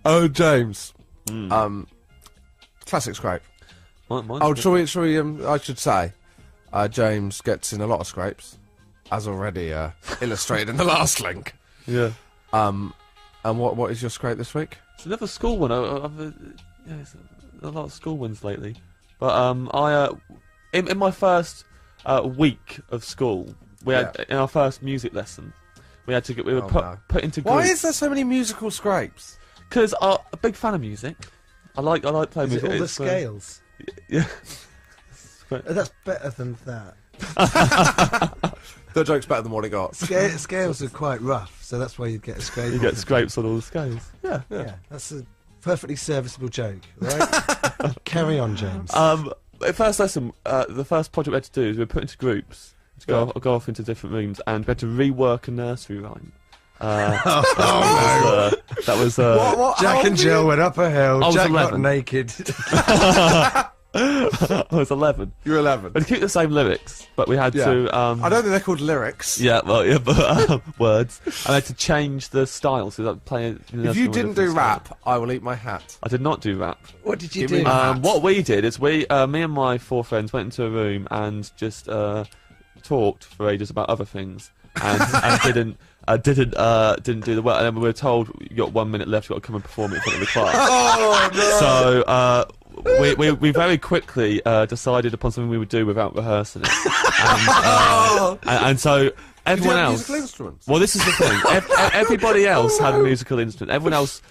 Oh, James. Classic scrape. Shall we, I should say, James gets in a lot of scrapes, as already illustrated in the last link. Yeah. And what is your scrape this week? It's another school one. It's a lot of school ones lately. But in my first week of school, we had in our first music lesson, we were put into groups. Why is there so many musical scrapes? Because I'm a big fan of music. I like playing music. All the scales. Yeah. That's better than that. The joke's better than what it got. Scales are quite rough, so that's why you'd get a scrape. You get scrapes on all the scales. Yeah. That's a perfectly serviceable joke, right? Carry on, James. First lesson, the first project we had to do is we were put into groups to go off into different rooms, and we had to rework a nursery rhyme. That was What? Jack and Jill went up a hill. I was Jack 11. got naked. I was 11. You're 11. We'd keep the same lyrics, but we had to. I don't think they're called lyrics. Yeah, well, but words. And I had to change the style, so that play. If you didn't do rap, I will eat my hat. I did not do rap. What did you Give me do? that. What we did is me and my 4 friends went into a room and just talked for ages about other things, and didn't do the work. And then we were told, you got 1 minute left, you got to come and perform it in front of the class. Oh no! So we very quickly decided upon something we would do without rehearsing it, and so everyone else. Musical instruments? Well, this is the thing. Everybody else had a musical instrument. Everyone else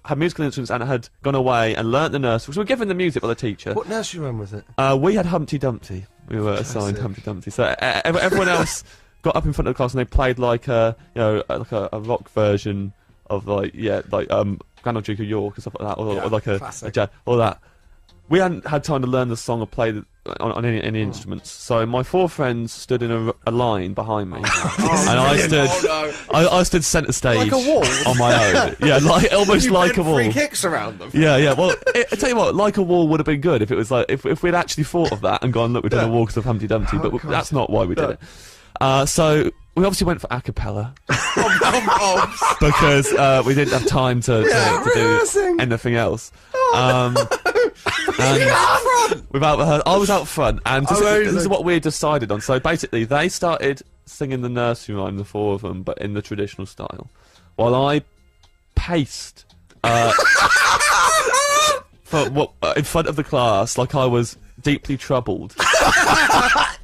had musical instruments and had gone away and learnt the nursery. So we were given the music by the teacher. What nursery rhyme was it? We had Humpty Dumpty. We were assigned Humpty Dumpty. So everyone else got up in front of the class and they played like a rock version of Grand Old Duke of York and stuff like that, or like a jazz, all that. We hadn't had time to learn the song or play on any instruments, so my 4 friends stood in a line behind me, and I stood centre stage, like a wall, on my own. Yeah, almost like a wall. Free kicks around them. Yeah. Well, I tell you what, like a wall would have been good if it was like if we'd actually thought of that and gone, look, we've done a wall because of Humpty Dumpty, but that's not why we did it. So we obviously went for a cappella because we didn't have time to do anything else. I was out front, and this is what we decided on. So basically, they started singing the nursery rhyme, the 4 of them, but in the traditional style, while I paced in front of the class like I was deeply troubled.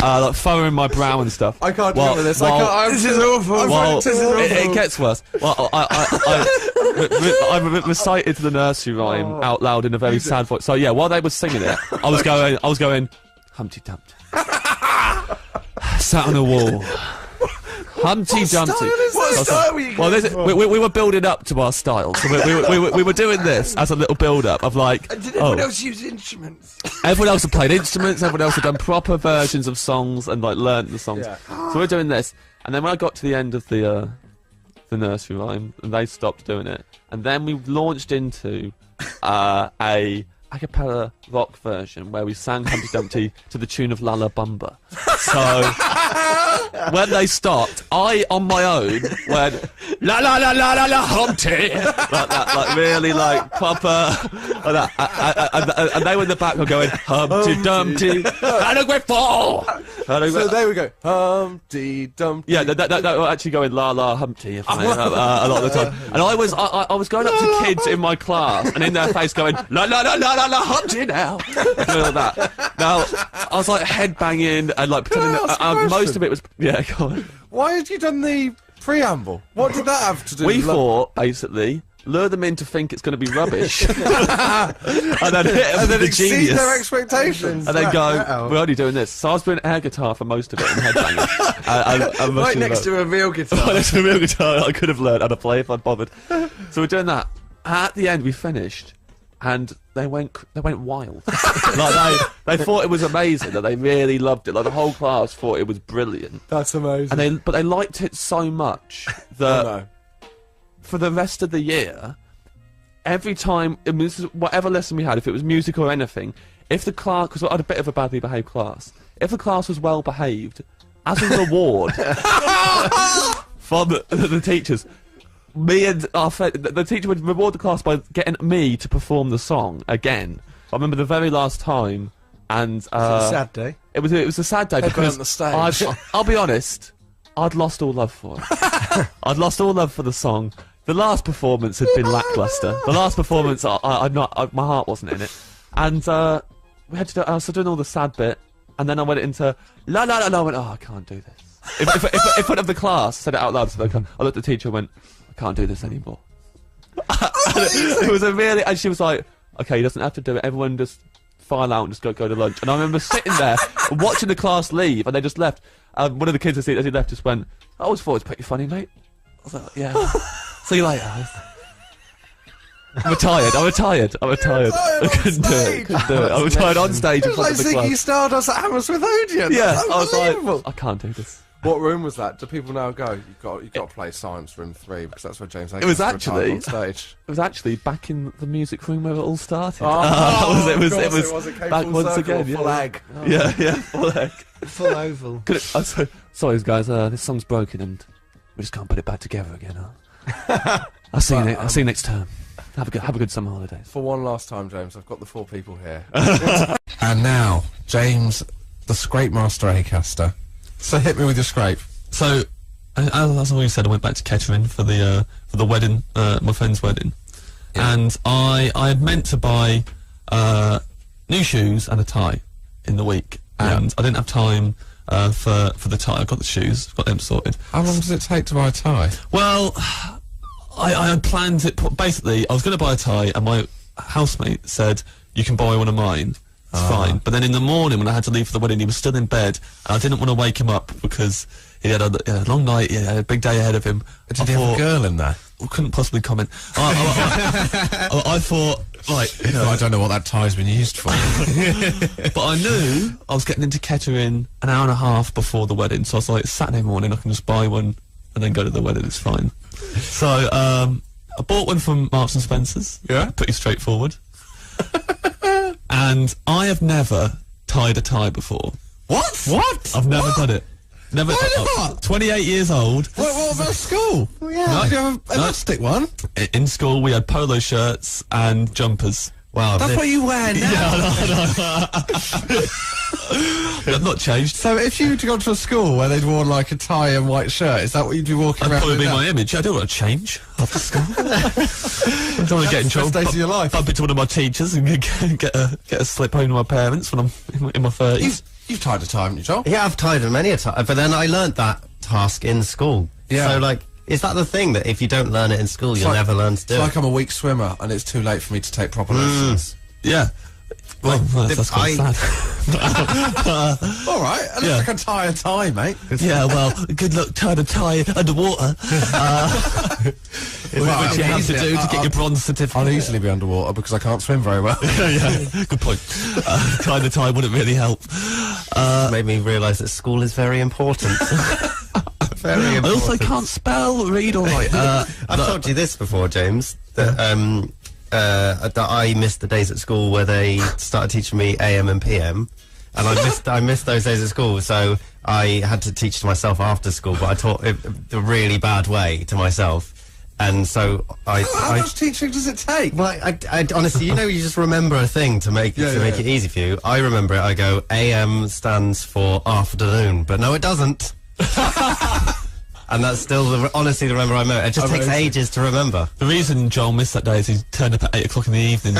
Like furrowing my brow and stuff. I can't remember this. This is awful. It gets worse. Well, I recited the nursery rhyme out loud in a very sad voice. So yeah, while they were singing it, I was going, Humpty Dumpty. Sat on a wall. Humpty Dumpty. What style were you going for? We were building up to our style. So we were doing this as a little build-up of like... Did everyone else use instruments? Everyone else had played instruments, everyone else had done proper versions of songs and like learnt the songs. Yeah. So we're doing this. And then when I got to the end of the nursery rhyme, and they stopped doing it, and then we launched into a cappella rock version where we sang Humpty Dumpty to the tune of Lalla Bumba. So when they stopped, I on my own went la la la la la la Humpty, like that, like really like proper, like that. And they were in the back going Humpty Dumpty and a great fall. So there we go, Humpty Dumpty. Yeah, that were actually going la la Humpty a lot of the time. And I was going up to kids in my class and in their face going la la la la la Humpty now. Doing all that. Now I was like headbanging and like pretending that most of it was go on. Why had you done the preamble? What did that have to do? We thought basically lure them in to think it's going to be rubbish, and then hit them with the exceed genius. their expectations, and then go, we're only doing this. So I was doing air guitar for most of it and headbanging. Right next to a real guitar. Right next to a real guitar, I could have learned how to play if I'd bothered. So we're doing that. At the end, we finished. And they went wild. Like they thought it was amazing. That they really loved it. Like the whole class thought it was brilliant. That's amazing. And they liked it so much that for the rest of the year, every time, I mean, this is whatever lesson we had, if it was music or anything, if the class, because I had a bit of a badly behaved class, if the class was well behaved, as a reward from the teachers, me and our friend, the teacher would reward the class by getting me to perform the song again. I remember the very last time, and It's a sad day. it was a sad day because burnt the stage. I'll be honest, I'd lost all love for it. I'd lost all love for the song. The last performance had been lackluster. The last performance, my heart wasn't in it, and we had to do. I was doing all the sad bit, and then I went into la la la la. I went, I can't do this. In front of the class, said it out loud. So I looked at the teacher and went, I can't do this anymore. It was a really, and she was like, okay, he doesn't have to do it. Everyone just file out and just go to lunch. And I remember sitting there watching the class leave, and they just left. One of the kids as he left just went, I always thought it was pretty funny, mate. I was like, yeah. See you later. I'm retired. I couldn't do it. I retired on stage in It was front like of the Ziggy class. Stardust at Hammersmith Odeon. Yeah, That's I was like, unbelievable. I can't do this. What room was that? Do people now go? You've got to play Science Room 3 because that's where James Acaster was retired actually- on stage. It was actually back in the music room where it all started. Oh, it was it came back full once circle, again. full egg. Yeah, full egg. Full oval. Sorry, guys. This song's broken, and we just can't put it back together again. Huh? I'll see you next term. Have a good summer holidays. For one last time, James, I've got the 4 people here. And now, James, the Scrape Master Acaster. So hit me with your scrape. So, as I always said, I went back to Kettering for the wedding, my friend's wedding, and I had meant to buy new shoes and a tie in the week, and I didn't have time for the tie. I got the shoes, got them sorted. How long does it take to buy a tie? Well, I had planned it. Basically, I was going to buy a tie, and my housemate said, "You can buy one of mine." It's fine. But then in the morning when I had to leave for the wedding, he was still in bed, and I didn't want to wake him up because he had a long night, he had a big day ahead of him. Did he have a girl in there? I couldn't possibly comment. I thought, like, you know, I don't know what that tie's been used for. but I knew I was getting into Kettering an hour and a half before the wedding, so I was like, Saturday morning I can just buy one and then go to the wedding, it's fine. So, I bought one from Marks and Spencer's. Yeah? Pretty straightforward. And I have never tied a tie before. What? I've never done it. Never. Why not? 28 years old. What about school? Yeah. Do you have an elastic one? In school, we had polo shirts and jumpers. Wow. That's what you wear now. I've not changed. So if you'd gone to a school where they'd worn like a tie and white shirt, is that what you'd be walking That'd around probably with be now? my image. I don't want to change after school. I don't want to get in trouble. Best days of your life. Bump into one of my teachers and get a slip home to my parents when I'm in my 30s. You've tied a tie, haven't you, Joel? Yeah, I've tied them many a time, but then I learnt that task in school. Yeah. So, like, is that the thing that if you don't learn it in school, you'll never learn to do It's it? like I'm a weak swimmer and it's too late for me to take proper lessons. Yeah. Well, Like, that's quite sad. All right, at least I can tie a tie, mate. Yeah, well, good luck tying a tie underwater. Which you have to do to get your bronze certificate. I'll easily be underwater because I can't swim very well. Yeah, good point. Tying a tie wouldn't really help. Made me realise that school is very important. Very I important. also can't spell, read, or write. I've told you this before, James, that that I missed the days at school where they started teaching me AM and PM, and I missed those days at school, so I had to teach to myself after school, but I taught it the really bad way to myself, and so How much teaching does it take? Well, I honestly, you just remember a thing to make it easy for you. I remember it. I go, AM stands for afternoon, but no, it doesn't. And that's still honestly the remember I remember. It just takes ages to remember. The reason Joel missed that day is he turned up at 8 o'clock in the evening.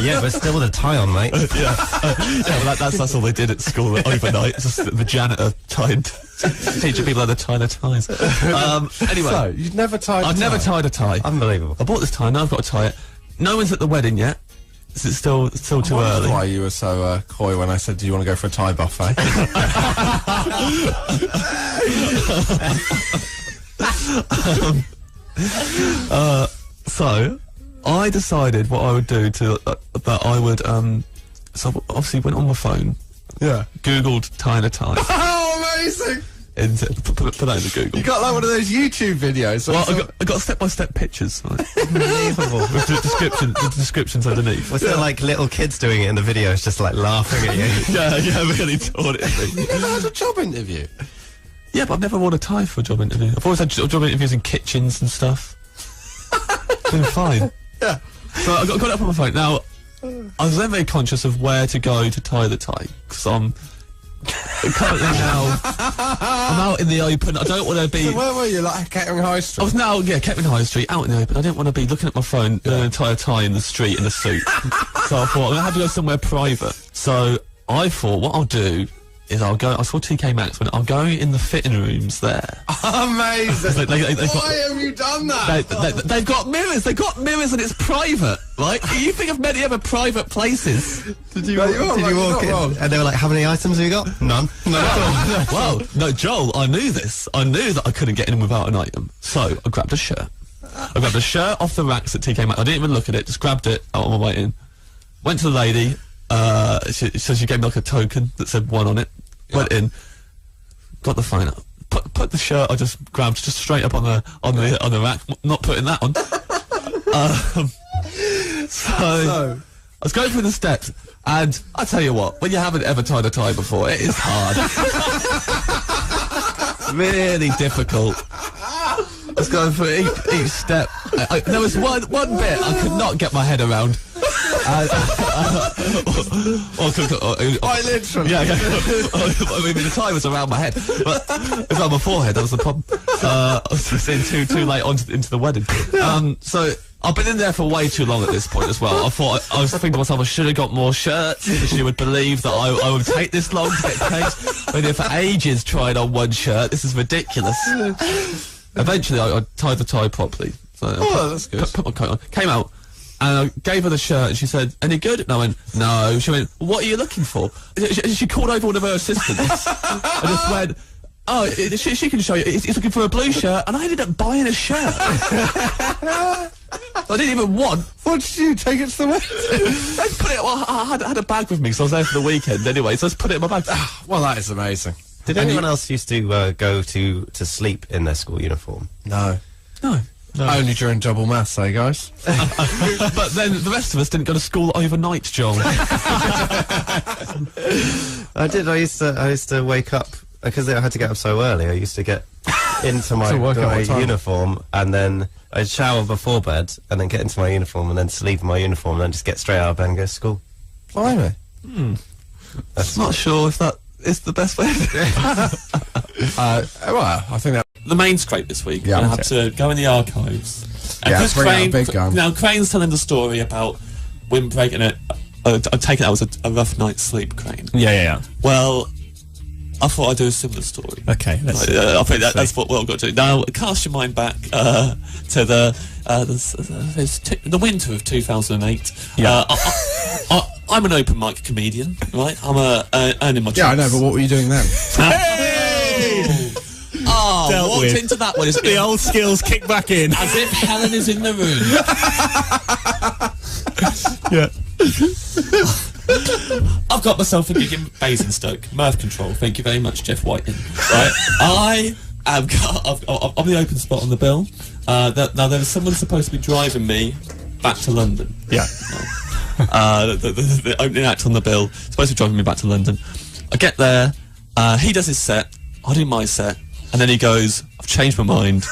Yeah, but still with a tie on, mate. Yeah, well, that's all they did at school overnight. It's just the janitor teaching people how to tie their ties. Anyway, So, you'd never tied a tie? I've never tied a tie. Unbelievable. I bought this tie, now I've got to tie it. No one's at the wedding yet. It's still too early. Why you were so coy when I said, do you want to go for a tie buffet? So, I decided what I would do that I would, so I obviously went on my phone, Yeah. Googled tying a tie, Oh, amazing! and put that into Google. You got like one of those YouTube videos. Well, I got step-by-step pictures, right, Unbelievable. with the descriptions underneath. Was there like little kids doing it in the videos, just like laughing at you? Yeah, really taught it. You never had a job interview? Yeah, but I've never worn a tie for a job interview. I've always had job interviews in kitchens and stuff. It's been fine. Yeah. So I got it up on my phone. Now, I was then very conscious of where to go to tie the tie, because I'm currently now, I'm out in the open. I don't want to be... So where were you, like Kettering High Street? I was now, Kettering High Street, out in the open. I didn't want to be looking at my phone an entire tie in the street in a suit. So I thought, I'm going to have to go somewhere private. So I thought, what I'll do is I saw TK Maxx, but I'll go in the fitting rooms there. Amazing! They've Why have you done that? They've got mirrors. They've got mirrors, and it's private. Right? You think of many other private places? Did you walk in? Wrong. And they were like, "How many items have you got?" None. Well, no, Joel. I knew this. I knew that I couldn't get in without an item. So I grabbed a shirt. I grabbed a shirt off the racks at TK Maxx. I didn't even look at it. Just grabbed it on my way in. Went to the lady. She gave me like a token that said 1 on it. Went in, got the phone up, put the shirt I just grabbed just straight up on the rack. Not putting that on. So I was going through the steps, and I tell you what, when you haven't ever tied a tie before, it is hard. Really difficult. I was going through each step. There was one bit I could not get my head around. Quite literally. Yeah. I mean, the tie was around my head, but it was on my forehead. That was the problem. I was in too late into the wedding. So I've been in there for way too long at this point as well. I was thinking to myself, I should have got more shirts. She would believe that I would take this long to get changed. I've been here for ages trying on one shirt. This is ridiculous. Eventually, I tied the tie properly. So that's good. Put my coat on. Came out. And I gave her the shirt, and she said, "Any good?" And I went, "No." She went, "What are you looking for?" She called over one of her assistants. I just went, "Oh, she can show you. He's looking for a blue shirt," and I ended up buying a shirt. I didn't even want. What did you take it to the wedding? I put it. Well, I had a bag with me, so I was there for the weekend anyway. So I just put it in my bag. Well, that is amazing. Did anyone else used to go to sleep in their school uniform? No. No. Only during double maths, eh, guys? But then the rest of us didn't go to school overnight, Joel. I did. I used to wake up because I had to get up so early. I used to get into my uniform, and then I'd shower before bed, and then get into my uniform, and then sleep in my uniform, and then just get straight out of bed and go to school. Blimey. Not sure if that is the best way to do it. Well, I think that... The main scrape this week. Yeah, I have to go in the archives. And Yeah, Chris bring out a Crane, big gun. Now, Crane's telling the story about windbreak, and I take it that was a rough night's sleep, Crane. Yeah. Well, I thought I'd do a similar story. Okay, let's see. I think that's what I've got to do. Now, cast your mind back to the winter of 2008. Yeah. I'm an open mic comedian, right? I'm earning my Yeah, I know, chops. but what were you doing then? Hey! Oh, Dealt walked with. into that one. The old skills kick back in. As if Helen is in the room. Yeah. I've got myself a gig in Basingstoke. Mirth Control. Thank you very much, Jeff Whiting. Right? I'm the open spot on the bill. Now, there was someone supposed to be driving me back to London. Yeah. The opening act on the bill, supposed to be driving me back to London. I get there, he does his set, I do my set, and then he goes, "I've changed my mind.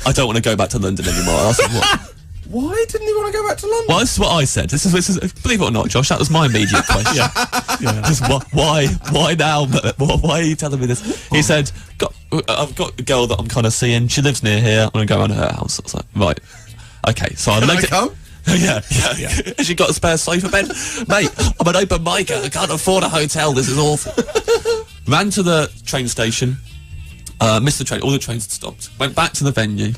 I don't want to go back to London anymore." I was like, "What?" Why didn't you want to go back to London? Well, this is what I said. This is believe it or not, Josh, that was my immediate question. Just why now? Why are you telling me this? He said, "I've got a girl that I'm kind of seeing. She lives near here. I'm going to go around to her house." I was like, "Right, okay." So I looked come? Yeah. Has she got a spare sofa bed? Mate, I'm an open micer. I can't afford a hotel. This is awful. Ran to the train station. Missed the train. All the trains had stopped. Went back to the venue.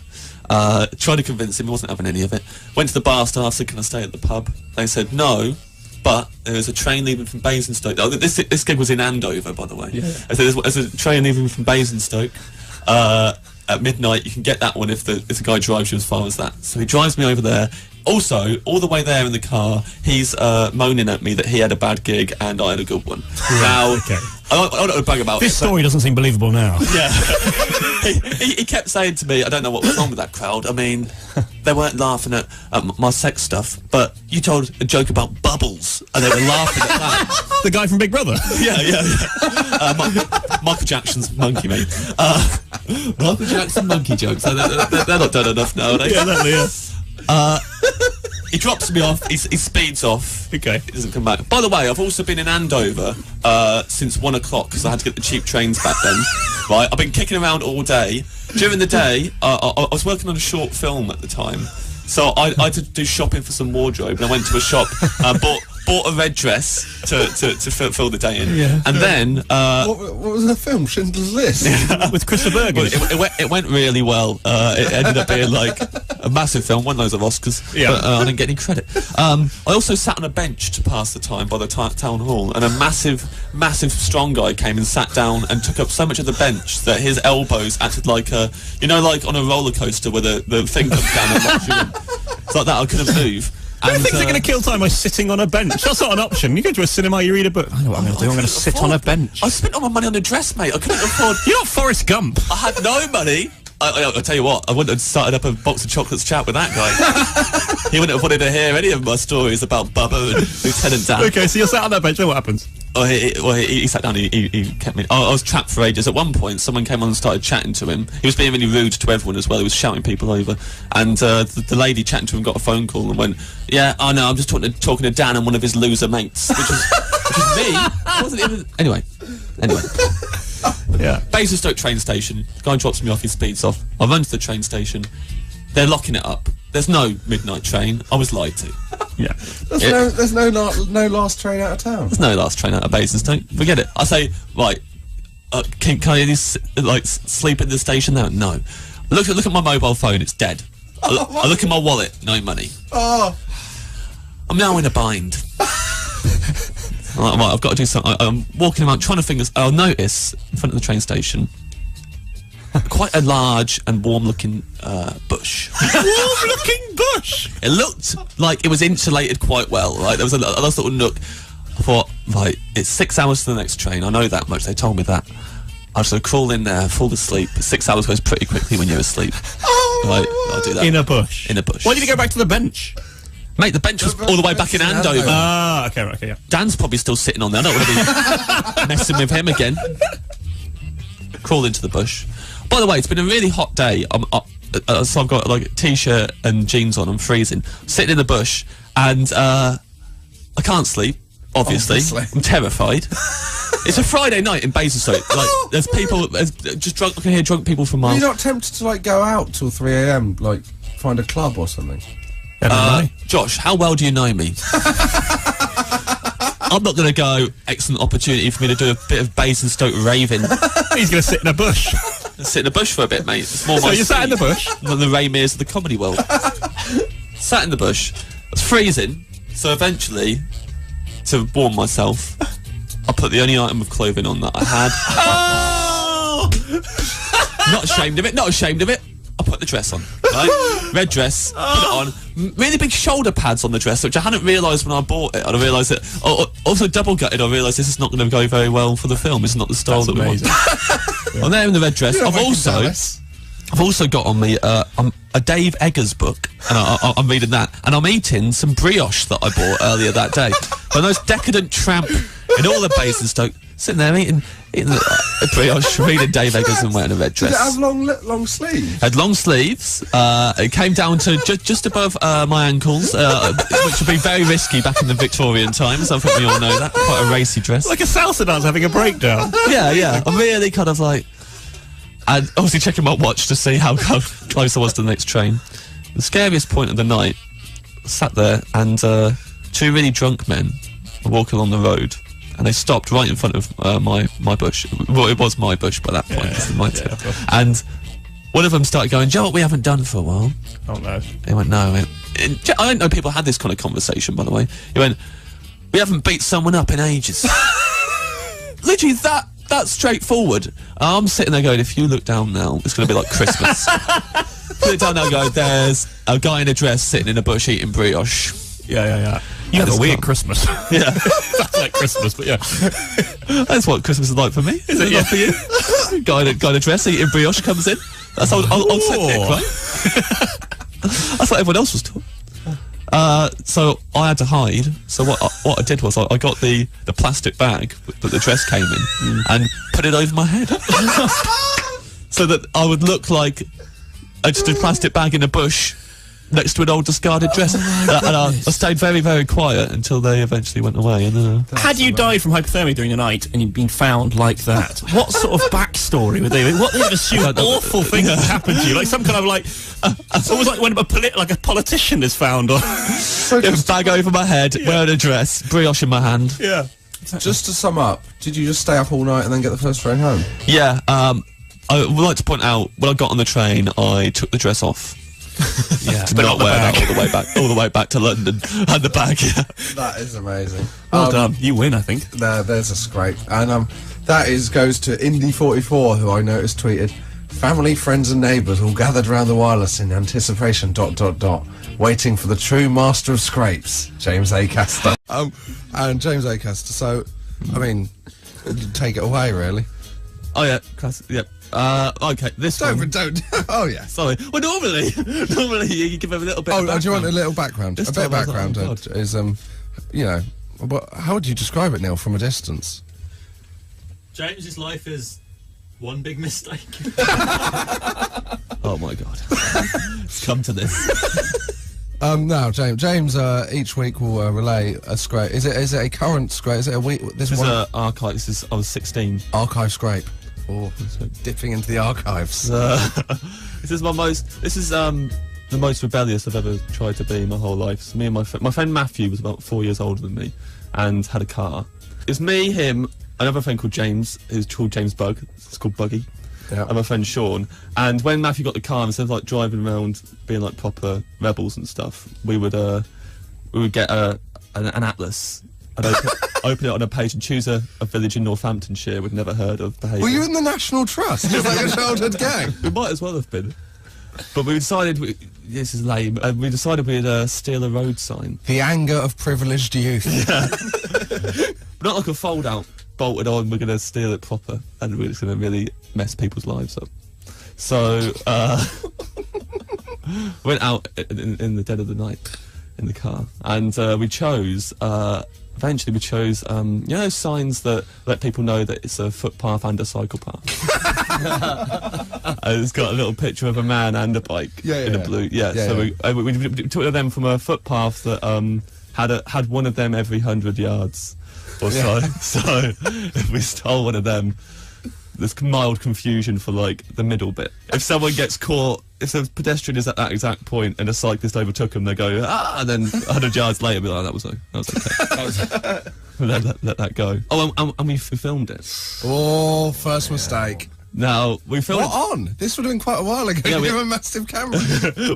Tried to convince him. He wasn't having any of it. Went to the bar staff. I said, "Can I stay at the pub?" They said no, but there is a train leaving from Basingstoke. Oh, this gig was in Andover, by the way. Yeah. I said, there's a train leaving from Basingstoke at midnight. You can get that one if the guy drives you as far as that. So he drives me over there. Also, all the way there in the car, he's moaning at me that he had a bad gig and I had a good one. Now, I don't want to brag about This story doesn't seem believable now. Yeah. he kept saying to me, I don't know what was wrong with that crowd. I mean, they weren't laughing at my sex stuff, but you told a joke about bubbles, and they were laughing at that. The guy from Big Brother. Yeah. Michael Jackson's monkey, mate. Michael Jackson monkey jokes. They're not done enough now, are they? Yeah, exactly, yeah. He drops me off, he speeds off. Okay. He doesn't come back. By the way, I've also been in Andover since 1 o'clock because I had to get the cheap trains back then. Right, I've been kicking around all day. During the day, I was working on a short film at the time, so I had to do shopping for some wardrobe, and I went to a shop and bought a red dress to fill the day in. Yeah. And then What was the film? Schindler's List? With Christopher well, Burgess. it went really well. It ended up being like a massive film, won loads of Oscars, Yeah. but I didn't get any credit. I also sat on a bench to pass the time by the town hall, and a massive strong guy came and sat down and took up so much of the bench that his elbows acted like like on a roller coaster where the thing comes down and locks you in. It's like that, I couldn't move. Who thinks they're going to kill time by sitting on a bench? That's not an option. You go to a cinema, you read a book. I know what I'm going to do. I'm going to sit on a bench. I spent all my money on a dress, mate. I couldn't afford. You're not Forrest Gump. I had no money. I'll tell you what, I wouldn't have started up a box of chocolates chat with that guy. He wouldn't have wanted to hear any of my stories about Bubba and Lieutenant Dan. Okay, so you're sat on that bench, then what happens? Oh, he sat down, he kept me. I was trapped for ages. At one point, someone came on and started chatting to him. He was being really rude to everyone as well. He was shouting people over. And the lady chatting to him got a phone call and went, yeah, I know, I'm just talking to Dan and one of his loser mates, which was me. It wasn't even... Anyway. Yeah. Basingstoke train station. The guy drops me off, he speeds off. I run to the train station. They're locking it up. There's no midnight train. I was lied to. Yeah. There's no last train out of town. There's no last train out of Basingstoke. Forget it. I say, right, can I sleep at the station now? No. Look at my mobile phone. It's dead. I look at my wallet. No money. Oh. I'm now in a bind. Right, I've got to do something. I'm walking around trying to think. I'll notice in front of the train station quite a large and warm-looking bush. Warm-looking bush! It looked like it was insulated quite well, right? There was a nice little nook. I thought, right, it's 6 hours to the next train. I know that much. They told me that. I was going to crawl in there, fall asleep. 6 hours goes pretty quickly when you're asleep. Right, I'll do that. In a bush. In a bush. Why did you go back to the bench? Mate, the bench was all the way back in Andover. Ah, okay, yeah. Dan's probably still sitting on there. I don't want to be messing with him again. Crawl into the bush. By the way, it's been a really hot day. So I've got like a t-shirt and jeans on. I'm freezing. Sitting in the bush, and I can't sleep. Obviously. I'm terrified. It's a Friday night in Basingstoke. Like, there's people, just drunk. I can hear drunk people from Are miles. you not tempted to go out till 3 a.m. like find a club or something? Josh, how well do you know me? I'm not going to go. Excellent opportunity for me to do a bit of Basingstoke raving. He's going to sit in a bush. Sit in the bush for a bit, mate. It's more So my you sat in the speed bush? than the Ray Mears of the comedy world. Sat in the bush. I was freezing, so eventually, to warm myself, I put the only item of clothing on that I had. Oh! Not ashamed of it. I put the dress on, right? Red dress, put it on. Really big shoulder pads on the dress, which I hadn't realised when I bought it. And I realised that. Also, double gutted. I realised this is not going to go very well for the film. It's not the style that we want. I'm there in the red dress. I've also got on me a Dave Eggers book, and I'm reading that, and I'm eating some brioche that I bought earlier that day. The most decadent tramp in all of Basingstoke, sitting there eating a brioche, reading Dave Eggers and wearing a red dress. Did it have long sleeves? Had long sleeves. It came down to just above my ankles, which would be very risky back in the Victorian times. I think we all know that. Quite a racy dress. Like a salsa dance having a breakdown. Yeah. I'm really kind of like... And obviously checking my watch to see how close I was to the next train. The scariest point of the night, I sat there, and two really drunk men were walking along the road, and they stopped right in front of my bush. Well, it was my bush by that point. And one of them started going, Joe, what we haven't done for a while. Oh, no. He went, no. I don't know people had this kind of conversation, by the way. He went, we haven't beat someone up in ages. Literally that's straightforward. I'm sitting there going, if you look down now, it's going to be like Christmas. Look down now and go, there's a guy in a dress sitting in a bush eating brioche. Yeah. You have a weird Christmas. Yeah. That's like Christmas, but yeah. That's what Christmas is like for me. Is it not for you? guy in a dress eating brioche comes in. That's on St. Nick, right? That's what everyone else was taught. So I had to hide. So what I did was I got the plastic bag that the dress came in and put it over my head, so that I would look like just a plastic bag in a bush next to an old discarded dress. And I stayed very, very quiet until they eventually went away. And then, had you died from hypothermia during the night and you'd been found like that, what sort of backstory would they? What they assume awful things would happen to you, like some kind of like, it's almost like when a politician is found. Or bag over my head, wearing a dress, brioche in my hand. Yeah. Just to sum up, did you just stay up all night and then get the first train home? Yeah. I would like to point out, when I got on the train, I took the dress off. Yeah, to not wear that all the way back to London and the bag. Yeah. That is amazing. Well done. You win, I think. There's a scrape, and that goes to Indy44, who I noticed tweeted, "Family, friends, and neighbours all gathered round the wireless in anticipation. ... waiting for the true master of scrapes, James Acaster." And James Acaster. So, I mean, take it away, really. Oh yeah, yeah. Okay, this one. Don't. Oh yeah. Sorry. Well, normally you give him a little bit. Oh, of background. do you want a little background? This a bit of time I was background like, oh, is you know, but how would you describe it, Neil, from a distance? James's life is one big mistake. Oh my God. It's come to this. Now, James each week will relay a scrape. Is it a current scrape? Is it a week? This is an archive. I was 16. Archive scrape. Oh, dipping into the archives. This is the most rebellious I've ever tried to be my whole life. So me and my friend Matthew was about 4 years older than me, and had a car. It's me, him, another friend called James, who's called James Bug. It's called Buggy. Yeah. And my friend Sean. And when Matthew got the car, instead of like driving around being like proper rebels and stuff, we would get an atlas and open it on a page and choose a village in Northamptonshire we'd never heard of. Behaviour. Were you in the National Trust? Just like a childhood gang? We might as well have been. But we decided, this is lame, we decided we'd steal a road sign. The anger of privileged youth. Yeah. Not like a fold-out, bolted on, we're going to steal it proper, and we're just going to really mess people's lives up. So, went out in the dead of the night in the car, and eventually we chose, you know, signs that let people know that it's a footpath and a cycle path. And it's got a little picture of a man and a bike in a blue. We took them from a footpath that had one of them every 100 yards or so. So if we stole one of them, there's mild confusion for like the middle bit. If someone gets caught, if a pedestrian is at that exact point and a cyclist overtook them, they go and then 100 yards later, be like, that was okay. let that go. Oh, and we filmed it. Oh, first mistake. Now we filmed. What on? This would have been quite a while ago. We have a massive camera.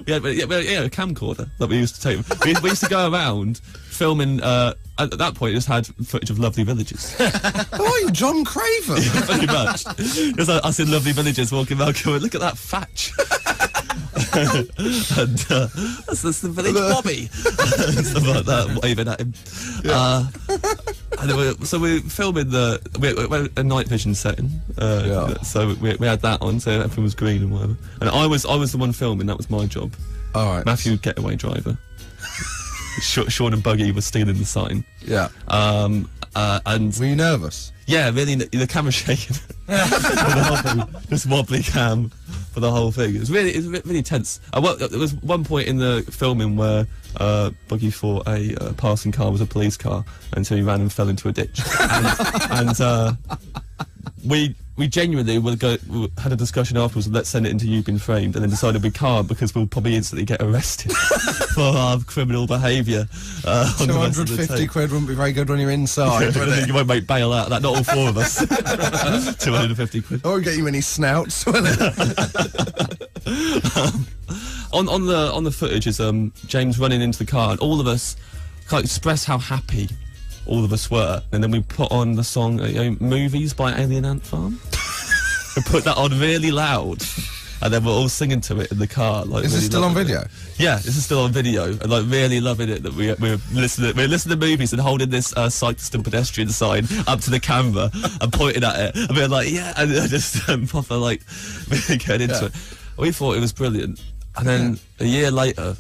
yeah, a camcorder that we used to take. We used to go around filming. At that point, it just had footage of lovely villages. Oh, are you John Craven? Yeah, pretty much. It was like us in lovely villages walking around going, look at that thatch. And that's the village Bobby. Stuff like that, waving at him. Yeah. So we're filming we're a night vision setting. So we had that on, so everything was green and whatever. And I was the one filming, that was my job. All right. Matthew, getaway driver. Sean and Buggy were stealing the sign. Yeah. And were you nervous? Yeah, really. The camera's shaking. This wobbly cam for the whole thing. It was really tense. There was one point in the filming where Buggy thought a passing car was a police car until he ran and fell into a ditch. and we genuinely had a discussion afterwards. Let's send it into You've Been Framed, and then decided we can't because we'll probably instantly get arrested for our criminal behaviour. 250 quid wouldn't be very good when you're inside. You won't make bail out of that. Not all four of us. 250 quid. I won't get you any snouts, will it? On the footage is James running into the car, and all of us can't express how happy all of us were, and then we put on the song Movies by Alien Ant Farm. We put that on really loud, and then we're all singing to it in the car. Like, Is really this still on loving video? it. Yeah, this is still on video, and like really loving it that we're listening to movies and holding this cyclist and pedestrian sign up to the camera and pointing at it and being like, yeah, and just proper like really getting into it. We thought it was brilliant, and then a year later,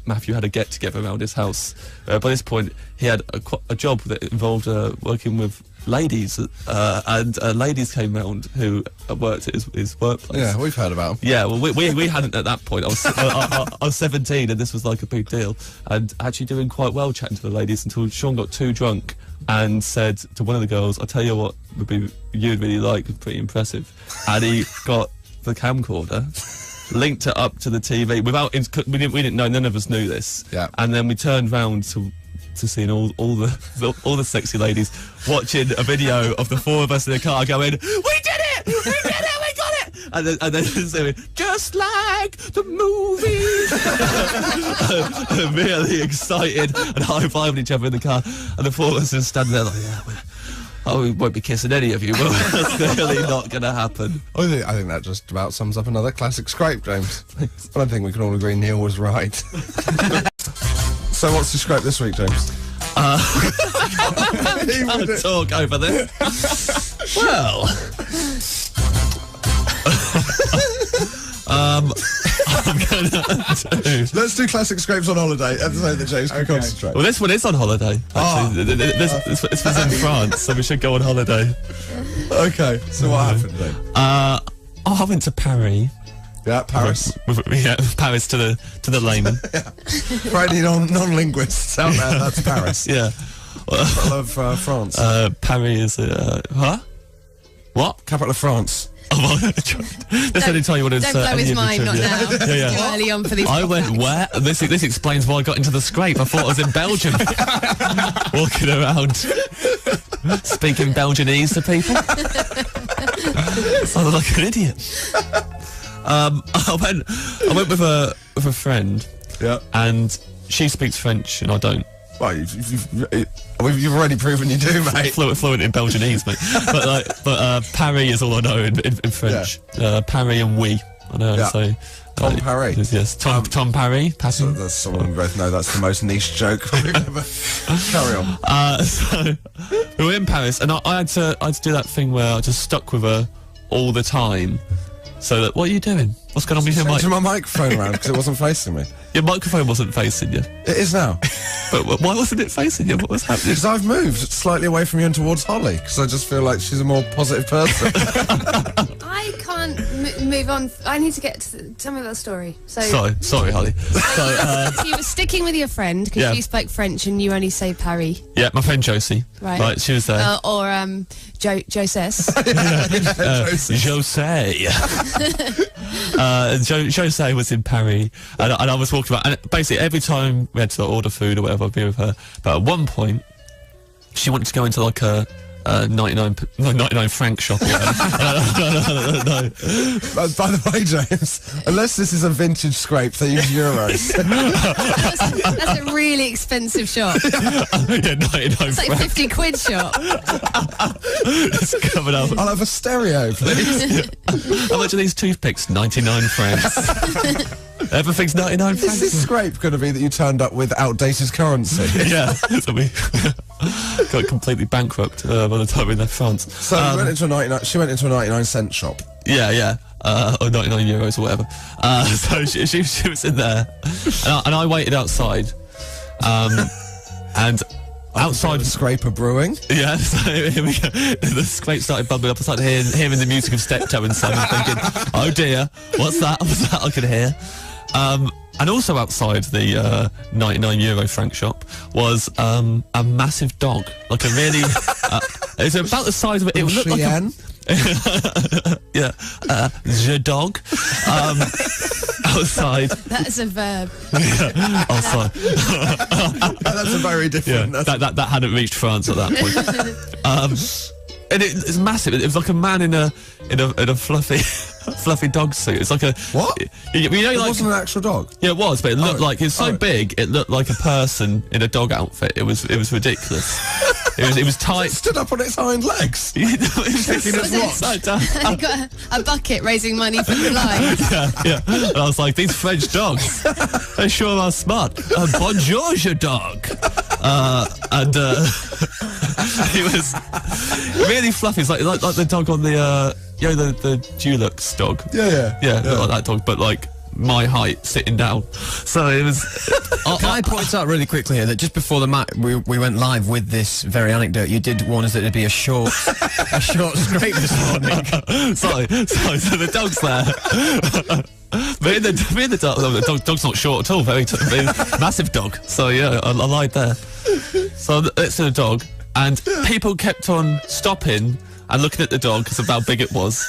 Matthew had a get together around his house. By this point, he had a job that involved working with ladies, and ladies came round who worked at his workplace. Yeah, we've heard about them. Yeah, well, we hadn't at that point. I was 17, and this was like a big deal, and actually doing quite well chatting to the ladies until Sean got too drunk and said to one of the girls, "I'll tell you what would be you'd really like, it's pretty impressive," and he got the camcorder, linked it up to the TV without we didn't know, none of us knew this. Yeah. And then we turned round to seeing all the sexy ladies watching a video of the four of us in the car going, "We did it! We did it! We got it!" And then saying, "Just like the movie." Really excited and high-fiving each other in the car, and the four of us are standing there like, "Yeah, we won't be kissing any of you, but that's clearly not going to happen." I think that just about sums up another classic scrape, James. But I think we can all agree Neil was right. So what's the scrape this week, James? Can't talk over this. Well, I'm gonna do. Let's do classic scrapes on holiday. So that James can concentrate. Well, this one is on holiday. Actually, this was in France, so we should go on holiday. Okay, so what happened then? I went to Paris. Yeah, Paris. Yeah, Paris to the layman. For any non-linguists out there, that's Paris. Yeah. Capital of France. Paris is what? Capital of France. Oh, well, let's only tell you what it's. Don't blow his mind, not now. Yeah. It's too early on for these. I went where? This explains why I got into the scrape. I thought I was in Belgium, walking around, speaking Belgianese to people. I look like an idiot. I went with a friend. Yeah. And she speaks French and I don't. Well, you've already proven you do, mate. Fluent in Belgianese, mate. but Paris is all I know in French. Paris and oui. I know how to say. Tom Paris. Yes, Tom Paris. So that's someone we both know that's the most niche joke we've ever. Carry on. So we were in Paris, and I had to do that thing where I just stuck with her all the time. So that, what are you doing? What's going on with your mic? Changing my microphone around because it wasn't facing me. Your microphone wasn't facing you. It is now. But why wasn't it facing you? What was happening? Because I've moved slightly away from you and towards Holly, because I just feel like she's a more positive person. I can't move on. I need to get to tell me about the story. So Sorry, Holly. So you were sticking with your friend because she spoke French and you only say Paris. Yeah, my friend Josie. Right, she was there. Or Josess. Jose was in Paris, and I was walking around, and basically every time we had to order food or whatever, I'd be with her. But at one point, she wanted to go into like a 99 franc shop. No. By the way, James, unless this is a vintage scrape, they use euros. That's a really expensive shop. Yeah, 99 It's like franc. 50 quid shop. It's coming up. I'll have a stereo, please. How much are these toothpicks? 99 francs. Everything's 99 Is francs. this scrape going to be that you turned up with outdated currency? Yeah, so we got completely bankrupt by the time we left France. So we went into a 99. She went into a 99-cent shop. Yeah, or 99 euros or whatever. So she was in there, and I waited outside, and outside Scraper Brewing. Yeah, so here we go. The scrape started bubbling up. I started hearing the music of Steptoe and Son, and thinking, "Oh dear, what's that? What's that I can hear?" And also outside the 99 euro franc shop was a massive dog, like a really. It's about the size of it. It looked like a. Yeah, je dog. Outside. That's a verb. Outside. That's a very different. Yeah, that hadn't reached France at that point. And it's massive. It was like a man in a fluffy fluffy dog suit. It's like a What? You know, It like wasn't an actual dog. yeah, it was, but it looked like it's so oh. big. It looked like a person in a dog outfit. It was ridiculous. it was tight. It stood up on its hind legs. It was Shaking its rocks. upside down. I got a bucket raising money for the line. Yeah. And I was like, these French dogs, they sure are smart. Bonjour, your dog. It was really fluffy. It's like the dog on the the Dulux dog. Yeah. Yeah, looked like that dog, but like my height, sitting down. So it was. Can I point out really quickly here that just before the match, we went live with this very anecdote. You did warn us that it'd be a short scrape this morning. sorry. So the dog's there. Me and the dog. The dog's not short at all. Very massive dog. So yeah, I lied there. So it's the dog, and people kept on stopping and looking at the dog because of how big it was.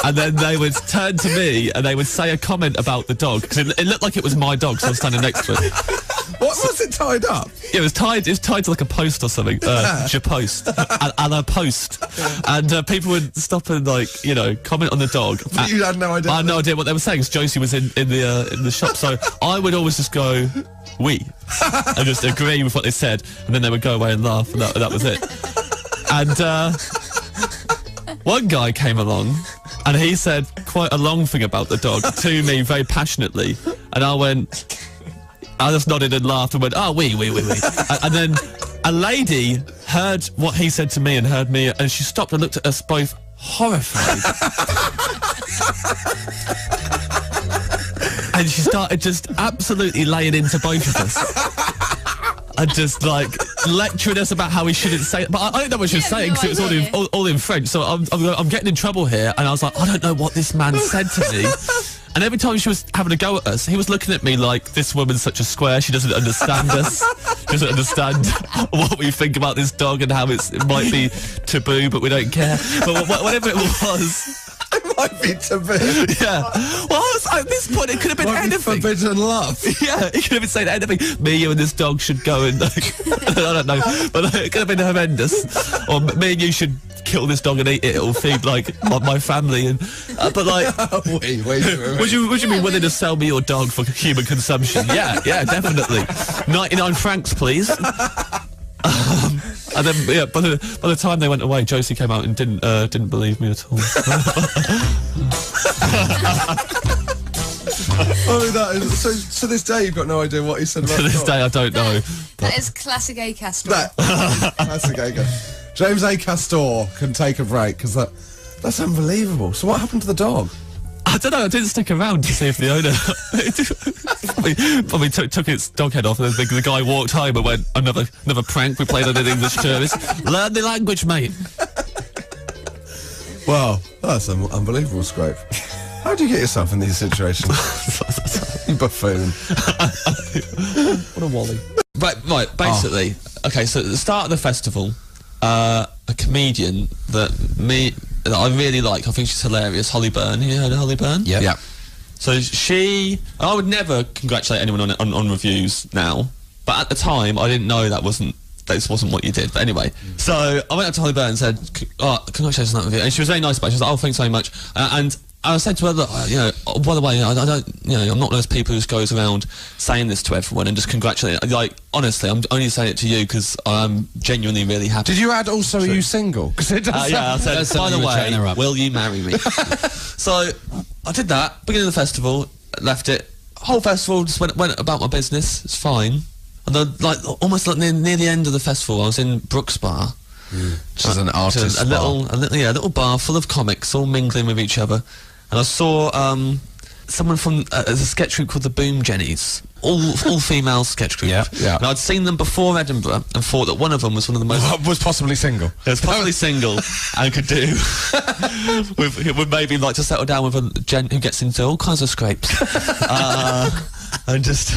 And then they would turn to me and they would say a comment about the dog because it looked like it was my dog, so I was standing next to it. What was it tied up? Yeah, it was tied to like a post or something. Je post. And a post. And people would stop and comment on the dog. But you had no idea. I had no idea what they were saying because Josie was in the shop. So I would always just go, we, and just agree with what they said, and then they would go away and laugh, and that was it. And one guy came along and he said quite a long thing about the dog to me very passionately, and I just nodded and laughed and went, oh, we. And then a lady heard what he said to me and heard me, and she stopped and looked at us both horrified. And she started just absolutely laying into both of us. And just lecturing us about how we shouldn't say it. But I don't know what she was saying because it was all in French. So I'm getting in trouble here. And I was like, I don't know what this man said to me. And every time she was having a go at us, he was looking at me like, this woman's such a square. She doesn't understand us. She doesn't understand what we think about this dog and how it might be taboo, but we don't care. But whatever it was. It might be taboo. Yeah. Well, at this point, it could have been Might be anything. forbidden love. Yeah, it could have been saying anything. Me, you, and this dog should go and I don't know, but it could have been horrendous. Or me and you should kill this dog and eat it. It'll feed my family. And but Wait. would you be willing to sell me your dog for human consumption? Yeah, definitely. 99 francs, please. And then, by the time they went away, Josie came out and didn't believe me at all. That is so. To this day, you've got no idea what he said about To this the day, dog. I don't know. That is classic Acaster. That's a Gaga. James Acaster can take a break because that's unbelievable. So what happened to the dog? I don't know. I didn't stick around to see if the owner probably took its dog head off, and then the guy walked home and went, another prank we played on an English tourist. Learn the language, mate. Well, that's an unbelievable scrape. How do you get yourself in these situations? Buffoon. What a wally. Right. Basically, okay. So at the start of the festival, a comedian that I really like, I think she's hilarious, Holly Byrne. You heard of Holly Byrne? Yeah. So I would never congratulate anyone on reviews now, but at the time I didn't know this wasn't what you did. But anyway, so I went up to Holly Byrne and said, congratulations on that review, and she was very nice about it. She was like, oh, thanks very much, and I said to her, look, by the way, I don't, I'm not one of those people who just goes around saying this to everyone and just congratulating. Honestly, I'm only saying it to you because I'm genuinely really happy. Did you add also are you single? Because it does. Yeah, I said, by the way, will you marry me? So I did that, beginning of the festival, left it. Whole festival just went about my business. It's fine. And then, almost near the end of the festival, I was in Brooks Bar. Which is an artist a little bar full of comics all mingling with each other, and I saw someone from a sketch group called the Boom Jennies, all female sketch group. Yeah. And I'd seen them before Edinburgh and thought that one of them was one of the most was possibly single. was possibly single and could do would maybe like to settle down with a gent who gets into all kinds of scrapes. And just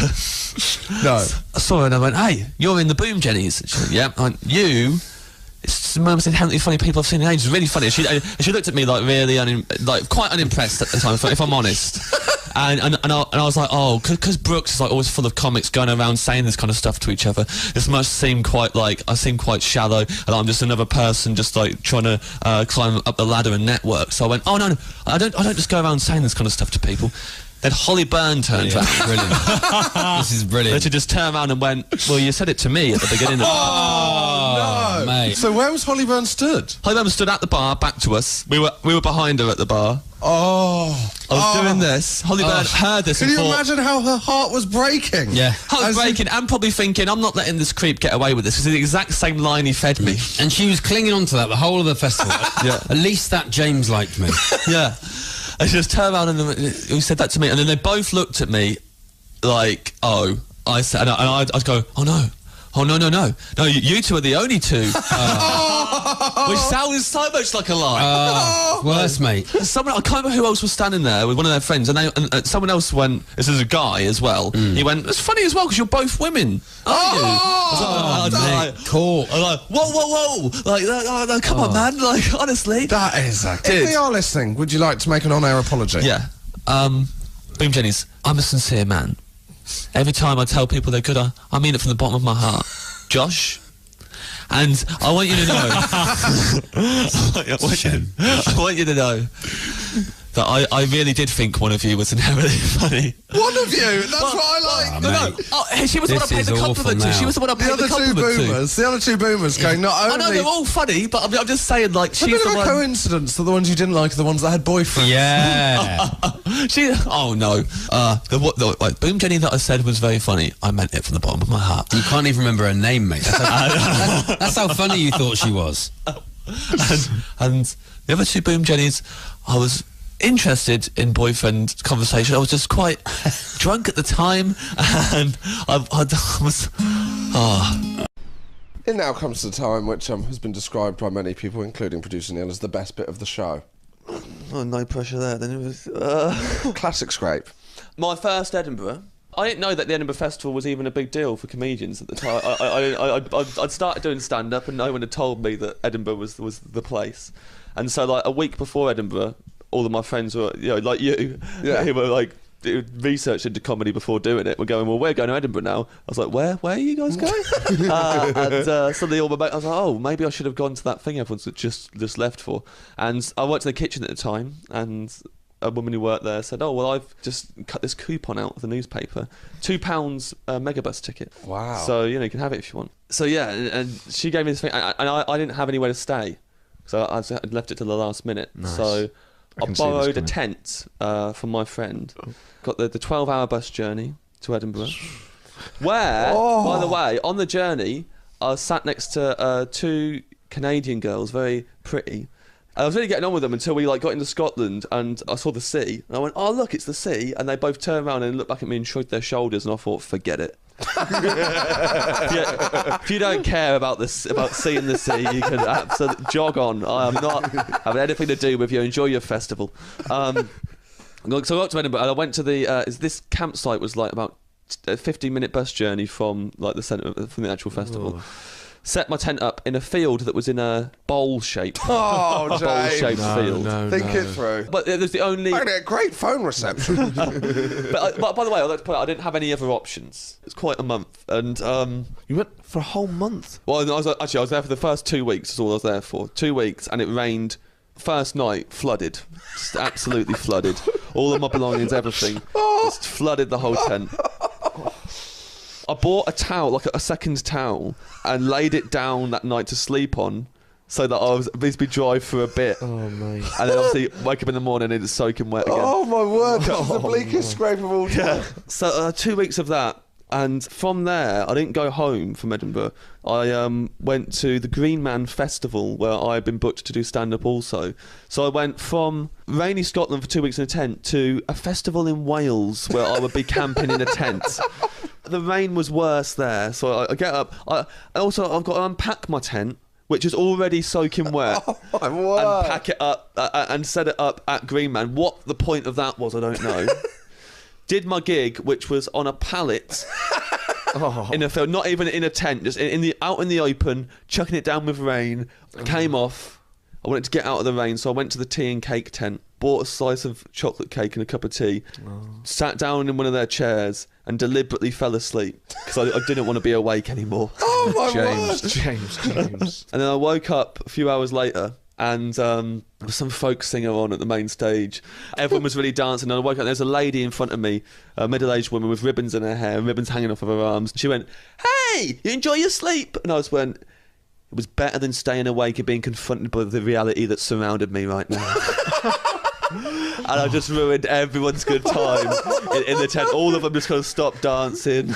No. I saw her and I went, hey, you're in the Boom Jennies. And she went, yeah. I went, you. It's the most inherently funny people I've seen in ages. Really funny. She looked at me really quite unimpressed at the time, if I'm honest. And I was like, oh, because Brooks is like always full of comics going around saying this kind of stuff to each other. This must seem quite like I seem quite shallow, and I'm just another person just like trying to climb up the ladder and network. So I went, oh no, I don't just go around saying this kind of stuff to people. Then Holly Byrne turned around. Brilliant. This is brilliant. She just turned around and went, well, you said it to me at the beginning. Oh, no. mate. So where was Holly Byrne stood? Holly Byrne stood at the bar, back to us. We were behind her at the bar. Oh. I was doing this. Holly Byrne heard this Can and you thought... imagine how her heart was breaking? Yeah. Heart was breaking and probably thinking, I'm not letting this creep get away with this. It's the exact same line he fed me. And she was clinging on to that the whole of the festival. Yeah. At least that James liked me. Yeah. I just turned around and he said that to me, and then they both looked at me like, oh. I said, and I'd go, oh no. Oh, no, you two are the only two. Which sounds so much like a lie. Worse, mate. Someone, I can't remember who else was standing there with one of their friends, and someone else went, this is a guy as well, he went, it's funny as well, because you're both women, aren't you? I was like, Cool. I was like, whoa. Like, no, come on, man. Like, honestly. That is If they are listening, would you like to make an on-air apology? Yeah. Boom Jennies, I'm a sincere man. Every time I tell people they're good, I mean it from the bottom of my heart. Josh, and I want you to know... I want you to know that I really did think one of you was inherently funny. One of you? That's what I like. No, she was the one I paid the compliment to. She was the one I paid the compliment to. The other two boomers going, not only... I know, they're all funny, but I'm just saying, like, It's a she's bit the of a one... coincidence that the ones you didn't like are the ones that had boyfriends. Yeah. Oh no. The Boom Jenny that I said was very funny. I meant it from the bottom of my heart. You can't even remember her name, mate. That's how funny you thought she was. And the other two Boom Jennies, I was interested in boyfriend conversation. I was just quite drunk at the time, and I was... It now comes to the time which has been described by many people, including producer Neil, as the best bit of the show. Oh, no pressure there. Then it was... Classic scrape. My first Edinburgh. I didn't know that the Edinburgh Festival was even a big deal for comedians at the time. I'd started doing stand-up, and no one had told me that Edinburgh was the place. And so, like, a week before Edinburgh, all of my friends were, you know, like you, who were like researched into comedy before doing it. We're going, well, we're going to Edinburgh now. I was like, where are you guys going? And suddenly all my mates, I was like, oh, maybe I should have gone to that thing everyone's just left for. And I worked in the kitchen at the time, and a woman who worked there said, oh, well, I've just cut this coupon out of the newspaper, £2 megabus ticket. Wow. So, you know, you can have it if you want. So yeah, and she gave me this thing, and I didn't have anywhere to stay, so I left it to the last minute. Nice. So I can see borrowed this a tent from my friend. Got the 12-hour bus journey to Edinburgh. Where, by the way, on the journey, I was sat next to two Canadian girls, very pretty. I was really getting on with them until we got into Scotland, and I saw the sea, and I went, oh look, it's the sea, and they both turned around and looked back at me and shrugged their shoulders, and I thought, forget it. If you don't care about seeing the sea, you can absolutely jog on. I am not having anything to do with you. Enjoy your festival. So I got to Edinburgh, and I went to this campsite was like about a 15-minute bus journey from the centre from the actual festival. Set my tent up in a field that was in a bowl shape. Oh, bowl-shaped field. Think it through. But it was the only... I get great phone reception. But by the way, I'd like to point out, I didn't have any other options. It's quite a month, and You went for a whole month? well, I was there for the first 2 weeks. That's all I was there for. 2 weeks, and it rained. First night, flooded, just absolutely flooded. All of my belongings, everything, just flooded the whole tent. I bought a towel, like a second towel, and laid it down that night to sleep on, so that I was at least be dry for a bit. Oh, mate. And then obviously wake up in the morning and it's soaking wet again. Oh, my word. That's the bleakest scrape of all time. Yeah. So 2 weeks of that. And from there, I didn't go home from Edinburgh. I went to the Green Man Festival, where I had been booked to do stand-up also. So I went from rainy Scotland for 2 weeks in a tent to a festival in Wales, where I would be camping in a tent. The rain was worse there, so I get up. I've got to unpack my tent, which is already soaking wet, My word. and pack it up and set it up at Green Man. What the point of that was, I don't know. Did my gig, which was on a pallet in a field, not even in a tent, just out in the open, chucking it down with rain. Came off. I wanted to get out of the rain, so I went to the tea and cake tent, bought a slice of chocolate cake and a cup of tea, sat down in one of their chairs and deliberately fell asleep because I didn't want to be awake anymore. Oh my James. And then I woke up a few hours later and there was some folk singer on at the main stage. Everyone was really dancing, and I woke up and there was a lady in front of me, a middle-aged woman with ribbons in her hair and ribbons hanging off of her arms. She went, "Hey, you enjoy your sleep?" And I just went, "It was better than staying awake and being confronted by the reality that surrounded me right now." And I just ruined everyone's good time in the tent. All of them just kind of stopped dancing.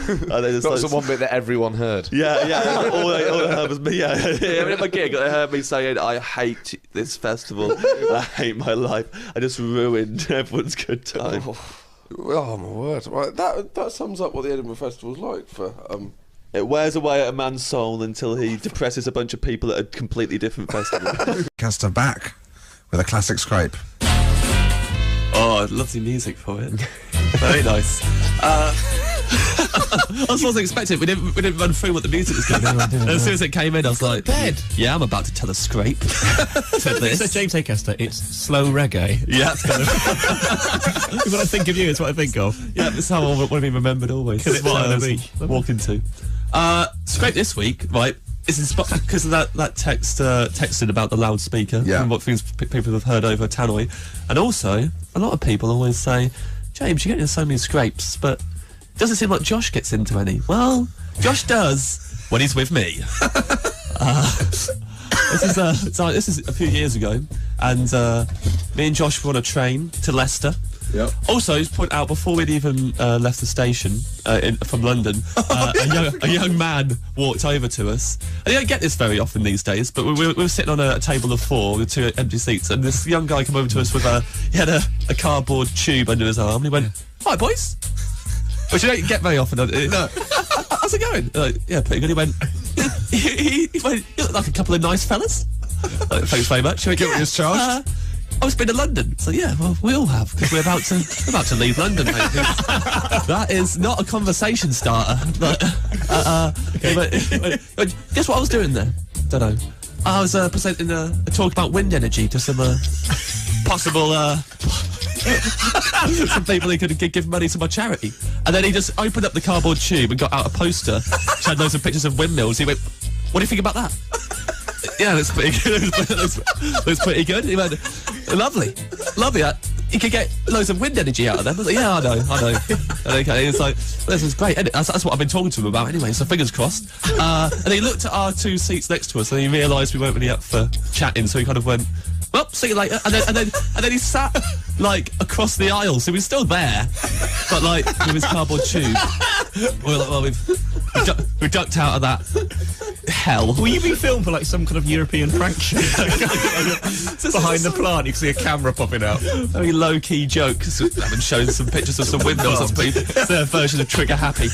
And they just That was the one bit that everyone heard. yeah. All I heard was me. Yeah. At my gig, they heard me saying, "I hate this festival. I hate my life." I just ruined everyone's good time. Oh my word! Right, that sums up what the Edinburgh Festival's like for. It wears away at a man's soul until he depresses a bunch of people at a completely different festival. Acaster back with a classic scrape. Oh, lovely music for it. Very nice. I wasn't expecting it. We didn't run through what the music was going to be. As soon as it came in, I was like, yeah, I'm about to tell a scrape. So James Acaster, it's slow reggae. Yeah, it's kind of. When I think of you, it's what I think of. Yeah, that's how I want to be remembered always. Because it's what on I the was beach. walking to. Scrape this week, right? It's because of that text texted about the loudspeaker and what things people have heard over Tannoy. And also, a lot of people always say, "James, you get into so many scrapes, but it doesn't seem like Josh gets into any." Well, Josh does when he's with me. This is a few years ago, and me and Josh were on a train to Leicester. Yep. Also, to point out, before we'd even left the station from London, a young man walked over to us. And you don't get this very often these days, but we were sitting on a table of 4 with 2 empty seats, and this young guy came over to us with he had a cardboard tube under his arm, and he went, "Hi, boys." Which you don't get very often. No. How's it going? Yeah, pretty good. He went, he went, "You look like a couple of nice fellas." Thanks very much. Get what he was charged? I've been to London. So yeah, well, we all have, because we're about to leave London, mate. That is not a conversation starter. But, guess what I was doing there? Don't know. I was presenting a talk about wind energy to some possible some people who could give money to my charity. And then he just opened up the cardboard tube and got out a poster which had loads of pictures of windmills. He went, "What do you think about that?" Yeah, that's pretty good. Looks pretty good. He went, lovely. You could get loads of wind energy out of them. I was like, yeah, I know. Okay, it's like, this is great. And that's what I've been talking to him about anyway, so fingers crossed. And he looked at our 2 seats next to us and he realised we weren't really up for chatting, so he kind of went, "Well, see you later." And then he sat like across the aisle, so he was still there, but like with his cardboard tube. We were like, well, we ducked out of that hell. Will you be filmed for like some kind of European prank show? Behind the plant, you can see a camera popping out. Very low-key joke. I've been showing some pictures of some windmills. It's their version of Trigger Happy.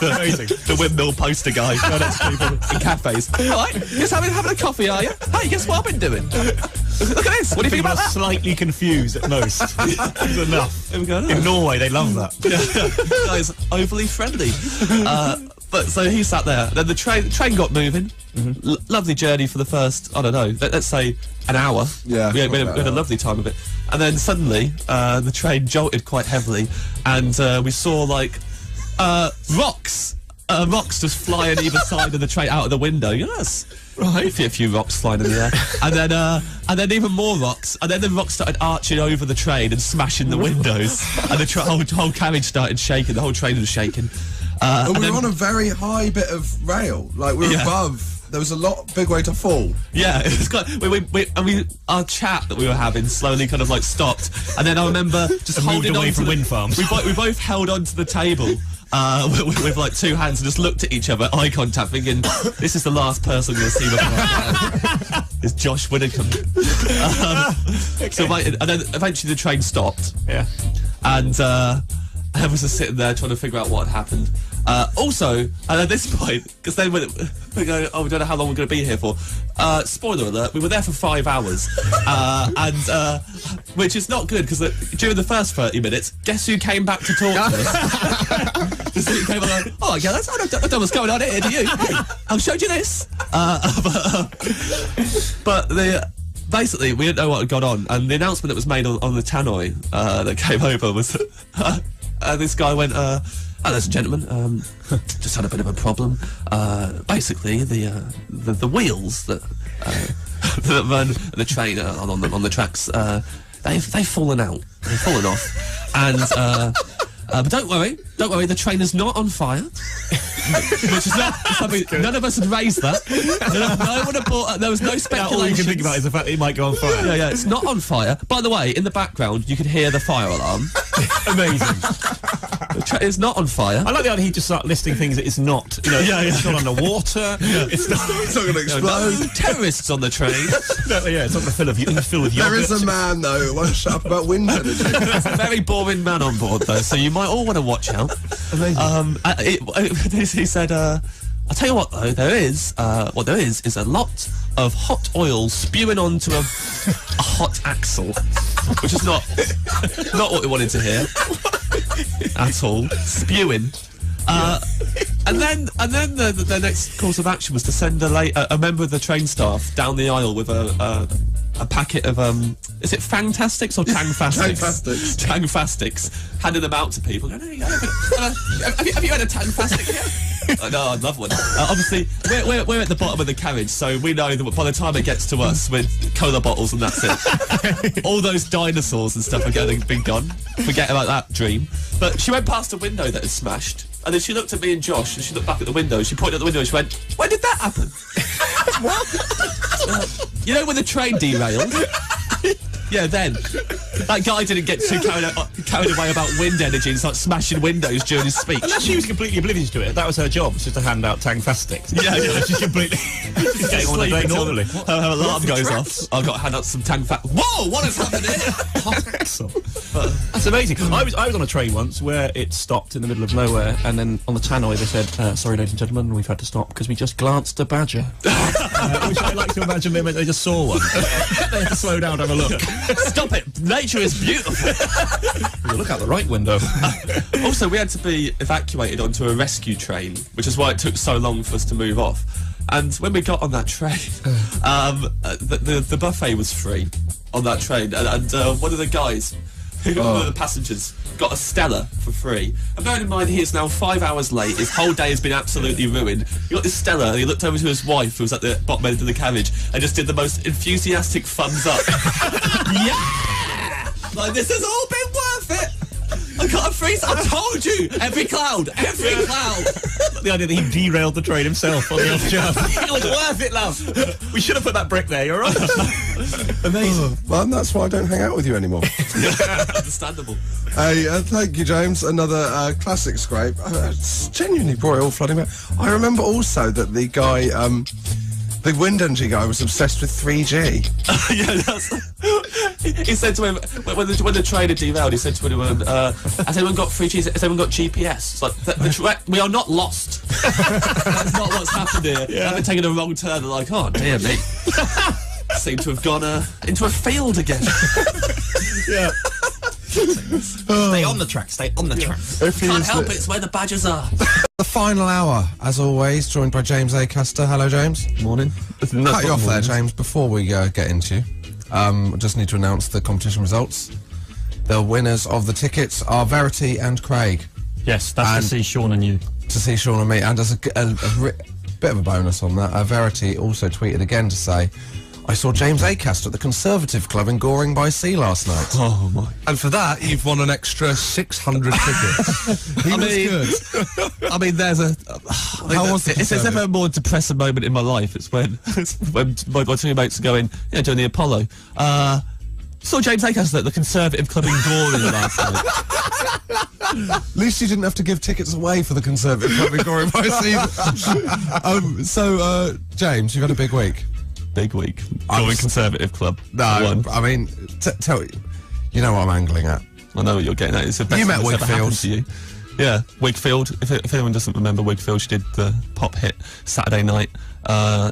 Amazing. The windmill poster guy. In cafes. All right, just having a coffee, are you? Hey, guess what I've been doing? Look at this. What do you think about that? Slightly confused at most. It's enough. In Norway, they love that. Guys, overly friendly. But so he sat there. Then the train got moving. Lovely journey for the first, I don't know, let's say an hour. Yeah. We had a lovely time of it. And then suddenly the train jolted quite heavily, and we saw like rocks. Rocks just flying either side of the train out of the window. Yes. Right. A few rocks flying in the air. And then even more rocks. And then the rocks started arching over the train and smashing the windows. And the whole carriage started shaking. The whole train was shaking. And we were on a very high bit of rail. Like, we were above. There was a big way to fall. Yeah, it was quite. Our chat that we were having slowly kind of like stopped. And then I remember just holding away on from to wind farms. We both held onto the table. With like 2 hands and just looked at each other, eye contact, thinking, this is the last person we'll see before I go. It's Josh Widdicombe. So and then eventually the train stopped. Yeah. And I was just sitting there trying to figure out what had happened. Also, and at this point, because then we go, we don't know how long we're going to be here for. Spoiler alert, we were there for 5 hours. Which is not good, because during the first 30 minutes, guess who came back to talk to us? Just came like, oh, yeah, I don't know what's going on here, do you? I'll show you this. But basically, we didn't know what had gone on, and the announcement that was made on the tannoy that came over was this guy went, ladies and gentlemen, just had a bit of a problem. Basically, the wheels that run the train on the tracks, they've fallen out. They've fallen off, and but don't worry, the train is not on fire. Which is not something, none of us had raised that. No one had bought, there was no speculation. All you can think about is the fact that it might go on fire. Yeah, it's not on fire. By the way, in the background, you could hear the fire alarm. Amazing. It's not on fire. I like the idea he just started listing things that it's not. You know, it's not underwater. It's not going to explode. No terrorists on the train. It's not going to fill with yogurt. There is a man, though, who won't shut up about wind energy. There's a very boring man on board, though, so you might all want to watch out. He said, I'll tell you what, though, there is a lot of hot oil spewing onto a hot axle, which is not what we wanted to hear at all. Spewing. And then the next course of action was to send a member of the train staff down the aisle with a packet of is it Fangtastics or Tangfastics? Tangfastics, handing them out to people. Have you had a Tangfastic yet? No, I'd love one. Obviously, we're at the bottom of the carriage, so we know that by the time it gets to us, with cola bottles and that's it. All those dinosaurs and stuff are been gone. Forget about that dream. But she went past a window that had smashed, and then she looked at me and Josh, and she looked back at the window. She pointed at the window and she went, "When did that happen?" What? You know when the train derailed? Yeah, then. That guy didn't get too carried away about wind energy and start smashing windows during his speech. Unless she was completely oblivious to it. That was her job, was just to hand out Tangfastics. Yeah. She's completely just getting on the day normally. Her alarm goes off. I've got to hand out some Tangfastics. Whoa, what has happened here? Hot axle. That's amazing. I was on a train once where it stopped in the middle of nowhere, and then on the tannoy they said, sorry ladies and gentlemen, we've had to stop because we just glanced a badger. Which I like to imagine they just saw one. They had to slow down and have a look. Stop it! Nature is beautiful. Look out the right window. Also, we had to be evacuated onto a rescue train, which is why it took so long for us to move off. And when we got on that train, the buffet was free on that train, and one of the guys, one of the passengers, got a Stella for free. And bearing in mind he is now 5 hours late, his whole day has been absolutely ruined. He got this Stella and he looked over to his wife, who was at the bottom end of the carriage, and just did the most enthusiastic thumbs up. Yeah! Like, this has all been worth it! I got a free... I told you! Every cloud! The idea that he derailed the train himself on the off chance. It was worth it, love. We should have put that brick there, you're right. Amazing. Well, that's why I don't hang out with you anymore. Understandable. Hey, thank you, James. Another classic scrape. It's genuinely brought it all flooding back. I remember also that the guy, the wind energy guy, was obsessed with 3G. He said to him, when the train had derailed, he said to him, has anyone got 3G? Has anyone got GPS? It's like, we are not lost. That's not what's happened here. Yeah. I've been taking a wrong turn. They're like, oh, dear me. Seem to have gone into a field again. Yeah. Stay on the track, stay on the track. Can't help it, it's where the badgers are. The final hour, as always, joined by James Acaster. Hello, James. Morning. Cut you off there, James, before we get into you. I just need to announce the competition results. The winners of the tickets are Verity and Craig. Yes, that's to see Sean and you. To see Sean and me. And as a bit of a bonus on that, Verity also tweeted again to say, I saw James Acaster at the Conservative Club in Goring by Sea last night. Oh, my. And for that, you've won an extra 600 tickets. He was good. I mean, there's a... How was it? If there's ever a more depressing moment in my life, it's when my two mates are going, doing the Apollo. Saw James Acaster at the Conservative Club in Goring last night. At least you didn't have to give tickets away for the Conservative Club in Goring by Sea. So, James, you've had a big week. Big week. Goring Conservative Club. No, I mean, tell you know what I'm angling at. I know what you're getting at. It's the best you met thing that's ever happened Wigfield. to you. Yeah, Wigfield. If anyone doesn't remember Wigfield, she did the pop hit Saturday Night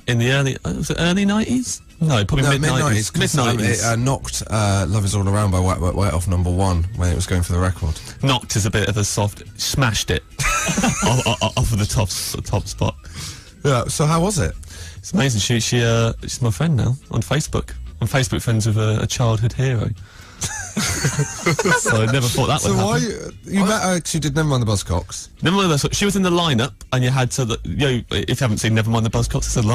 in the early 90s? No, probably mid-90s. Mid-90s. It knocked Love Is All Around by Wet Wet Wet off #1 when it was going for the record. Knocked is a bit of a soft... Smashed it off of the top spot. Yeah, so how was it? It's amazing. She's my friend now on Facebook. on Facebook friends with a childhood hero. So I never thought that would happen. So you met her 'cause you did Never Mind the Buzzcocks? Never mind the Buzzcocks. She was in the lineup, and you had to, if you haven't seen Never Mind the Buzzcocks, there's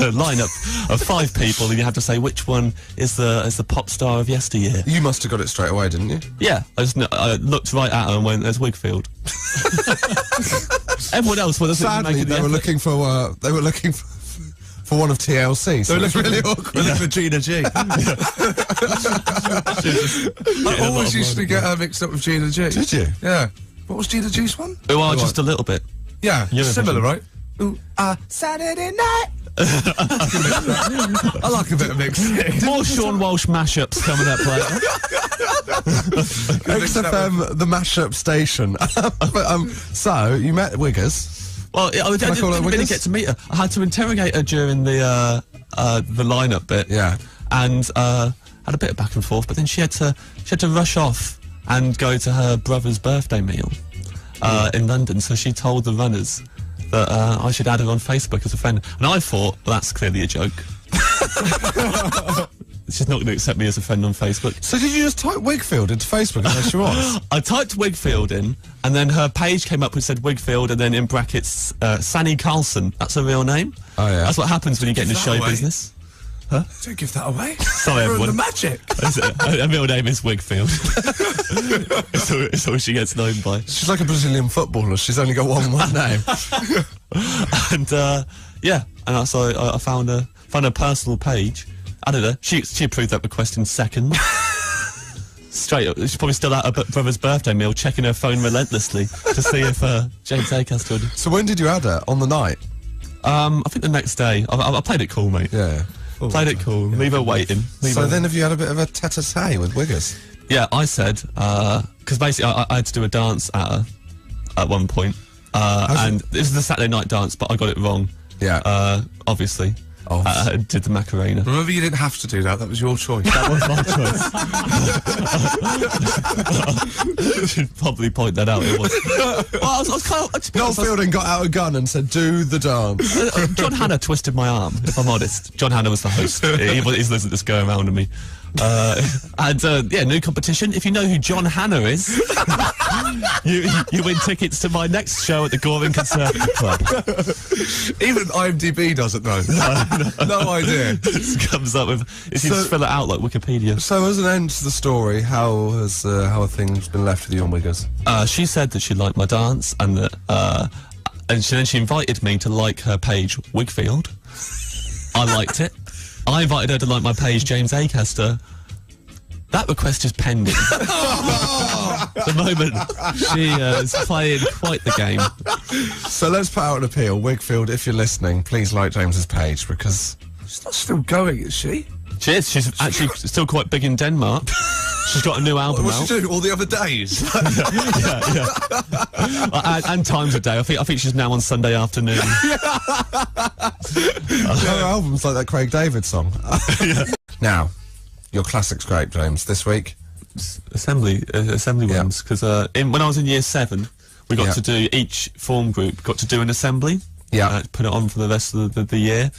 a lineup of 5 people, and you have to say which one is the pop star of yesteryear. You must have got it straight away, didn't you? Yeah, I looked right at her and went, "There's Wigfield." Everyone else was Sadly, they were looking for one of TLC, so it was really awkward. For Gina G. I always used to get her mixed up with Gina G. Did you? Yeah. What was Gina G's one? Who are just a little bit. Yeah. Similar, right? Ooh, Saturday night. I like a bit of mixing. More Sean Walsh mashups coming up later. XFM, the mashup station. But, so, you met Wiggers. Well, I didn't really get to meet her. I had to interrogate her during the lineup bit. Yeah. And had a bit of back and forth, but then she had to rush off and go to her brother's birthday meal in London. So she told the runners that I should add her on Facebook as a friend. And I thought, well, that's clearly a joke. She's not going to accept me as a friend on Facebook. So did you just type Wigfield into Facebook and there she was? I typed Wigfield in, and then her page came up which said Wigfield, and then in brackets, Sanny Carlson. That's her real name. Oh, yeah. That's what happens when you get into show away. business. Don't give that away. Sorry, everyone. The magic. Her real name is Wigfield. It's all she gets known by. She's like a Brazilian footballer. She's only got one name. And so I found her personal page. I don't know. She approved that request in seconds. Straight up. She's probably still at her brother's birthday meal, checking her phone relentlessly to see if James Acaster would. So when did you add her? On the night? I think the next day. I played it cool, mate. Yeah. Played it cool. Leave her waiting. Then have you had a bit of a tete-a-tete with Wiggers? Yeah, I said, because basically I had to do a dance at her at one point. And this is the Saturday night dance, but I got it wrong. Yeah. Obviously. Did the Macarena. Remember, you didn't have to do that. That was your choice. That was my choice. Should probably point that out. It was. Well, I was kind of. Noel Fielding got out a gun and said, "Do the dance." John Hannah twisted my arm. If I'm honest, John Hannah was the host. He's listening to this go around to me. New competition. If you know who John Hannah is, you win tickets to my next show at the Goring Conservative Club. Even IMDb doesn't know. No idea. It comes up with. You just fill it out like Wikipedia. So as an end to the story, how have things been left with you on Wiggers? She said that she liked my dance, and that then she invited me to like her page Wigfield. I liked it. I invited her to like my page, James Acaster. That request is pending. The moment she is playing quite the game. So let's put out an appeal. Wigfield, if you're listening, please like James's page, because She's not still going, is she? She is. She's actually still quite big in Denmark. She's got a new album What's out. she doing all the other days? And times a day. I think she's now on Sunday afternoon. her album's like that Craig David song. Now, your classic scrape, James, this week. Assembly ones, because when I was in year 7, we got to do, each form group got to do an assembly. Yeah. Put it on for the rest of the year.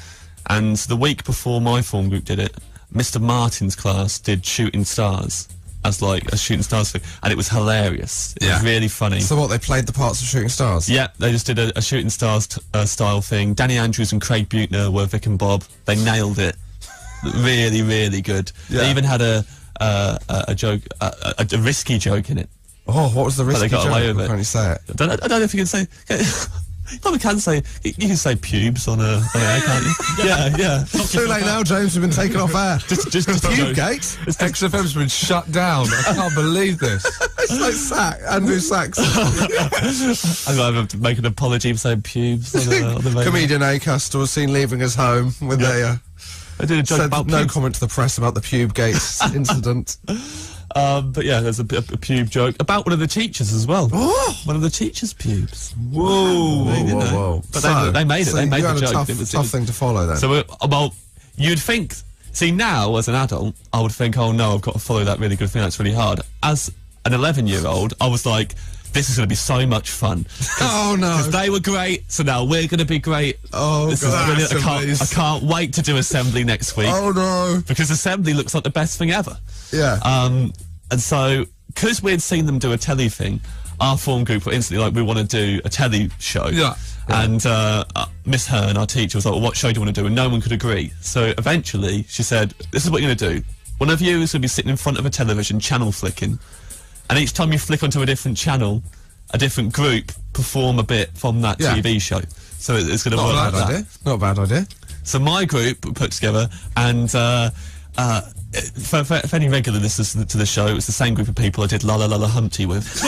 And the week before my form group did it, Mr. Martin's class did Shooting Stars as like a Shooting Stars thing, and it was hilarious. It was really funny. So what, they played the parts of Shooting Stars? Yeah, they just did a Shooting Stars style thing. Danny Andrews and Craig Buechner were Vic and Bob. They nailed it. Really, really good. Yeah. They even had a joke, a risky joke in it. Oh, what was the risky got joke? away with it. Can't you say it? I don't know if you can say. You probably can say. You can say pubes on air, can't you? Yeah. Too late now, James. We've been taken off air. Just Pubegate? XFM's been shut down. I can't believe this. It's like Andrew Sachs. I'm going to have to make an apology for saying pubes. On the radio. Comedian Acaster was seen leaving his home with I did a joke said about no pubes. comment to the press about the Pubegate incident. But yeah, there's a pube joke about one of the teachers as well. Oh! One of the teachers' pubes. Whoa. But they made it. They made you the had joke. a It was tough thing to follow then. So, you'd think. See, now as an adult, I would think, oh no, I've got to follow that really good thing. That's really hard. As an 11-year-old, I was like, this is going to be so much fun. Oh no! Because they were great, so now we're going to be great. Oh This is god! brilliant. I can't wait to do assembly next week. Oh no! Because assembly looks like the best thing ever. Yeah. And so, because we had seen them do a telly thing, our form group were instantly like, we want to do a telly show. Yeah. And Miss Hearn, our teacher, was like, well, what show do you want to do? And no one could agree. So eventually, she said, this is what you're going to do. One of you is going to be sitting in front of a television, channel flicking. And each time you flick onto a different channel, a different group perform a bit from that TV show. So it's going to work like that. Not a bad idea. So my group we put together, and for any regular listeners to the show, it was the same group of people I did La La La La Humpty with. You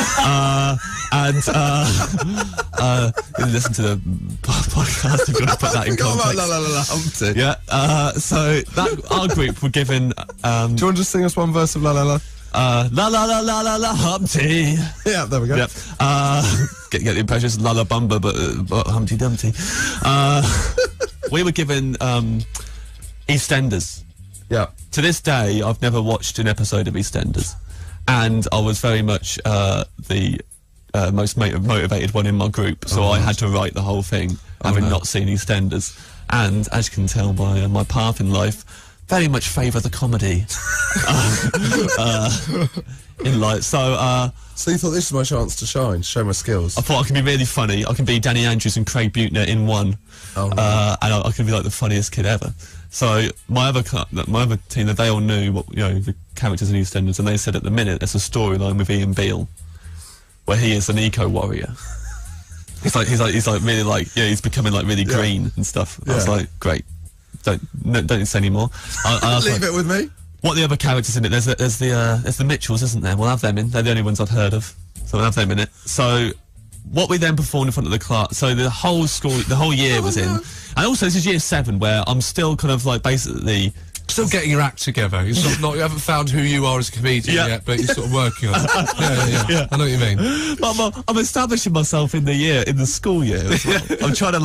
listen to the podcast if you want to put that in context. La La La La Humpty. Yeah, so that, our group were given... Do you want to just sing us one verse of La La La? La La La La La La Humpty. Yeah, there we go. Yep. Get the impressions, La La Bumba, but Humpty Dumpty. We were given EastEnders. Yeah. To this day, I've never watched an episode of EastEnders, and I was very much the most motivated one in my group, so I had to write the whole thing, having not seen EastEnders. And as you can tell by my path in life, very much favour the comedy in life. So you thought this is my chance to shine, show my skills? I thought I can be really funny. I can be Danny Andrews and Craig Buechner in one, and I can be like the funniest kid ever. So my other team, they all knew what, the characters in EastEnders, and they said at the minute there's a storyline with Ian Beale where he is an eco warrior. He's like really like he's becoming like really green and stuff. I was like, great. Don't say any more. Leave it with me. What are the other characters in it? There's the Mitchells, isn't there? We'll have them in. They're the only ones I've heard of, so we'll have them in it. So what we then performed in front of the class. So the whole school, the whole year was in, and also this is year 7 where I'm still kind of like basically still getting your act together. You're sort of you haven't found who you are as a comedian yet, but you're sort of working on it. Yeah. I know what you mean. But I'm establishing myself in the school year as well. I'm trying to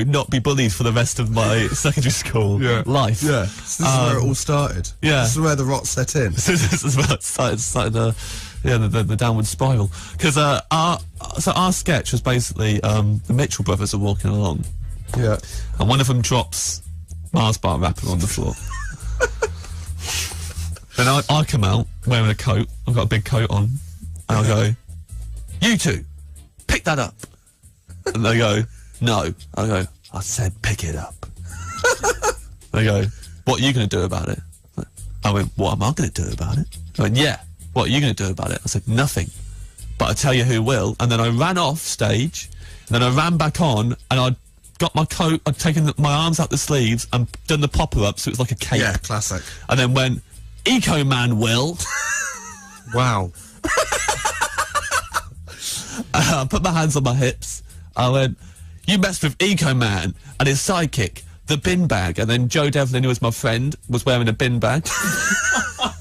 not be bullied for the rest of my secondary school life. Yeah. So this is where it all started. Yeah. This is where the rot set in. This is where it started the downward spiral. Because our sketch was basically the Mitchell brothers are walking along. Yeah. And one of them drops Mars bar wrapper on the floor. Then I come out wearing a coat. I've got a big coat on. And I go, you two, pick that up. And they go, no. I go, I said pick it up. They go, what are you going to do about it? I went, what am I going to do about it? I went, yeah, what are you going to do about it? I said, nothing. But I tell you who will. And then I ran off stage. And then I ran back on and I got my coat, I'd taken my arms out the sleeves and done the popper up so it was like a cape. Yeah, classic. And then went, Eco Man will. Wow. I put my hands on my hips. I went, you messed with Eco Man and his sidekick, the bin bag. And then Joe Devlin, who was my friend, was wearing a bin bag. I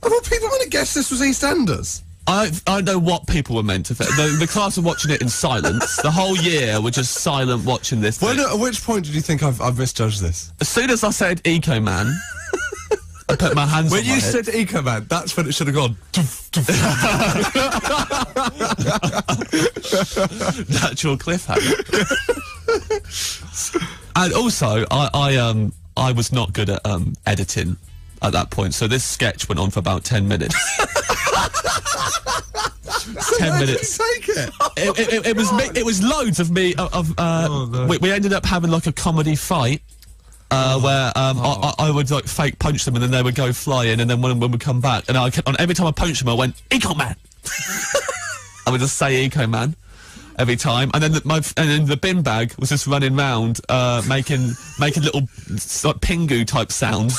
thought people would have guessed this was EastEnders. I know what people were meant to think. The class were watching it in silence. The whole year were just silent watching this. At which point did you think I've misjudged this? As soon as I said Eco Man, I put my hands on my When you head. said Eco Man, that's when it should have gone. Natural cliffhanger. And also, I was not good at editing at that point, so this sketch went on for about 10 minutes. 10 minutes. Take it. It was loads of me. We ended up having like a comedy fight. Where I would like fake punch them and then they would go flying, and then one would come back, and every time I punched them I went Eco Man. I would just say Eco Man every time, and then the bin bag was just running round making little like Pingu type sounds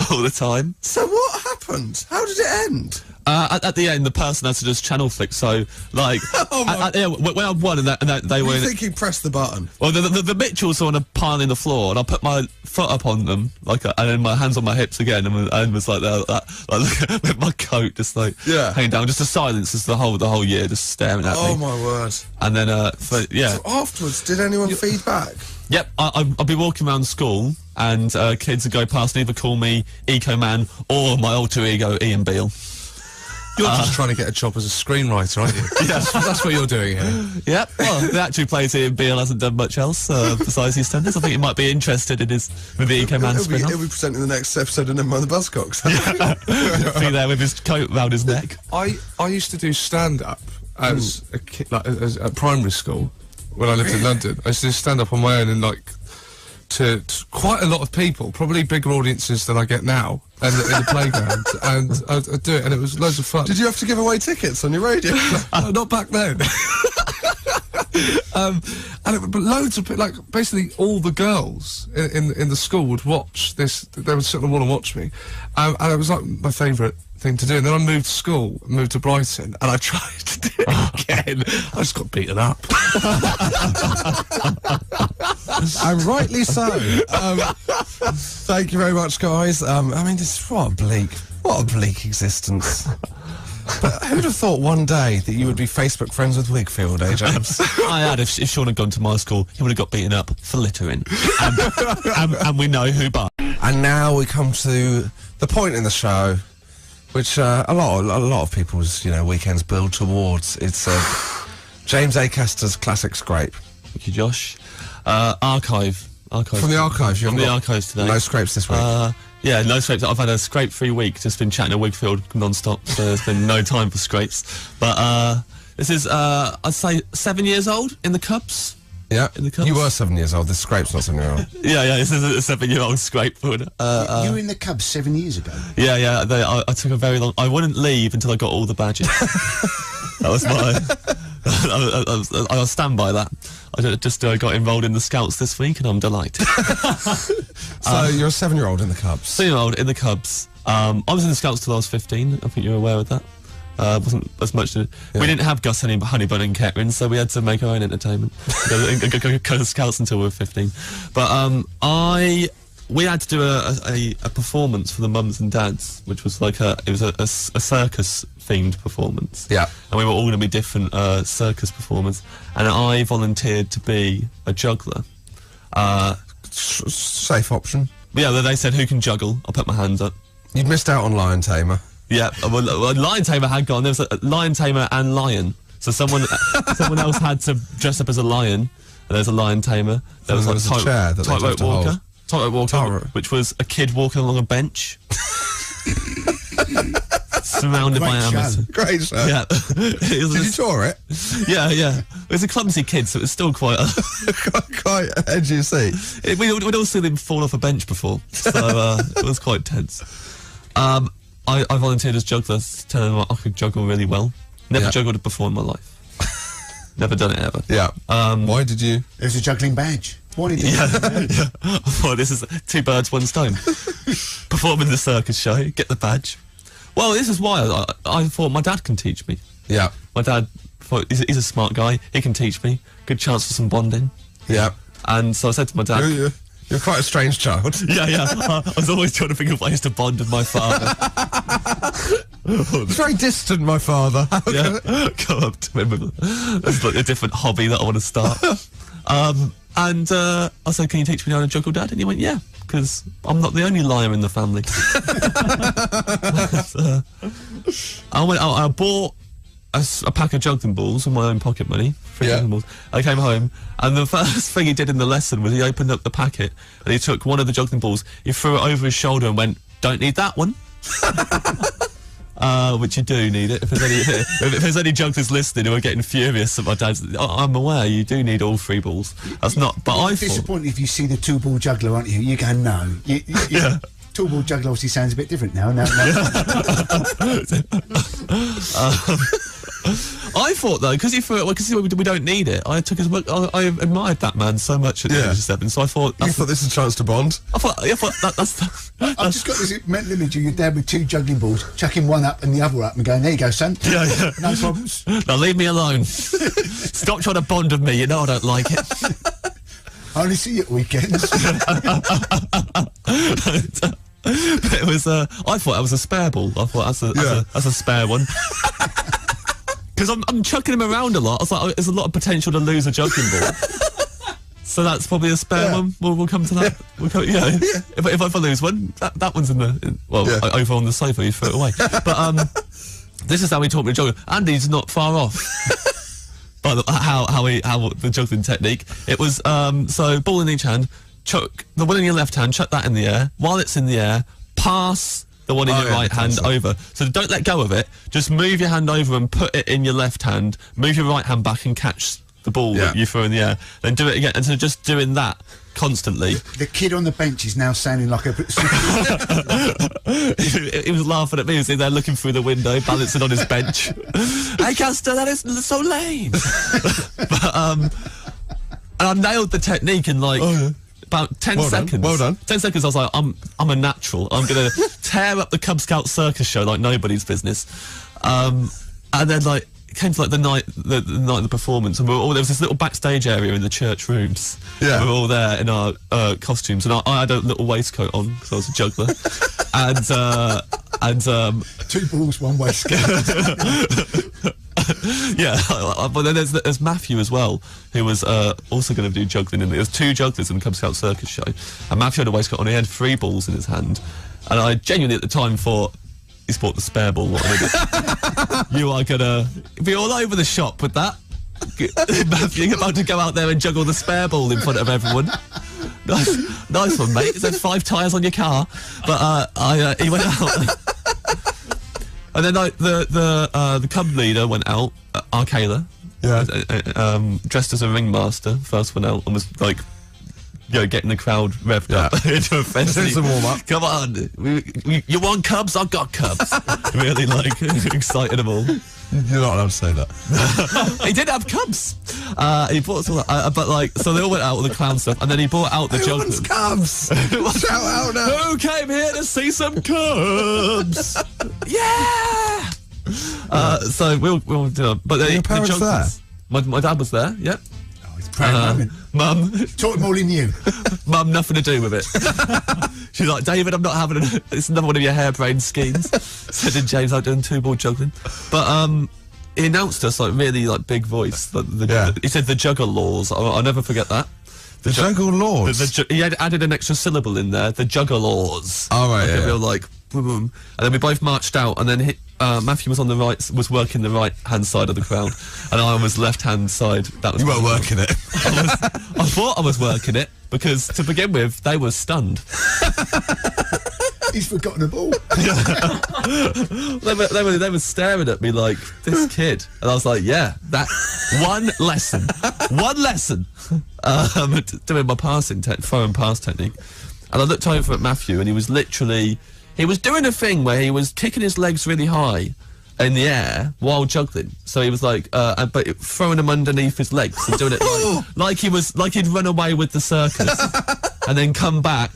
all the time. So what happened? How did it end? At the end, the person had to just channel flick. So, like, when I won, and they were. You think he pressed the button? Well, the Mitchells were on a pile in the floor, and I put my foot up on them, and then my hands on my hips again, and was like that, with my coat just hanging down, just a silence, just the whole year, just staring at me. Oh my word! And then, So afterwards, did anyone feed back? Yep, I'd be walking around school, and kids would go past and either call me Eco Man or my alter ego Ian Beale. You're just trying to get a job as a screenwriter, aren't you? Yes, that's what you're doing here. Yep. Well, he actually plays it in Beale, hasn't done much else besides EastEnders. I think he might be interested in with the Eco Man spin-off. He'll be presenting the next episode of Never Mind the Buzzcocks. Be there with his coat round his neck. I used to do stand-up as a kid, at primary school when I lived in London. I used to do stand-up on my own and to quite a lot of people, probably bigger audiences than I get now, and in the playground, and I'd do it, and it was loads of fun. Did you have to give away tickets on your radio? No, not back then. But loads of basically all the girls in the school would watch this. They would sit on the wall and watch me, and it was like my favourite thing to do. And then I moved to Brighton, and I tried to do it again. I just got beaten up. And rightly so. Thank you very much, guys. I mean, what a bleak existence. But who'd have thought one day that you would be Facebook friends with Wigfield, eh, James? I had. If Sean had gone to my school, he would have got beaten up for littering. And we know who by. And now we come to the point in the show which a lot of people's weekends build towards. It's James Acaster's classic scrape. Thank you, Josh. Archive from the archives. From the archives today. No scrapes this week. Yeah, no scrapes. I've had a scrape-free week. Just been chatting to Wigfield non-stop, so there's been no time for scrapes. But this is, I'd say, 7 years old in the Cubs. Yeah, in the Cubs. You were 7 years old. This scrape's not 7 years old. Yeah, this is a 7-year-old scrape. You were in the Cubs 7 years ago. Yeah. I took a very long. I wouldn't leave until I got all the badges. That was my. I'll stand by that. I just got enrolled in the Scouts this week, and I'm delighted. So you're a 7-year-old in the Cubs. 7-year-old in the Cubs. I was in the Scouts till I was 15. I think you're aware of that. Wasn't as much. We didn't have Gus Honeybun and Kettering, so we had to make our own entertainment. Go to Scouts until we were 15. But we had to do a performance for the mums and dads, which was like a circus themed performance. Yeah. And we were all going to be different circus performers, and I volunteered to be a juggler. Safe option. Yeah, they said, who can juggle? I'll put my hands up. You'd missed out on Lion Tamer. Yeah, well, Lion Tamer had gone. There was a Lion Tamer and Lion. So someone else had to dress up as a lion, and there's a Lion Tamer. There was a chair that tightrope walker. Tightrope walker, which was a kid walking along a bench. Surrounded by amateurs. Great show. Yeah. Did you tour it? Yeah. It was a clumsy kid, so it was still quite quite edgy to see. We'd all seen him fall off a bench before, so it was quite tense. I volunteered as juggler, telling them I could juggle really well. Never juggled before in my life. Never done it ever. Yeah. Why did you? It was a juggling badge. Why did you? Yeah. Well, this is 2 birds, 1 stone. Perform in the circus show, get the badge. Well, this is why I thought my dad can teach me. Yeah. My dad thought he's a smart guy. He can teach me. Good chance for some bonding. Yeah. And so I said to my dad. You're quite a strange child. Yeah. I was always trying to think of ways to bond with my father. It's very distant, my father. Yeah, come up to him with that's like a different hobby that I want to start. And I said, can you teach me how to juggle, Dad? And he went, yeah, because I'm not the only liar in the family. I bought a pack of juggling balls with my own pocket money. Juggling balls. I came home, and the first thing he did in the lesson was he opened up the packet and he took one of the juggling balls, he threw it over his shoulder and went, don't need that one. Which you do need it. If there's any jugglers listening who are getting furious at my dad's, I'm aware you do need all 3 balls. That's not. But I thought disappointed if you see the 2-ball juggler, aren't you? You go no. Yeah. 2-ball juggler obviously sounds a bit different now. I thought though, because he threw it, because we don't need it. I took his. I admired that man so much at the age of 7. So I thought. You thought this is a chance to bond? I've just got this mental image of your dad with 2 juggling balls, chucking one up and the other up, and going, "There you go, son. Yeah. No problems. Now leave me alone. Stop trying to bond with me. You know I don't like it. I only see you at weekends." But it was. I thought that was a spare ball. I thought that's a spare one. Because I'm chucking him around a lot. I was like, there's a lot of potential to lose a juggling ball. So that's probably a spare one. We'll come to that. If I lose one, that one's over on the sofa. You throw it away. But This is how he taught me to juggle. Andy's not far off. By how the juggling technique. It was so ball in each hand, chuck the one in your left hand, chuck that in the air. While it's in the air, pass the one in your right hand over. So don't let go of it. Just move your hand over and put it in your left hand. Move your right hand back and catch the ball that you throw in the air. Then do it again. And so just doing that constantly. The kid on the bench is now sounding like a... He was laughing at me. He was there looking through the window, balancing on his bench. Acaster, that is so lame. But, and I nailed the technique in like about 10 seconds. Well done. 10 seconds, I was like, I'm a natural. I'm going to tear up the Cub Scout circus show like nobody's business. And then like, it came to like the night of the performance, and there was this little backstage area in the church rooms. Yeah. We were all there in our costumes, and I had a little waistcoat on because I was a juggler, and 2 balls, 1 waistcoat. yeah. But then there's Matthew as well, who was also going to do juggling. And there was 2 jugglers in the Cub Scout circus show, and Matthew had a waistcoat on. He had 3 balls in his hand, and I genuinely at the time thought, he's bought the spare ball. What you are gonna be all over the shop with that. Matthew, you're about to go out there and juggle the spare ball in front of everyone. Nice one, mate. Is there 5 tyres on your car? But he went out, and then like the Cub leader went out, Arcala, dressed as a ringmaster, first one out, and was like, getting the crowd revved up into a frenzy. It's a warm-up. Come on, you want Cubs? I've got Cubs. Really, like, excited them all. You're not allowed to say that. He did have Cubs. He bought some, but like, so they all went out with the clown stuff, and then he brought out the jugglers. Cubs? Shout out now. Who came here to see some Cubs? Yeah. So we'll do it. But your parents there? My dad was there. Yeah. Mum. Taught him all he knew. Mum, nothing to do with it. She's like, David, I'm not having it. It's another one of your harebrained schemes. Sending James out doing 2-ball juggling. But he announced us like really like big voice. He said the juggle laws. I'll never forget that. The juggle laws. He had added an extra syllable in there. The juggle laws. Oh right. Like a real like boom, boom. And then we both marched out, and then Matthew was on the right, was working the right hand side of the crowd, and I was left hand side. That was you weren't working it. I thought I was working it because to begin with they were stunned. He's forgotten a ball. They were staring at me like, this kid, and I was like, yeah, that one lesson, doing my throwing pass technique, and I looked over at Matthew, and he was doing a thing where he was kicking his legs really high in the air while juggling. So he was like, but throwing them underneath his legs and doing it like he'd run away with the circus and then come back.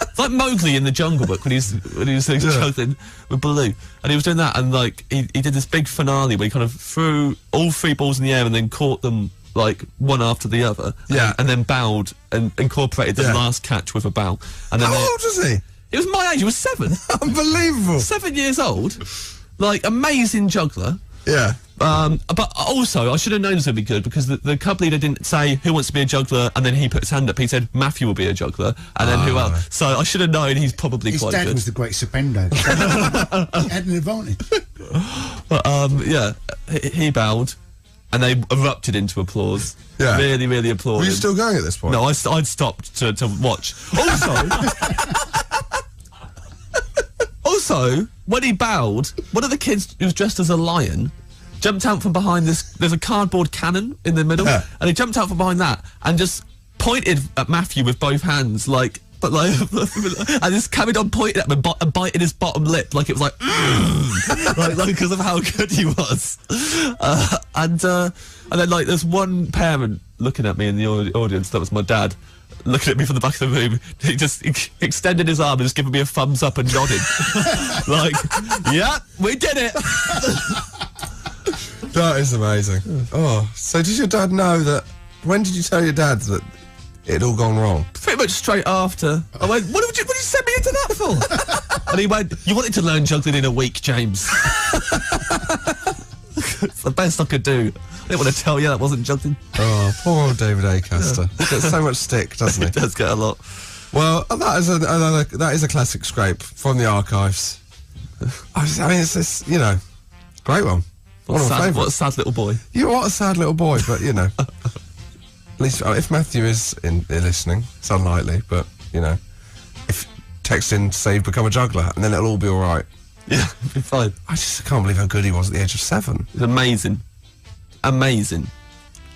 It's like Mowgli in the Jungle Book when he was juggling with Baloo, and he was doing that, and like he did this big finale where he kind of threw all 3 balls in the air and then caught them like one after the other, and then bowed and incorporated the last catch with a bow. And then how old was he? He was my age. He was 7. Unbelievable. 7 years old. Like, amazing juggler. Yeah. But also, I should have known this would be good because the Cub leader didn't say who wants to be a juggler and then he put his hand up. He said Matthew will be a juggler and then who else. So I should have known he's probably his quite dad good. was the great Serpendo. He had an advantage. But he bowed and they erupted into applause. Yeah. Really, really applauded. Were you still going at this point? No, I'd stopped to watch. Also, when he bowed, one of the kids who was dressed as a lion jumped out from behind this. There's a cardboard cannon in the middle, and he jumped out from behind that and just pointed at Matthew with both hands, and just carried on pointing at him and biting his bottom lip like it was like because of how good he was. And then like there's one parent looking at me in the audience. That was my dad. Looking at me from the back of the room, he just extended his arm and just giving me a thumbs up and nodding. Like, yeah, we did it. That is amazing. Oh, so did your dad know that? When did you tell your dad that it had all gone wrong? Pretty much straight after. I went, what did you send me into that for? And he went, you wanted to learn juggling in a week, James. It's the best I could do. I didn't want to tell you that wasn't juggling. Oh, poor old David Acaster. He gets so much stick, doesn't he? He does get a lot. Well, that is a classic scrape from the archives. I mean, it's just, Great one. One of my favourites. What a sad little boy. You what a sad little boy, but you know. At least if Matthew is listening, it's unlikely, but you know, if text in say you've become a juggler, and then it'll all be all right. Yeah, it'll be fine. I just can't believe how good he was at the age of 7. It's amazing. Amazing.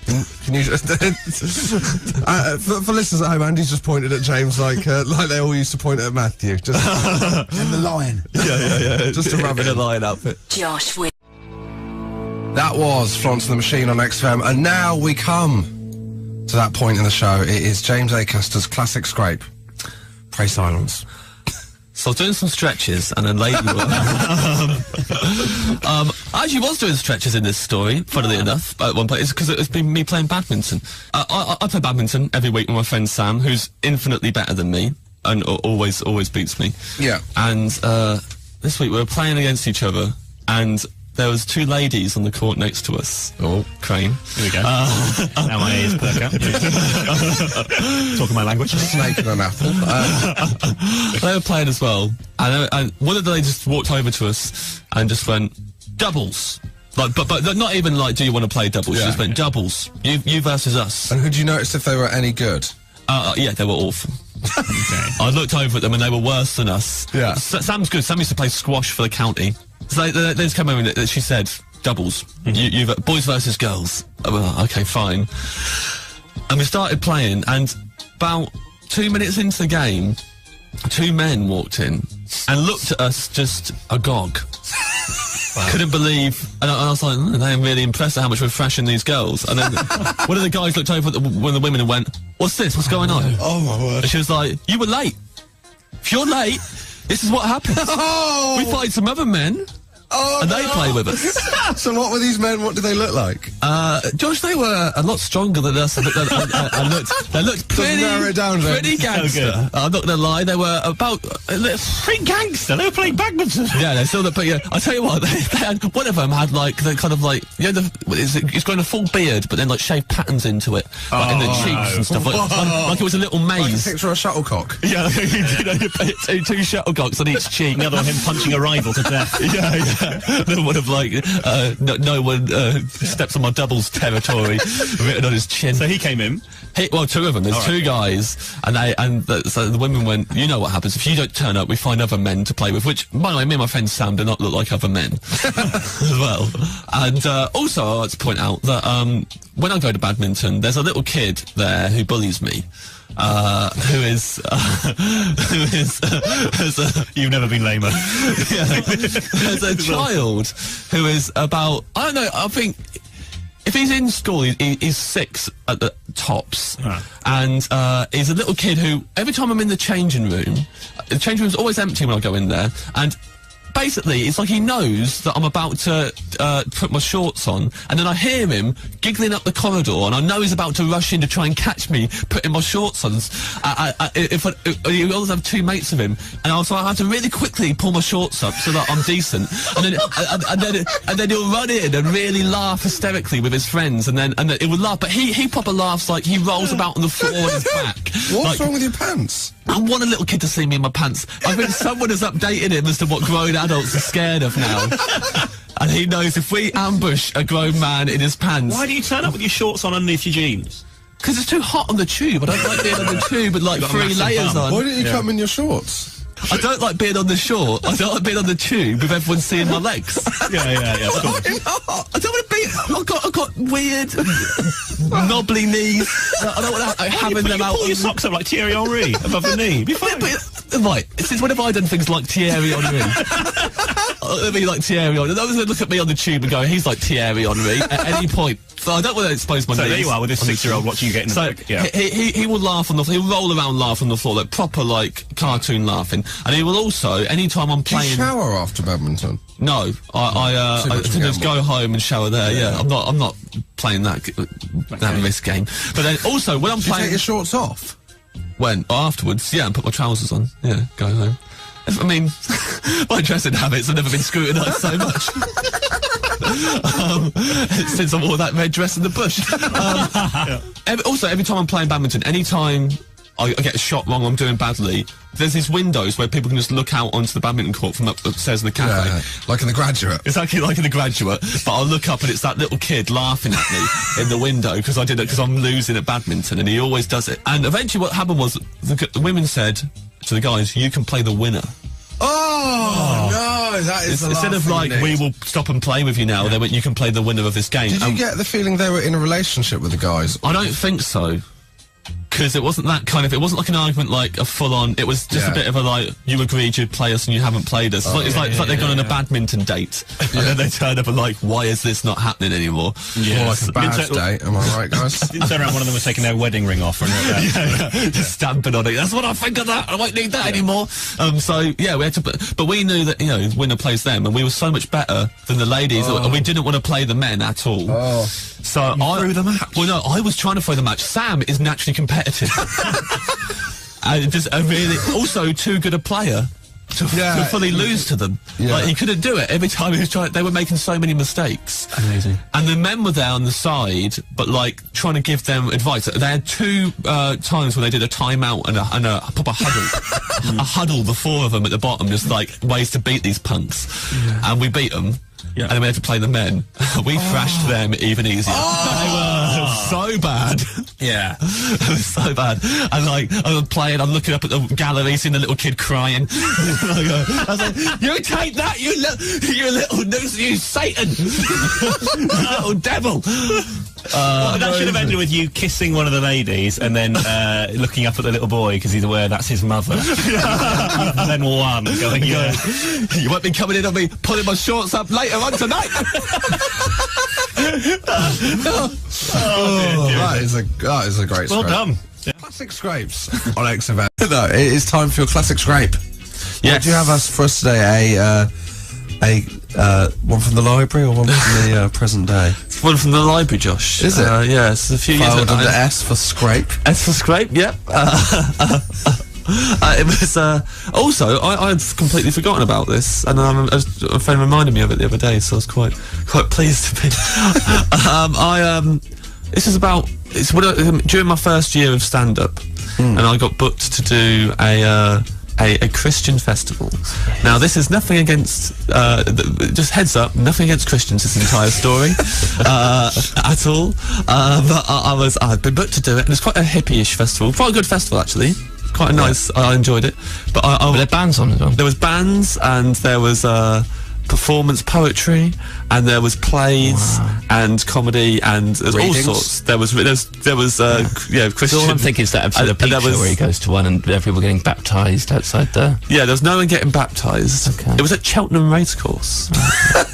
Can you just for listeners at home, Andy's just pointed at James like they all used to point at Matthew, just And the lion. Yeah. just to rub it in a in. lion outfit. Josh with That was Florence and the Machine on XFM, and now we come to that point in the show. It is James Acaster's classic scrape. Pray silence. So I was doing some stretches, and a lady. I actually was doing stretches in this story, funnily enough, at one point. It's because it's been me playing badminton. I play badminton every week with my friend Sam, who's infinitely better than me, and always beats me. Yeah. And this week we were playing against each other, and there was 2 ladies on the court next to us. Oh, Crane. Here we go. Now my ears perk up. Talking my language. Snake and an apple. They were playing as well, and one of the ladies just walked over to us and just went, doubles. Like, but not even like, do you want to play doubles? She just went, doubles. You versus us. And had you noticed if they were any good? Yeah, they were awful. I looked over at them and they were worse than us. Yeah. Sam's good. Sam used to play squash for the county. So they just came over and she said, doubles. You boys versus girls. Well, okay, fine. And we started playing, and about 2 minutes into the game, 2 men walked in and looked at us just agog. Couldn't believe, and I was like, they am really impressed at how much we're thrashing these girls. And then one of the guys looked over at one of the women and went, what's this? What's going on? Oh my word. And she was like, you were late. If you're late, this is what happens. Oh! We fight some other men. And they play with us. So what were these men? What did they look like? Josh, they were a lot stronger than us. They looked pretty, narrow it down, then. pretty gangster. I'm not gonna lie, they were about Pretty gangster. They were playing badminton. yeah, they still. But yeah, I tell you what, they had, one of them had like the kind of like it's got a full beard, but then like shaved patterns into it, like in the cheeks and stuff, like it was a little maze. Picture of a shuttlecock. Yeah, you put two shuttlecocks on each cheek. The other one, him punching a rival to death. Yeah. No one of like no one steps on my doubles territory written on his chin. So he came in. Well, 2 of them. There's 2 guys, and so the women went, you know what happens if you don't turn up, we find other men to play with. Which, by the way, me and my friend Sam do not look like other men as well. And also, I like to point out that when I go to badminton, there's a little kid there who bullies me. You've never been lamer. There's a child who is about, I don't know, I think if he's in school, he's 6 at the tops. And he's a little kid who, every time I'm in the changing room's always empty when I go in there, and basically, it's like he knows that I'm about to put my shorts on, and then I hear him giggling up the corridor, and I know he's about to rush in to try and catch me putting my shorts on. You always have 2 mates of him, and so I have to really quickly pull my shorts up so that I'm decent, and then he'll run in and really laugh hysterically with his friends, and then it would laugh, but he proper laughs like he rolls about on the floor on his back. What's wrong with your pants? I want a little kid to see me in my pants. I think someone has updated him as to what grown adults are scared of now. And he knows if we ambush a grown man in his pants... Why do you turn up with your shorts on underneath your jeans? Because it's too hot on the tube. I don't like being on the tube with like 3 layers on. Why didn't you come in your shorts? I don't like being on the short. I don't like being on the tube with everyone seeing my legs. Yeah. I don't want to be... I've got weird, knobbly knees. I don't want to having them out... Pull your socks up like Thierry Henry above the knee. Be fine. Right, since when have I done things like Thierry Henry? Let me like Thierry Henry. Those that look at me on the tube and go, he's like Thierry Henry at any point. So I don't want to expose my knees. So there you are with this 6-year-old watching you get in the... So he will laugh on the floor. He'll roll around, laugh on the floor, like proper like cartoon laughing. And he will also, anytime I'm playing... Do you shower after badminton? No, I tend to just go home and shower there. Yeah, I'm not playing that risk game. But then also when I'm playing, take your shorts off. When afterwards, yeah, and put my trousers on. Yeah, go home. I mean, my dressing habits have never been scrutinised so much since I wore that red dress in the bush. Also, every time I'm playing badminton, anytime I get a shot wrong, I'm doing badly. There's these windows where people can just look out onto the badminton court from upstairs in the cafe. Yeah, like in The Graduate. Exactly like in The Graduate, but I'll look up and it's that little kid laughing at me in the window because I did it because I'm losing at badminton, and he always does it. And eventually what happened was the women said to the guys, "You can play the winner." Oh, no, that is the Instead last of thing like, you we need. will stop and play with you now, they went, "You can play the winner of this game." Did you get the feeling they were in a relationship with the guys? I don't think so. Because it wasn't that kind of, it wasn't like an argument, like a full-on, it was just a bit of a like, you agreed you'd play us and you haven't played us. It's like they've gone on a badminton date, and then they turn up and like, why is this not happening anymore? More like a bad date, am I right, guys? Didn't turn around, one of them was taking their wedding ring off. And Just stamping on it. That's what I think of that. I won't need that anymore. So yeah, we had to, but we knew that, you know, winner plays them, and we were so much better than the ladies, and we didn't want to play the men at all. So I threw the match. Well, no, I was trying to throw the match. Sam is naturally competitive, and just a really also too good a player to fully lose to them. Like, he couldn't do it every time he was trying. They were making so many mistakes. Amazing. And the men were there on the side, but like trying to give them advice. They had two times when they did a timeout and a proper huddle, a huddle. The four of them at the bottom, just like ways to beat these punks, and we beat them. Yeah. And then we had to play the men. We thrashed them even easier. They were so bad. Yeah. It was so bad. And like, I'm playing, I'm looking up at the gallery, seeing the little kid crying. I was like, you take that, you little, you Satan! Little devil! That should have ended with you kissing one of the ladies and then looking up at the little boy because he's aware that's his mother. And then one going, yeah. You won't be coming in on me pulling my shorts up later on tonight. That is a great Well scrape. done. Yeah. Classic scrapes on XFM. No, it is time for your classic scrape. Yes. What do you have for us today? One from the library or one from the present day? It's one from the library, Josh. Is it? Yeah, it's a few years Filed ago. under S for scrape. S for scrape, yep. It was also I'd completely forgotten about this, and a friend reminded me of it the other day, so I was quite pleased to be. This is about during my first year of stand-up, and I got booked to do a Christian festival. Now, this is nothing against, just heads up, nothing against Christians, this entire story, at all. But I'd been booked to do it, and it's quite a hippie-ish festival, quite a good festival, actually. Quite a nice, I enjoyed it. But Were there bands on as well? there was bands, and there was performance poetry, and there was plays and comedy, and there's all Readings. sorts. There was Christian. So all I'm thinking is that episode of Peep there Show was- where he goes to one and people getting baptised outside there. Yeah, there was no one getting baptised. Okay. It was at Cheltenham Racecourse.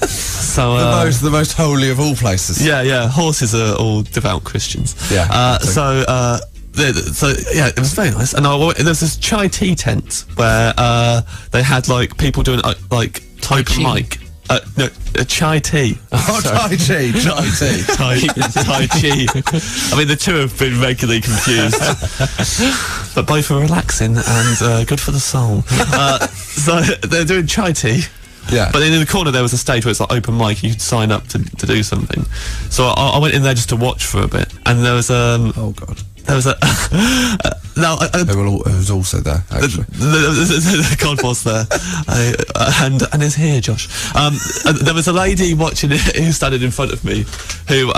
So The most holy of all places. yeah, horses are all devout Christians. Yeah, So yeah, it was very nice. And there was this chai tea tent where they had like people doing like open mic. No, a chai tea. Oh, Tai Chi. Tai Chi. I mean, the two have been regularly confused, but both are relaxing and good for the soul. So they're doing chai tea. Yeah. But then in the corner there was a stage where it's like open mic, you could sign up to do something. So I went in there just to watch for a bit, and there was Oh, God. there was a Who's also there, actually. God was there, and is here, Josh. There was a lady watching it who standing in front of me, who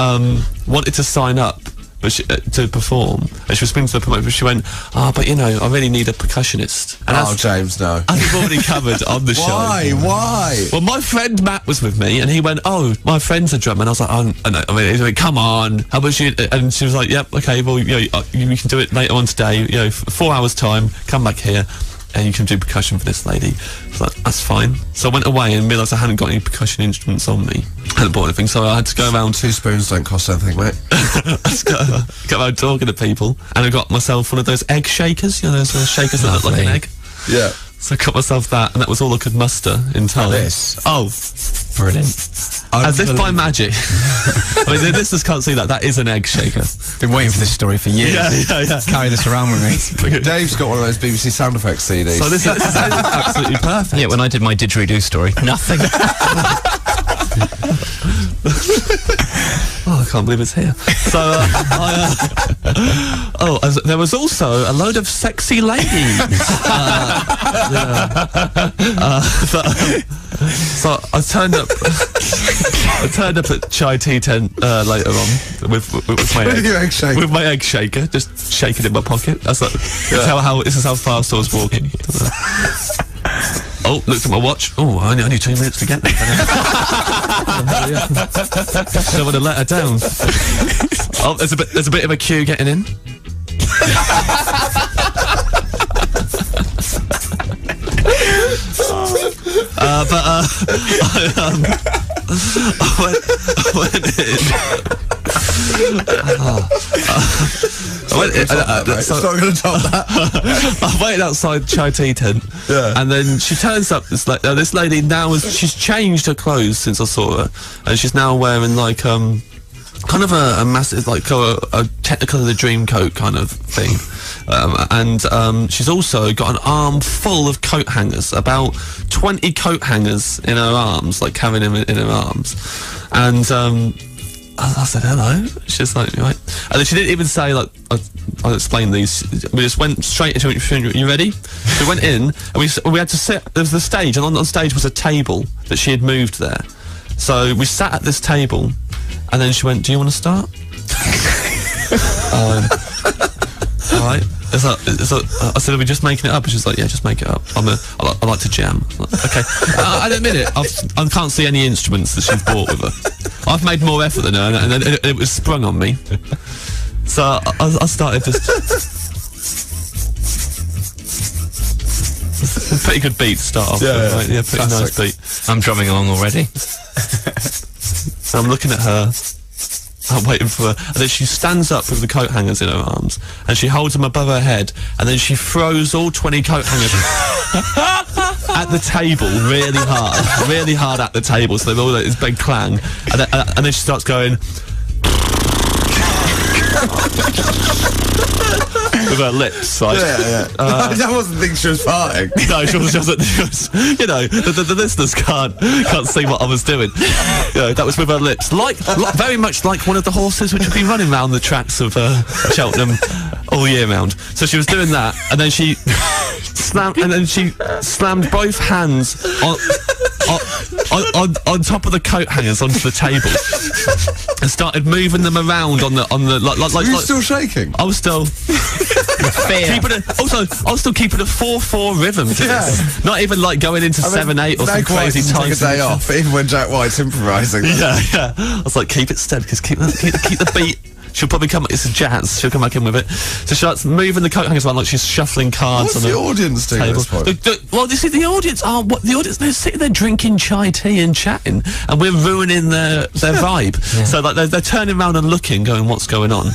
wanted to sign up, but to perform, and she was speaking to the promoter. But she went, but you know, I really need a percussionist. And James, no. as we've already covered on the show. Why? Well, my friend Matt was with me, and he went, "Oh, my friend's a drummer." And I was like, "Oh, no." I mean, he went, "Come on, how about you?" And she was like, "Yep, okay. Well, you know, we can do it later on today. You know, 4 hours time. Come back here, and you can do percussion for this lady." I was like, "That's fine." So I went away and realised I hadn't got any percussion instruments on me. I hadn't bought anything, so I had to go around. 2 spoons don't cost anything, mate. I just go around talking to people, and I got myself one of those egg shakers. You know, those shakers that look like an egg. Yeah. So I got myself that, and that was all I could muster in time. this? Oh, Brilliant. as if by magic. I mean, the listeners can't see that. That is an egg shaker. Been waiting for this story for years. Yeah. Carry this around with me. Dave's got one of those BBC sound effects CDs. So this is absolutely perfect. Yeah, when I did my didgeridoo story, nothing. Oh, I can't believe it's here. So, there was also a load of sexy ladies. So I turned up. I turned up at chai tea tent later on with my egg shaker. With my egg shaker, just shaking it in my pocket. That's like, this is how fast I was walking. Oh, looked at my watch. Oh, only 2 minutes to get there. Don't want to let her down. Oh, there's a bit of a queue getting in. I went in. It's not going to top that. I waited outside chai tea tent, and then she turns up. This lady now she's changed her clothes since I saw her, and she's now wearing like kind of a massive like a Technicolor the Dream coat kind of thing, and she's also got an arm full of coat hangers, about 20 coat hangers in her arms, like carrying them in her arms, and I said hello. She's like, right, and then she didn't even say like I'll explain these. We just went straight into it. You ready? We went in and we had to sit. There was the stage, and on stage was a table that she had moved there. So we sat at this table, and then she went, "Do you want to start?" All right. I said, "Are we just making it up?" And she's like, "Yeah, just make it up. I like to jam." Like, okay. I admit it. I can't see any instruments that she's brought with her. I've made more effort than her, and it was sprung on me. So I started just. Pretty good beat to start off with, right? Yeah, pretty nice beat. I'm drumming along already. So I'm looking at her. I'm waiting for her, and then she stands up with the coat hangers in her arms, and she holds them above her head, and then she throws all 20 coat hangers at the table really hard at the table, so they've all this big clang, and then she starts going with her lips, like I wasn't thinking she was farting. No, she wasn't. You know, the listeners can't see what I was doing. You know, that was with her lips, like very much like one of the horses which have been running around the tracks of Cheltenham all year round. So she was doing that, and then she slammed both hands on top of the coat hangers onto the table and started moving them around on the like. Were you still shaking? I was still. I was still keeping a 4/4 rhythm to this. Not even like going into 7/8 or some crazy time. Take a day off, even when Jack White's improvising. Yeah. I was like, keep it steady, because keep the beat. She'll probably come. It's a jazz. She'll come back in with it. So she starts moving the coat hangers around like she's shuffling cards. What's on the audience doing at this point? Well, you see, the audience they're sitting there drinking chai tea and chatting, and we're ruining their vibe. Yeah. So like they're turning around and looking, going, "What's going on?"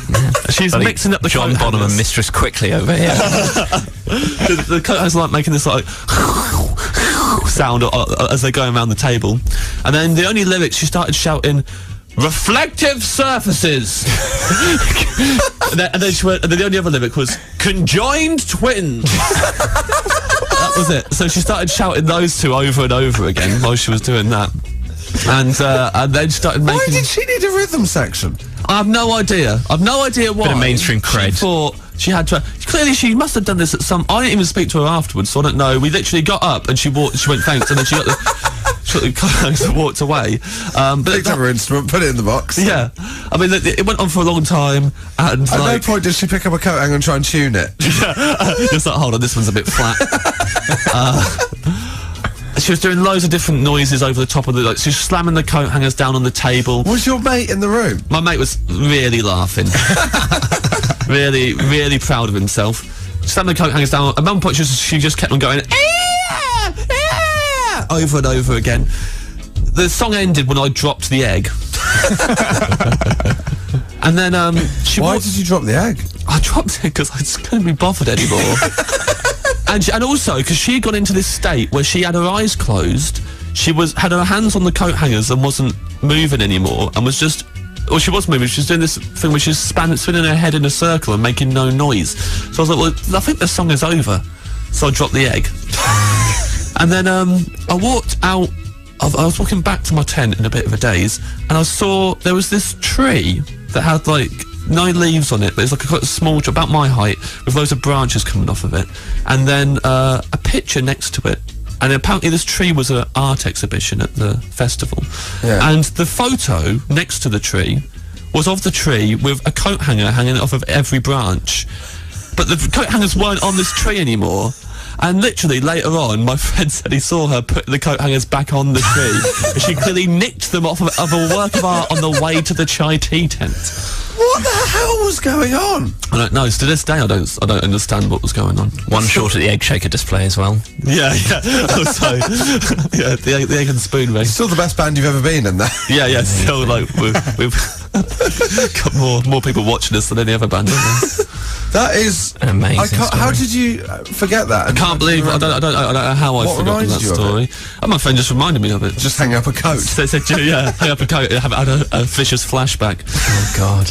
Yeah. She's mixing up the John Bonham and Mistress Quickly over here. The coat hangers like making this like sound as they're going around the table, and then the only lyrics she started shouting, "Reflective surfaces." and then she went, and then the only other lyric was conjoined twins. That was it. So she started shouting those two over and over again while she was doing that, and then started making. Why did she need a rhythm section? I have no idea. Bit of mainstream cred. She thought she had to. Clearly, she must have done this at some. I didn't even speak to her afterwards, so I don't know. We literally got up and she went thanks, and then she got the. and walked away. Picked up her instrument, put it in the box. Yeah, I mean, it went on for a long time. And at no point did she pick up a coat hanger and try and tune it. Just like, hold on, this one's a bit flat. She was doing loads of different noises over the top of she was slamming the coat hangers down on the table. Was your mate in the room? My mate was really laughing. really, really proud of himself. Slamming the coat hangers down. At one point, she just kept on going, over and over again. The song ended when I dropped the egg. And then Why did you drop the egg? I dropped it because I just couldn't be bothered anymore. and also because she had gone into this state where she had her eyes closed, she had her hands on the coat hangers and wasn't moving anymore, and was just. Well, she was moving. She was doing this thing where she was spinning her head in a circle and making no noise. So I was like, well, I think the song is over. So I dropped the egg. And then I walked out I was walking back to my tent in a bit of a daze, and I saw there was this tree that had like no leaves on it, but it's like a quite small tree, about my height, with loads of branches coming off of it, and then a picture next to it. And apparently this tree was an art exhibition at the festival. Yeah. And the photo next to the tree was of the tree with a coat hanger hanging off of every branch. But the coat hangers weren't on this tree anymore. And literally later on, my friend said he saw her put the coat hangers back on the tree. And she clearly nicked them off of a work of art on the way to the chai tea tent. What the hell was going on? I don't know. To this day, I don't understand what was going on. One short at the egg shaker display as well. Yeah. Also, yeah, the egg and spoon race. Still the best band you've ever been in there. Yeah. Still, like we've got more people watching us than any other band. That is amazing. How did you forget that? I can't believe. I don't know how I forgot that story. My friend just reminded me of it. Just hang up a coat. Said, yeah, hang up a coat. Had a vicious flashback. Oh God.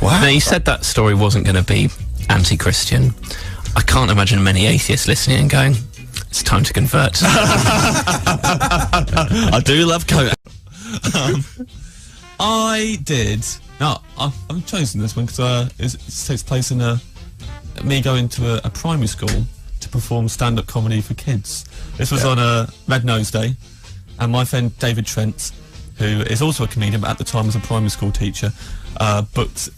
Wow. Now, you said that story wasn't going to be anti-Christian. I can't imagine many atheists listening and going, it's time to convert. I do love coat. I did. No, I've chosen this one because it takes place in me going to a primary school to perform stand-up comedy for kids. This was on a Red Nose Day, and my friend David Trent, who is also a comedian but at the time was a primary school teacher, booked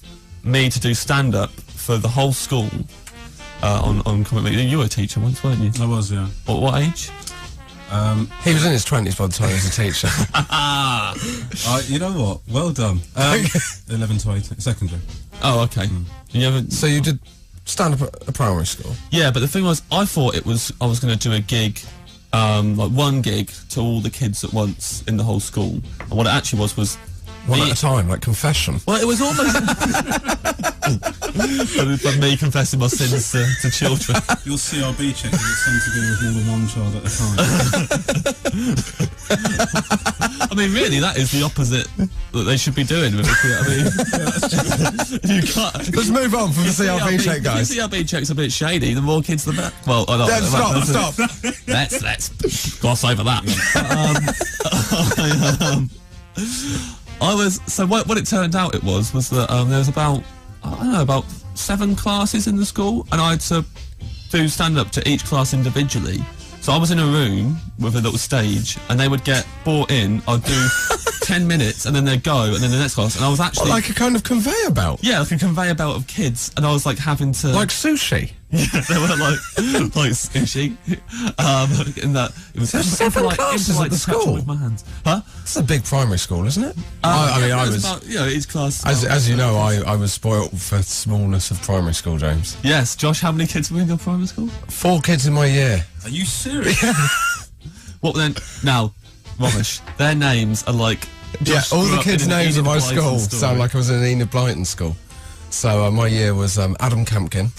me to do stand-up for the whole school on comedy. You were a teacher once, weren't you? I was, yeah. What age? He was in his 20s by the time he was a teacher. You know what? Well done. 11 to 18, secondary. Oh, okay. You ever, So you did stand-up at a primary school? yeah, but the thing was, I thought I was going to do a gig, like one gig to all the kids at once in the whole school. And what it actually was One me- at a time, like confession. Well, it was almost but me confessing my sins to children. Your CRB check is sent to be with more than one child at a time. I mean, really, that is the opposite that they should be doing. I mean, you can't. Let's move on from the CRB check, guys. The CRB check's a bit shady. The more kids, the better. Well, I don't. Stop. Let's gloss over that. What it turned out it was that there was about 7 classes in the school, and I had to do stand-up to each class individually. So I was in a room with a little stage, and they would get brought in. I'd do 10 minutes, and then they'd go, and then the next class. And I was actually Like a kind of conveyor belt? yeah, like a conveyor belt of kids, and I was like having to Like sushi? yeah, they were like sushi. In that it was There's 7 classes at the school? with my hands. Huh? It's a big primary school, isn't it? I was... about, each class. As you know, I was spoilt for smallness of primary school, James. Yes, Josh. How many kids were in your primary school? 4 kids in my year. Are you serious? What then? Now, Romish, their names are like. Josh All grew the up kids' in an names of Enid my Blyton school story. sound like I was in an Enid Blyton school. So my year was Adam Campkin.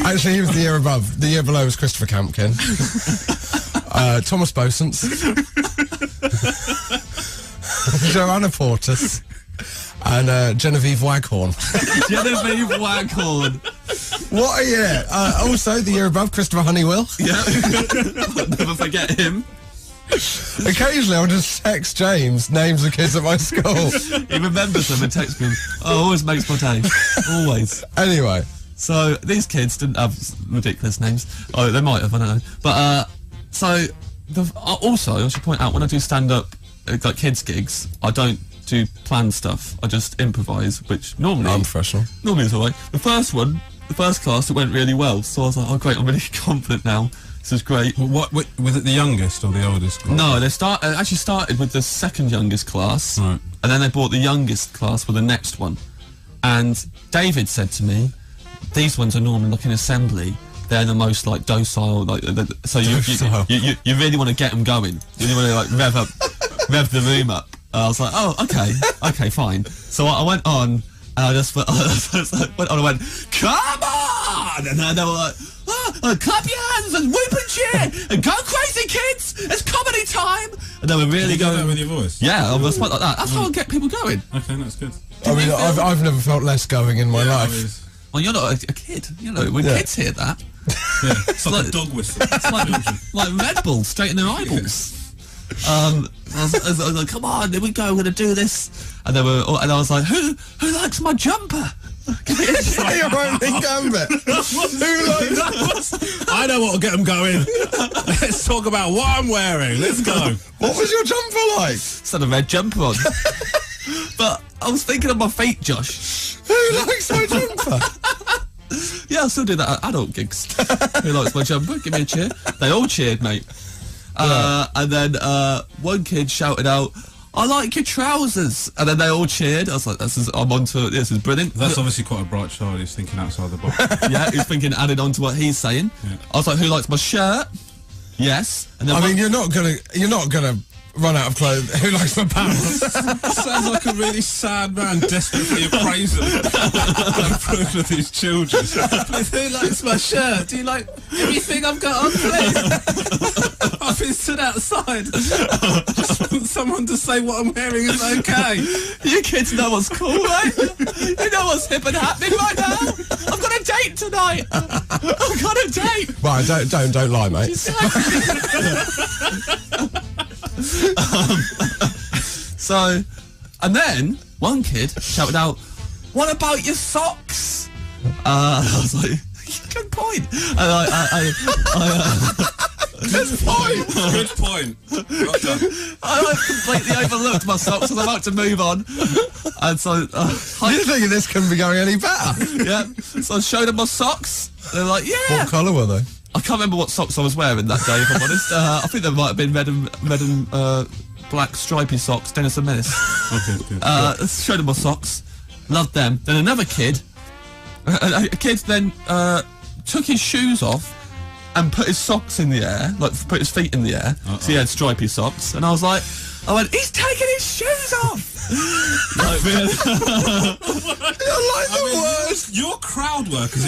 Actually, he was the year above. The year below was Christopher Campkin. Thomas Bosens. Joanna Portis. And Genevieve Waghorn. Genevieve Waghorn. What a year! Also, the year above, Christopher Honeywell. Yeah. Never forget him. Occasionally, I'll just text James names of kids at my school. He remembers them and texts me. Oh, always makes my day. Always. Anyway. So, these kids didn't have ridiculous names. Oh, they might have, I don't know. But, also, I should point out, when I do stand-up, like kids' gigs, I don't do planned stuff. I just improvise, which normally... I'm professional. Normally it's alright. The first class, it went really well. So I was like, oh great, I'm really confident now. This is great. Well, what was it, the youngest or the oldest class? No, they actually started with the second youngest class, Right. and then they brought the youngest class for the next one. And David said to me, these ones are normally like in assembly. They're the most like docile, like so you really want to get them going. You really want to like rev the room up. I was like, oh, okay, fine. So I went on, and I just went on and went, come on! And then they were like, clap your hands and whoop and cheer and go crazy, kids! It's comedy time! And they were really Did you do going. that with your voice? Yeah, I was like that. That's how I get people going. Okay, that's good. I mean, I've never felt less going in my life. I was- Well, you're not a kid. You know, when kids hear that. It's like a dog whistle. It's like Red Bull straight in their eyeballs. I was like, come on, here we go, we're gonna do this. And I was like, who likes my jumper? Say your opening gambit. Who likes? I know what will get them going. Let's talk about what I'm wearing. Let's go. What was your jumper like? It's had a red jumper on. But I was thinking of my feet, Josh. Who likes my jumper? Yeah, I'll still do that at adult gigs. Who likes my jumper? Give me a cheer. They all cheered, mate. And then one kid shouted out, I like your trousers. And then they all cheered. I was like, I'm onto it. This is brilliant. That's obviously quite a bright child who's thinking outside the box. Yeah, he's thinking added on to what he's saying. Yeah. I was like, who likes my shirt? Yes. And then I mean, you're not gonna run out of clothes. Who likes my pants? Sounds like a really sad man, desperate for your appraisal. Approval of his children. Who likes my shirt? Do you like everything I've got on, please? I've been stood outside. Just want someone to say what I'm wearing is okay. You kids know what's cool, right? You know what's hip and happening right now? I've got a date tonight. I've got a date. Right, don't lie, mate. So, and then one kid shouted out, "What about your socks?" I was like, "Good point." And Good point. Well done. I completely overlooked my socks. I was about to move on, and so You're thinking this couldn't be going any better. yeah. So I showed them my socks. They're like, "Yeah." What colour were they? I can't remember what socks I was wearing that day, if I'm honest. I think they might have been red and black stripy socks, Dennis and Menace. Okay, good. Showed them my socks. Loved them. Then another kid, a kid then took his shoes off and put his socks in the air, like put his feet in the air. So he had stripy socks. And I went, he's taking his shoes off! Like, man. You're like the worst. Your crowd work is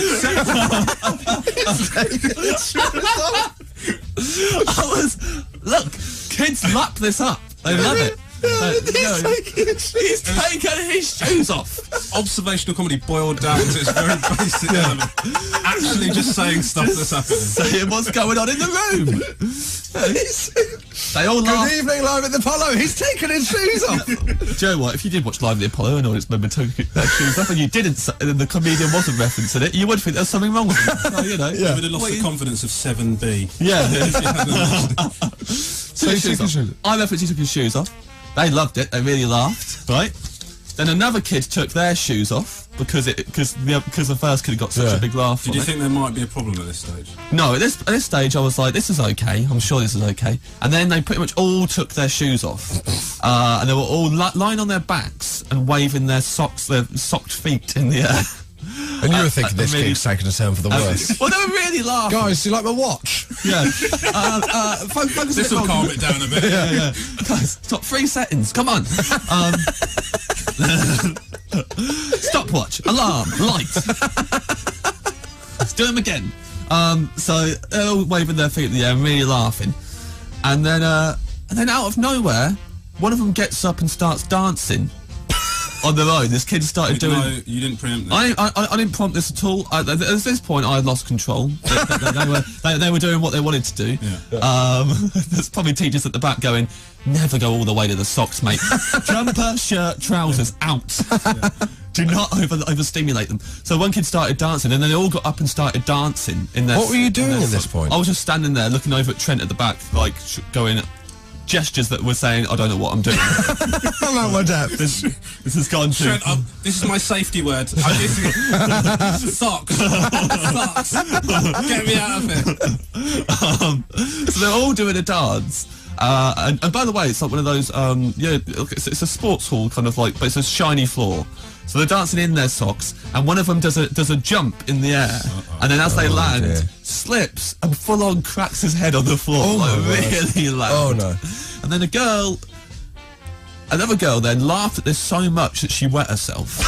Look, kids lap this up. They love it. He's taking his shoes off. observational comedy boiled down to its very basic element. Actually just saying stuff that's happening. Saying what's going on in the room. They all laugh. Good evening, live at the Apollo. He's taken his shoes off. Do you know what? If you did watch Live at the Apollo and all its members took their shoes off and you didn't, and the comedian wasn't referencing it, you would think there's something wrong with it. So, you know. You would have lost the confidence of 7B. Yeah. So he took his shoes off. I referenced he took his shoes off. They loved it. They really laughed. Right. Then another kid took their shoes off because the first kid got such a big laugh. Did you think there might be a problem at this stage? No, at this stage I was like, this is okay. I'm sure this is okay. And then they pretty much all took their shoes off, and they were all lying on their backs and waving their socked feet in the air. And you were thinking this kid's taking a turn for the worse. Well, they were really laughing. Guys, do you like my watch? Yeah. Focus this will calm it down a bit. Yeah. Guys, stop 3 seconds. Come on. Stopwatch, alarm, light. Let's do them again. So they're all waving their feet in the air and really laughing. And then out of nowhere, one of them gets up and starts dancing. On their own, this kid started doing. No, you didn't preempt this. I didn't prompt this at all. At this point, I had lost control. They were doing what they wanted to do. Yeah. There's probably teachers at the back going, "Never go all the way to the socks, mate. Jumper, shirt, trousers out. Yeah. Do not overstimulate them." So one kid started dancing, and then they all got up and started dancing. What were you doing at this point? I was just standing there looking over at Trent at the back, like going. Gestures that were saying, "I don't know what I'm doing." I'm at my depth. This has gone to. Trent, this is my safety word. Socks. Socks. Get me out of here. So they're all doing a dance. And by the way, it's like one of those. It's a sports hall kind of like, but it's a shiny floor. So they're dancing in their socks, and one of them does a jump in the air, and then as they land, slips and full on cracks his head on the floor, really loud. Oh no! And then another girl then laughed at this so much that she wet herself.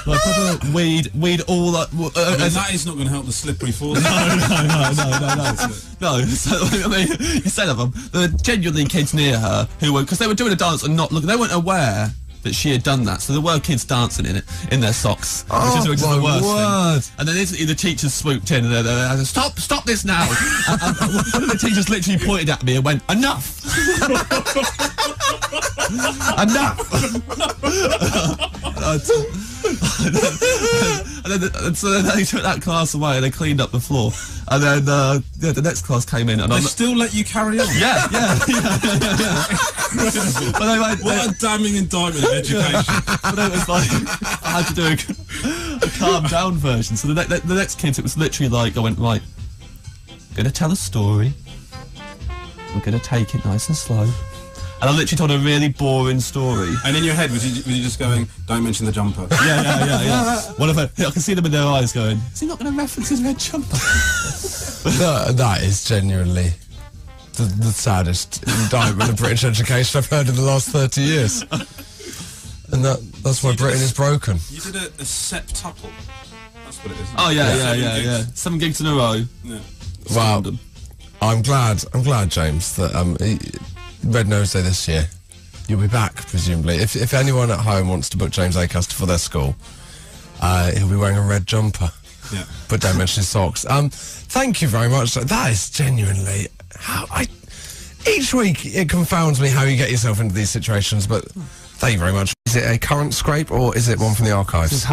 Like proper weed all up. That is not going to help the slippery floor. No. So, I mean, instead of them, there were genuinely kids near her who were, because they were doing a dance and not looking. They weren't aware that she had done that. So there were kids dancing in it, in their socks. Oh, which is the my worst word. thing. And then instantly the teachers swooped in and they said, stop this now. and one of the teachers literally pointed at me and went, enough. Enough. and so then they took that class away and they cleaned up the floor. And then the next class came in. And They still let you carry on? Yeah. But they went, What a damning indictment of education. But it was like, I had to do a calm down version. So the next kids, it was literally like, I went, right, I'm going to tell a story. I'm going to take it nice and slow. And I literally told a really boring story. And in your head, was you just going, don't mention the jumper? Yeah. One of them, I can see them in their eyes going, is he not going to reference his red jumper? That is genuinely the saddest indictment of British education I've heard in the last 30 years. And that's why Britain is broken. You did a septuple. That's what it is. Oh, yeah. 7 gigs in a row. Yeah. Wow. I'm glad, James, that Red Nose Day this year, you'll be back, presumably. If anyone at home wants to book James Acaster for their school, he'll be wearing a red jumper. Yeah. But don't mention his socks. Thank you very much. That is genuinely each week it confounds me how you get yourself into these situations, but thank you very much. Is it a current scrape or is it one from the archives? This is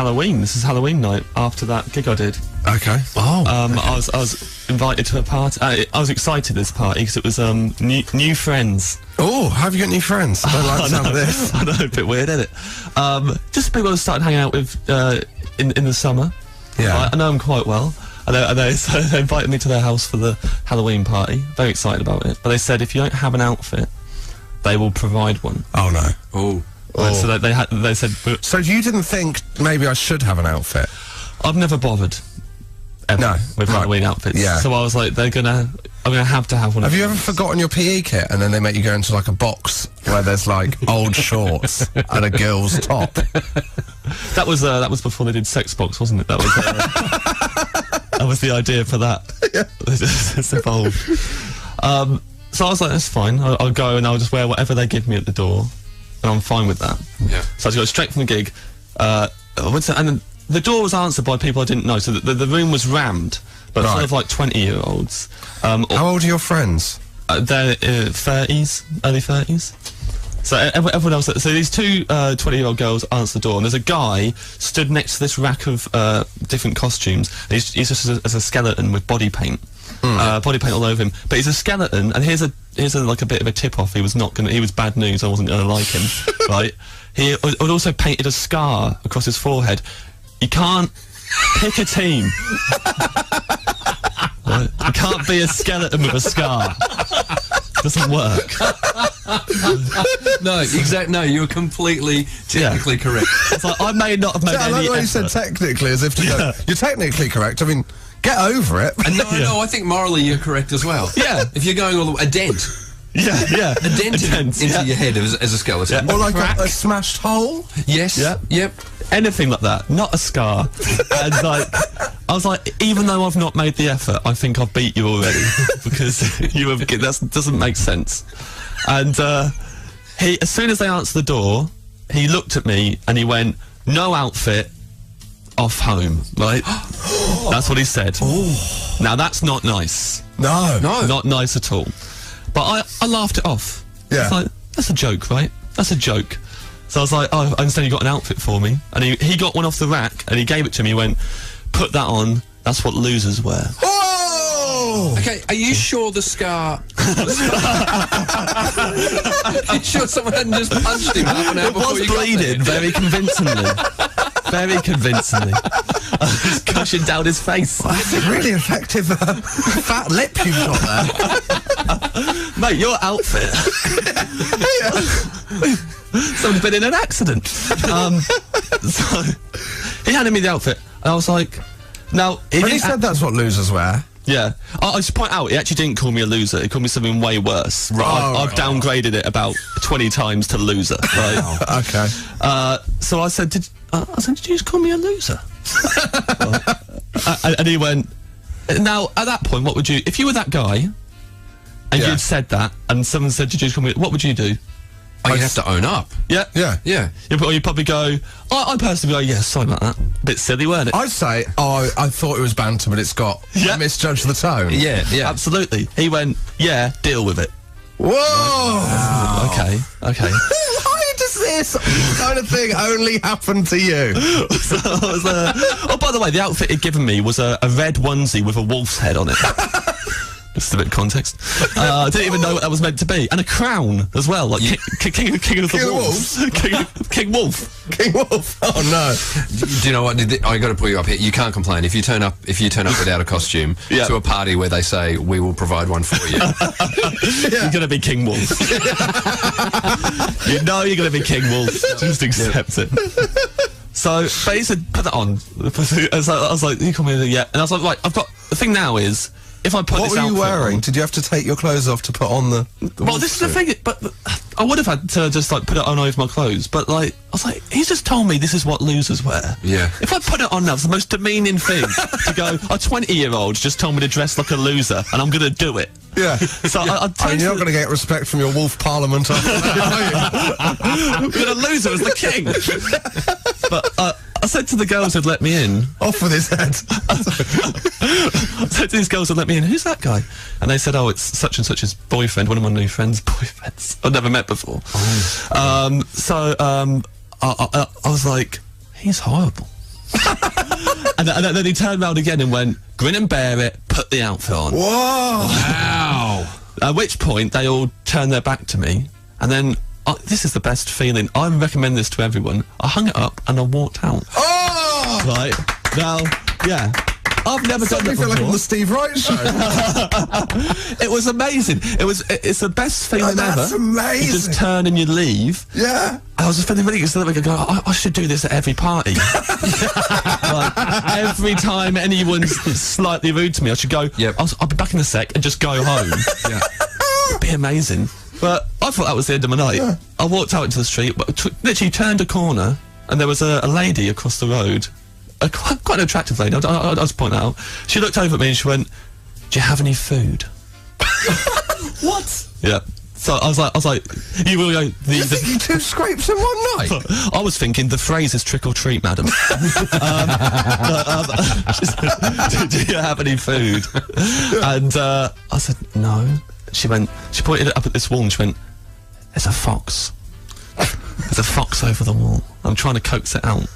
Halloween night after that gig I did. Okay. Oh. I was invited to a party. I was excited at this party because it was new friends. Oh, have you got new friends? I don't like the sound of this. I know, a bit weird, isn't it? Just people I started hanging out with in the summer. Yeah. I know them quite well. So they invited me to their house for the Halloween party. Very excited about it. But they said if you don't have an outfit, they will provide one. Oh no. Oh. So they said. So you didn't think maybe I should have an outfit? I've never bothered. Ever with Halloween outfits. Yeah. So I was like, I'm gonna have to have one. Have you ever forgotten your PE kit and then they make you go into like a box where there's like old shorts and a girl's top? That was before they did Sex Box, wasn't it? That was that was the idea for that. Yeah. It's evolved. So I was like, that's fine. I'll go and I'll just wear whatever they give me at the door, and I'm fine with that. Yeah. So I just got straight from the gig. And then the door was answered by people I didn't know, so the room was rammed, but full of like 20-year-olds. How old are your friends? They're 30s, early 30s. So everyone else. So these two 20-year-old girls answer the door, and there's a guy stood next to this rack of different costumes. And he's just as a skeleton with body paint. Body paint all over him, but he's a skeleton. And here's like a bit of a tip off. He was bad news. I wasn't gonna like him, right? He had also painted a scar across his forehead. You can't pick a team. Right? You can't be a skeleton with a scar. Doesn't work. No, you're completely technically correct. It's like I may not have made I any like the way you effort. said technically, as if to go, you're technically correct. I mean, get over it. And no, I think morally you're correct as well. Yeah. If you're going all the way, a dent. Yeah. A dent into your head as a skeleton. Yeah. Or like a smashed hole. Yes. Yeah. Yep. Anything like that, not a scar. And like, I was like, even though I've not made the effort, I think I've beat you already because that doesn't make sense. And he, as soon as they answered the door, he looked at me and he went, "No outfit, off home." Right? That's what he said. Now that's not nice. No. Not nice at all. But I laughed it off. Yeah. It's like, that's a joke, right? That's a joke. So I was like, oh, I understand you got an outfit for me. And he got one off the rack and he gave it to me. He went, put that on. That's what losers wear. Oh! Okay, are you sure the scar... Are you sure someone hadn't just punched him half an hour before was you got bleeding there? very convincingly. Very convincingly. I was gushing down his face. Well, that's a really effective fat lip you've got there. Mate, your outfit. Someone's been in an accident. So he handed me the outfit, and I was like, "Now." When he said that's what losers wear. Yeah, I should point out he actually didn't call me a loser. He called me something way worse. Right. I've downgraded it about 20 times to loser. Right. Okay. So I said, "Did you just call me a loser?" And he went, "Now at that point, what would you, if you were that guy, and you'd said that, and someone said, did you just call me? What would you do?" Oh, you have to own up. Yeah. Yeah. Yeah. You'd probably go, I personally go, yeah, sorry about that. Bit silly, weren't it? I'd say, I thought it was banter, but it's got Yeah. misjudged the tone. Yeah, yeah. Absolutely. He went, yeah, deal with it. Whoa! Okay. Why does this kind of thing only happen to you? So I was, oh, by the way, the outfit he'd given me was a red onesie with a wolf's head on it. Just a bit of context. I didn't even know what that was meant to be. And a crown as well, like King of the Wolves. King Wolf. King Wolf. Oh no. Do you know what? I got to pull you up here. You can't complain if you turn up without a costume to a party where they say we will provide one for you. You're gonna be King Wolf. You know you're gonna be King Wolf. Just accept it. So, but he said, put that on. I was like, you call me, yeah. And I was like, right, I've got, the thing now is, if I put what this were you outfit wearing? on, Did you have to take your clothes off to put on the well, this is the thing, but I would have had to just like put it on over my clothes, but like, I was like, he's just told me this is what losers wear. Yeah. If I put it on now, it's the most demeaning thing to go, a 20-year-old's just told me to dress like a loser, and I'm gonna do it. Yeah. So yeah. I mean, you're not going to get respect from your wolf parliament after that, are you? We're gonna lose her as the king. But I said to the girls who'd let me in, off with his head. I said to these girls who'd let me in, who's that guy? And they said, oh, it's such and such's boyfriend, one of my new friend's boyfriends I've never met before. I was like, he's horrible. and then he turned around again and went, grin and bear it, put the outfit on. Whoa! Wow! At which point they all turned their back to me, and then this is the best feeling. I recommend this to everyone. I hung it up and I walked out. Oh! Right now, yeah. I've never done that before. Like on the Steve Wright show. It was amazing. It's the best feeling ever. That's amazing. You just turn and you leave. Yeah. I was just feeling really good. So I go, I should do this at every party. Like, every time anyone's slightly rude to me, I should go, yep. I'll be back in a sec and just go home. Yeah. It'd be amazing. But I thought that was the end of my night. Yeah. I walked out into the street, literally turned a corner, and there was a lady across the road. Quite an attractive lady, I'll just point that out. She looked over at me and she went, do you have any food? What? Yeah. So I was like, you will go. You think you 2 scrapes in one night? I was thinking the phrase is trick or treat, madam. Do you have any food? And I said no. She pointed up at this wall and she went, there's a fox. There's a fox over the wall. I'm trying to coax it out.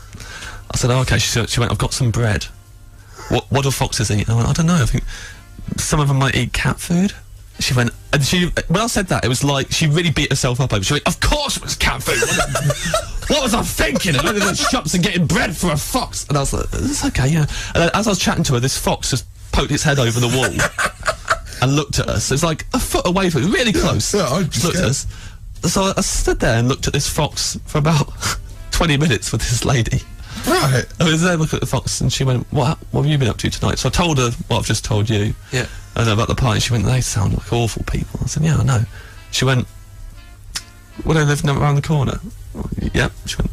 I said, oh, okay. She went, I've got some bread. What do foxes eat? I went, I don't know. I think some of them might eat cat food. She went, and when I said that, it was like she really beat herself up over. She went, of course it was cat food. What was I thinking? I went to the shops and getting bread for a fox. And I was like, it's okay, yeah. And then as I was chatting to her, this fox just poked its head over the wall and looked at us. It's like a foot away from us, really close. Yeah, I just looked at us. So I stood there and looked at this fox for about 20 minutes with this lady. Right. I was there looking at the fox and she went, what have you been up to tonight? So I told her what I've just told you. Yeah. And about the party. She went, they sound like awful people. I said, yeah, I know. She went, well, they live around the corner. Yeah. She went,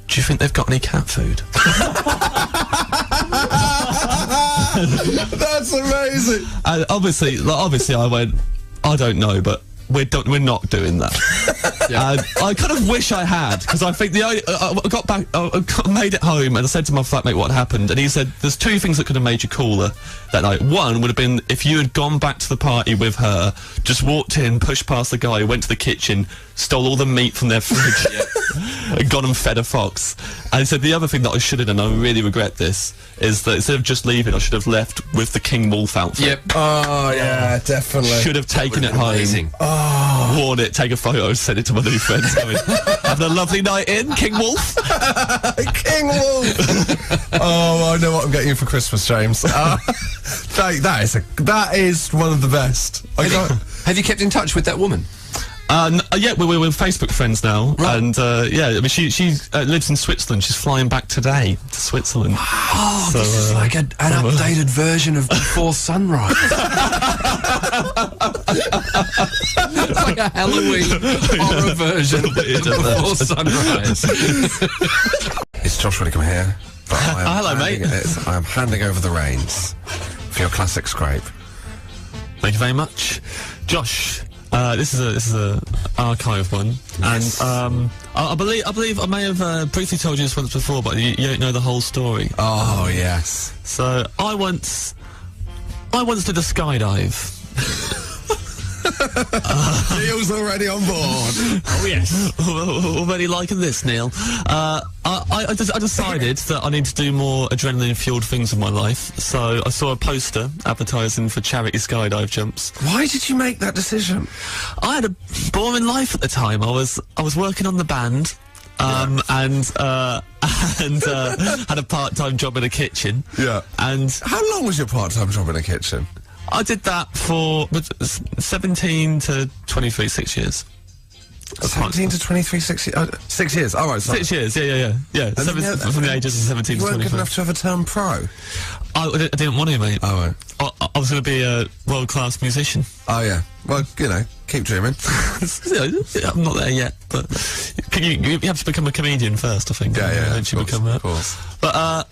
do you think they've got any cat food? That's amazing. And obviously I went, I don't know, but we're not doing that. Yeah. I kind of wish I had, because I think I got back, I made it home, and I said to my flatmate what happened, and he said there's 2 things that could have made you cooler that night. One would have been if you had gone back to the party with her, just walked in, pushed past the guy, went to the kitchen, stole all the meat from their fridge, and gone and fed a fox. And he said the other thing that I should have done, I really regret this, is that instead of just leaving, I should have left with the King Wolf outfit. Yep. Oh, yeah, definitely. Should have taken it home. Amazing. Worn it, take a photo, send it to my new friends. Having a lovely night in, King Wolf. King Wolf. Oh, I know what I'm getting you for Christmas, James. That is one of the best. Have you kept in touch with that woman? Yeah, we're Facebook friends now, right. And yeah, I mean, she lives in Switzerland. She's flying back today to Switzerland. Oh, so, this is like an updated version of Before Sunrise. It's like a Halloween horror version of Before Sunrise. It's Josh Whitcomb here. Hello, mate. I am handing over the reins for your classic scrape. Thank you very much, Josh. This is a archive one, Yes. and I believe I may have briefly told you this once before, but you don't know the whole story. Oh, yes. So I once did a skydive. Neil's already on board. Oh yes. Already liking this, Neil. I decided that I need to do more adrenaline-fueled things in my life, so I saw a poster advertising for charity skydive jumps. Why did you make that decision? I had a boring life at the time. I was working on the band, and had a part-time job in a kitchen. Yeah. And how long was your part-time job in a kitchen? I did that for 17 to 23, 6 years. 17 to 23, 6 years? 6 years, all right. 6 years, yeah. From the ages of 17 you to 23. weren't good enough to have a term pro? I didn't want to, mate. Oh, right. I was going to be a world-class musician. Oh, yeah. Well, keep dreaming. I'm not there yet, but you have to become a comedian first, I think. Yeah, of course. But I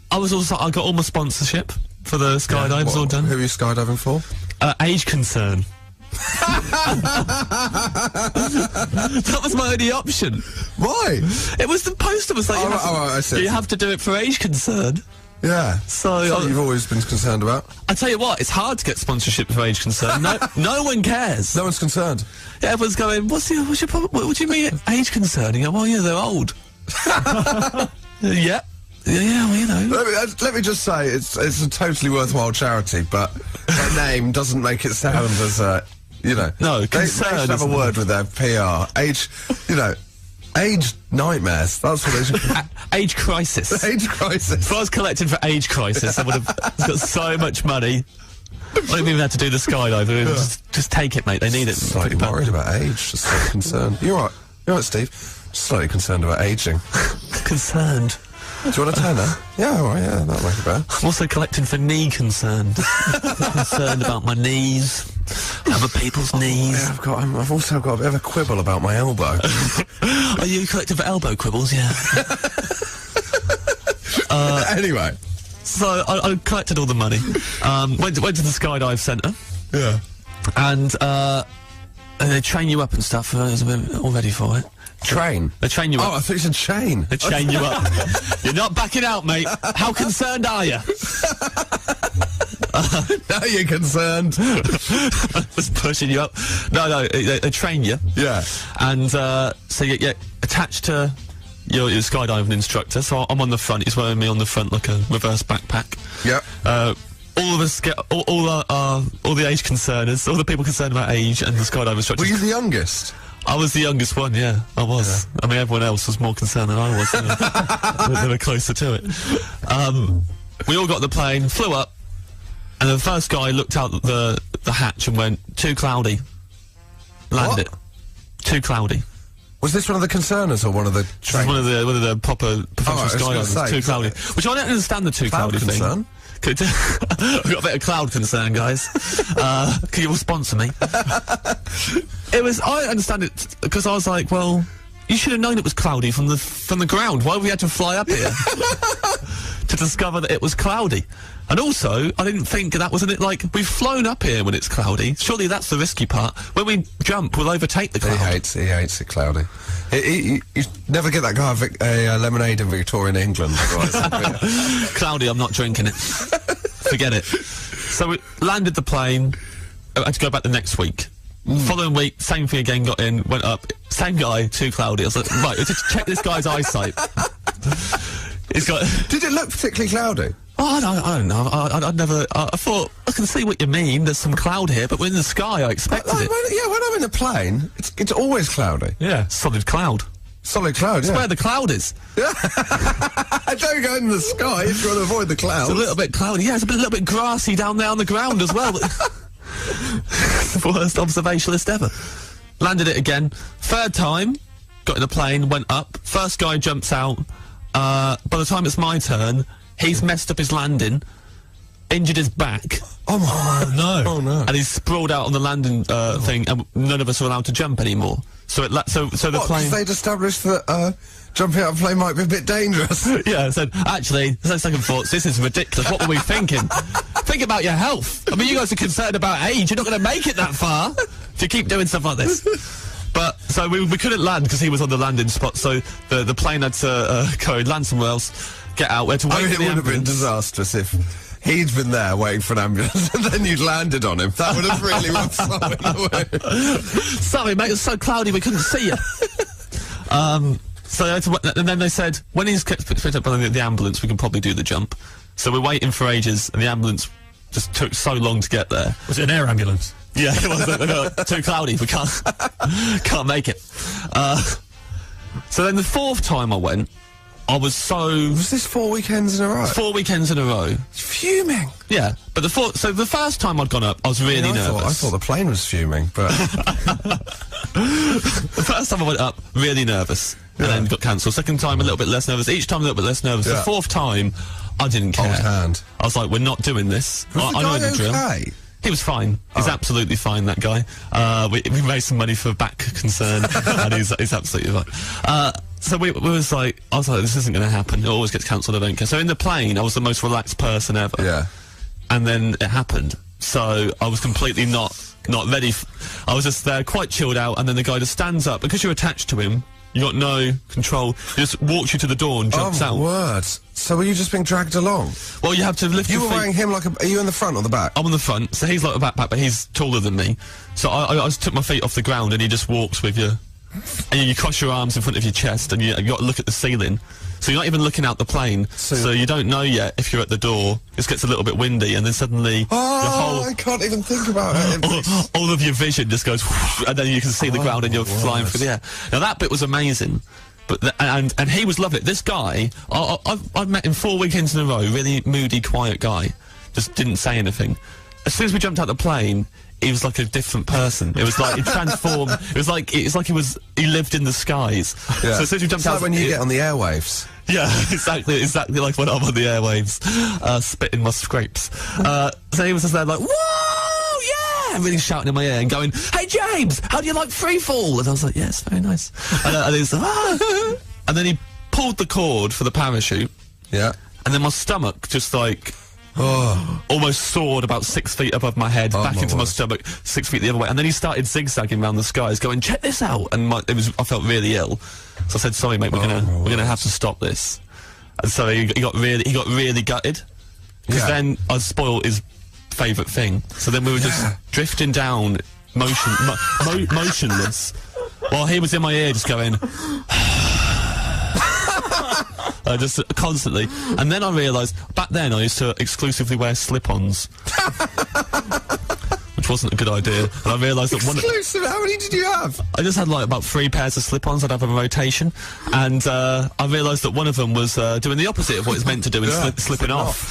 got all my sponsorship for the skydiving all done. Who are you skydiving for? Age concern. That was my only option. Why? It was the poster was like, I see. you have to do it for age concern. Yeah. So you've always been concerned about. I tell you what, it's hard to get sponsorship for age concern. No one cares. No one's concerned. Yeah, everyone's going, what's your problem? What do you mean age concern? You go, well, yeah, they're old. Yep. Yeah, well, you know. Let me just say, it's a totally worthwhile charity, but their name doesn't make it sound as No, they should have a word with their PR. Age nightmares. That's what they should. Age crisis. Age crisis. If I was collecting for age crisis, I would have got so much money. I don't even have to do the skydive. Just take it, mate. They need it. Slightly worried about age. Just slightly concerned. You're right, Steve. Just slightly concerned about aging. Concerned. Do you want a tenner? Yeah, all right, yeah, that'll make it better. I'm also collecting for knee concerned. Concerned about my knees, other people's knees. Yeah, I've also got a bit of a quibble about my elbow. Are you collecting for elbow quibbles? Yeah. Anyway. So I collected all the money. Went to the skydive centre. Yeah. And they train you up and stuff. I was all ready for it. Train? They train you up. Oh, I thought you said chain. They chain you up. You're not backing out, mate. How concerned are you? Now you're concerned. Just pushing you up. No, they train you. Yeah. And so you get attached to your skydiving instructor. So I'm on the front. He's wearing me on the front like a reverse backpack. Yep. All of us get all the age concerners, all the people concerned about age, and the skydiving instructor. Were you the youngest? I was the youngest one, yeah, I was. Yeah. I mean, everyone else was more concerned than I was. They were closer to it. We all got on the plane, flew up, and the first guy looked out the hatch and went, too cloudy. Land it. Too cloudy. Was this one of the concerners or one of the trainers? One of the proper professional skydivers. Too cloudy. Which I don't understand the too cloudy concern? thing. We've got a bit of cloud concern, guys. Can you all sponsor me? I understand it because I was like, well, you should have known it was cloudy from the ground. Why we had to fly up here to discover that it was cloudy? And also, I didn't think that wasn't it. Like, we've flown up here when it's cloudy. Surely that's the risky part. When we jump, we'll overtake the cloud. He hates it cloudy. You never get that guy a lemonade in Victorian England. Cloudy, I'm not drinking it. Forget it. So we landed the plane. I had to go back the next week. Following week, same thing again, got in, went up. Same guy, too cloudy. I was like, right, just check this guy's eyesight. He's got. Did it look particularly cloudy? Oh, I don't know. I'd never. I thought I can see what you mean. There's some cloud here, but we're in the sky. I expected it. When I'm in a plane, it's always cloudy. Yeah, solid cloud. Solid cloud. It's where the cloud is. Yeah. Don't go in the sky. You've got to avoid the clouds. It's a little bit cloudy. Yeah, it's a little bit grassy down there on the ground as well. The worst observationalist ever. Landed it again. Third time, got in the plane, went up. First guy jumps out. By the time it's my turn, he's messed up his landing, injured his back. Oh no! Oh no! And he's sprawled out on the landing thing, and none of us are allowed to jump anymore. So the plane. They'd established that jumping out of a plane might be a bit dangerous. Yeah, I said, actually, there's no second thoughts. This is ridiculous. What were we thinking? Think about your health. I mean, you guys are concerned about age. You're not going to make it that far. Do you keep doing stuff like this? But so we couldn't land because he was on the landing spot. So the plane had to go land somewhere else, get out. We had to wait I mean, for it the would have been ambulance. disastrous if he'd been there waiting for an ambulance and then you'd landed on him. That would have really rubbed someone away. Sorry, mate, it was so cloudy we couldn't see you. So I had to, and then they said, when he's picked up by the ambulance, we can probably do the jump. So we're waiting for ages, and the ambulance just took so long to get there. Was it an air ambulance? Yeah, it was. They were like, too cloudy, we can't make it. So then the fourth time I went, I was so... Was this 4 weekends in a row? 4 weekends in a row. Fuming. Yeah, but so the first time I'd gone up, I was really nervous. I thought the plane was fuming, but... The first time I went up, really nervous, and then got cancelled. Second time, a little bit less nervous. Each time, a little bit less nervous. The fourth time, I didn't care. Old hand. I was like, we're not doing this. Was the I know guy the drill. okay? He was fine. He's absolutely fine, that guy. We raised some money for back concern, and he's absolutely fine. So I was like, this isn't going to happen. It always gets cancelled, I don't care. So in the plane, I was the most relaxed person ever. Yeah. And then it happened. So I was completely not ready. I was just there, quite chilled out, and then the guy just stands up. Because you're attached to him, you got no control. He just walks you to the door and jumps out. Oh, my word. So were you just being dragged along? Well, you have to lift your feet. You were wearing him like are you in the front or the back? I'm on the front, so he's like a backpack, but he's taller than me. So I just took my feet off the ground, and he just walks with you. And you cross your arms in front of your chest, and you got to look at the ceiling. So you're not even looking out the plane. So you don't know yet if you're at the door. It gets a little bit windy, and then suddenly I can't even think about it. all of your vision just goes, and then you can see the ground, and you're flying through the air. Now that bit was amazing. But and he was lovely. This guy, I've met him 4 weekends in a row. Really moody, quiet guy. Just didn't say anything. As soon as we jumped out the plane, he was like a different person. It was like he transformed. It was like he lived in the skies. Yeah. So as soon as we jumped out, like when you get on the airwaves. Yeah, exactly like when I'm on the airwaves, spitting my scrapes. So he was just there like, whoa, yeah, really shouting in my ear and going, hey James, how do you like free fall? And I was like, yes, very nice. And he was like, ah. And then he pulled the cord for the parachute. Yeah. And then my stomach just like almost soared about 6 feet above my head, back into my stomach, 6 feet the other way. And then he started zigzagging around the skies, going, check this out. And I felt really ill. So I said, sorry, mate, we're gonna have to stop this. And so he got really gutted. Because then I spoiled his favourite thing. So then we were just drifting down, motionless, while he was in my ear just going... just constantly. And then I realised, back then I used to exclusively wear slip-ons. Which wasn't a good idea. And I realised that Exclusive? How many did you have? I just had like about 3 pairs of slip-ons. I'd have a rotation. And I realised that one of them was doing the opposite of what it's meant to do and slipping off.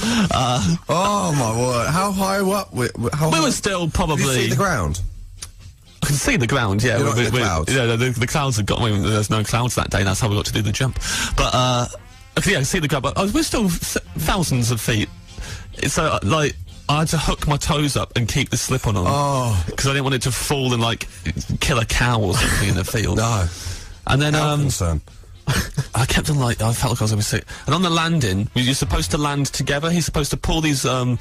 Oh my word. How high up? We were still probably... Did you see the ground? I can see the ground, yeah. You're not in the clouds? Yeah, the clouds had got... there's no clouds that day, that's how we got to do the jump. But, yeah, I can see the ground, but we're still thousands of feet. So, like, I had to hook my toes up and keep the slip-on on. Because I didn't want it to fall and, like, kill a cow or something in the field. No. And then, concern. I kept on, like, I felt like I was going to be sick. And on the landing, you're supposed to land together. He's supposed to pull these, the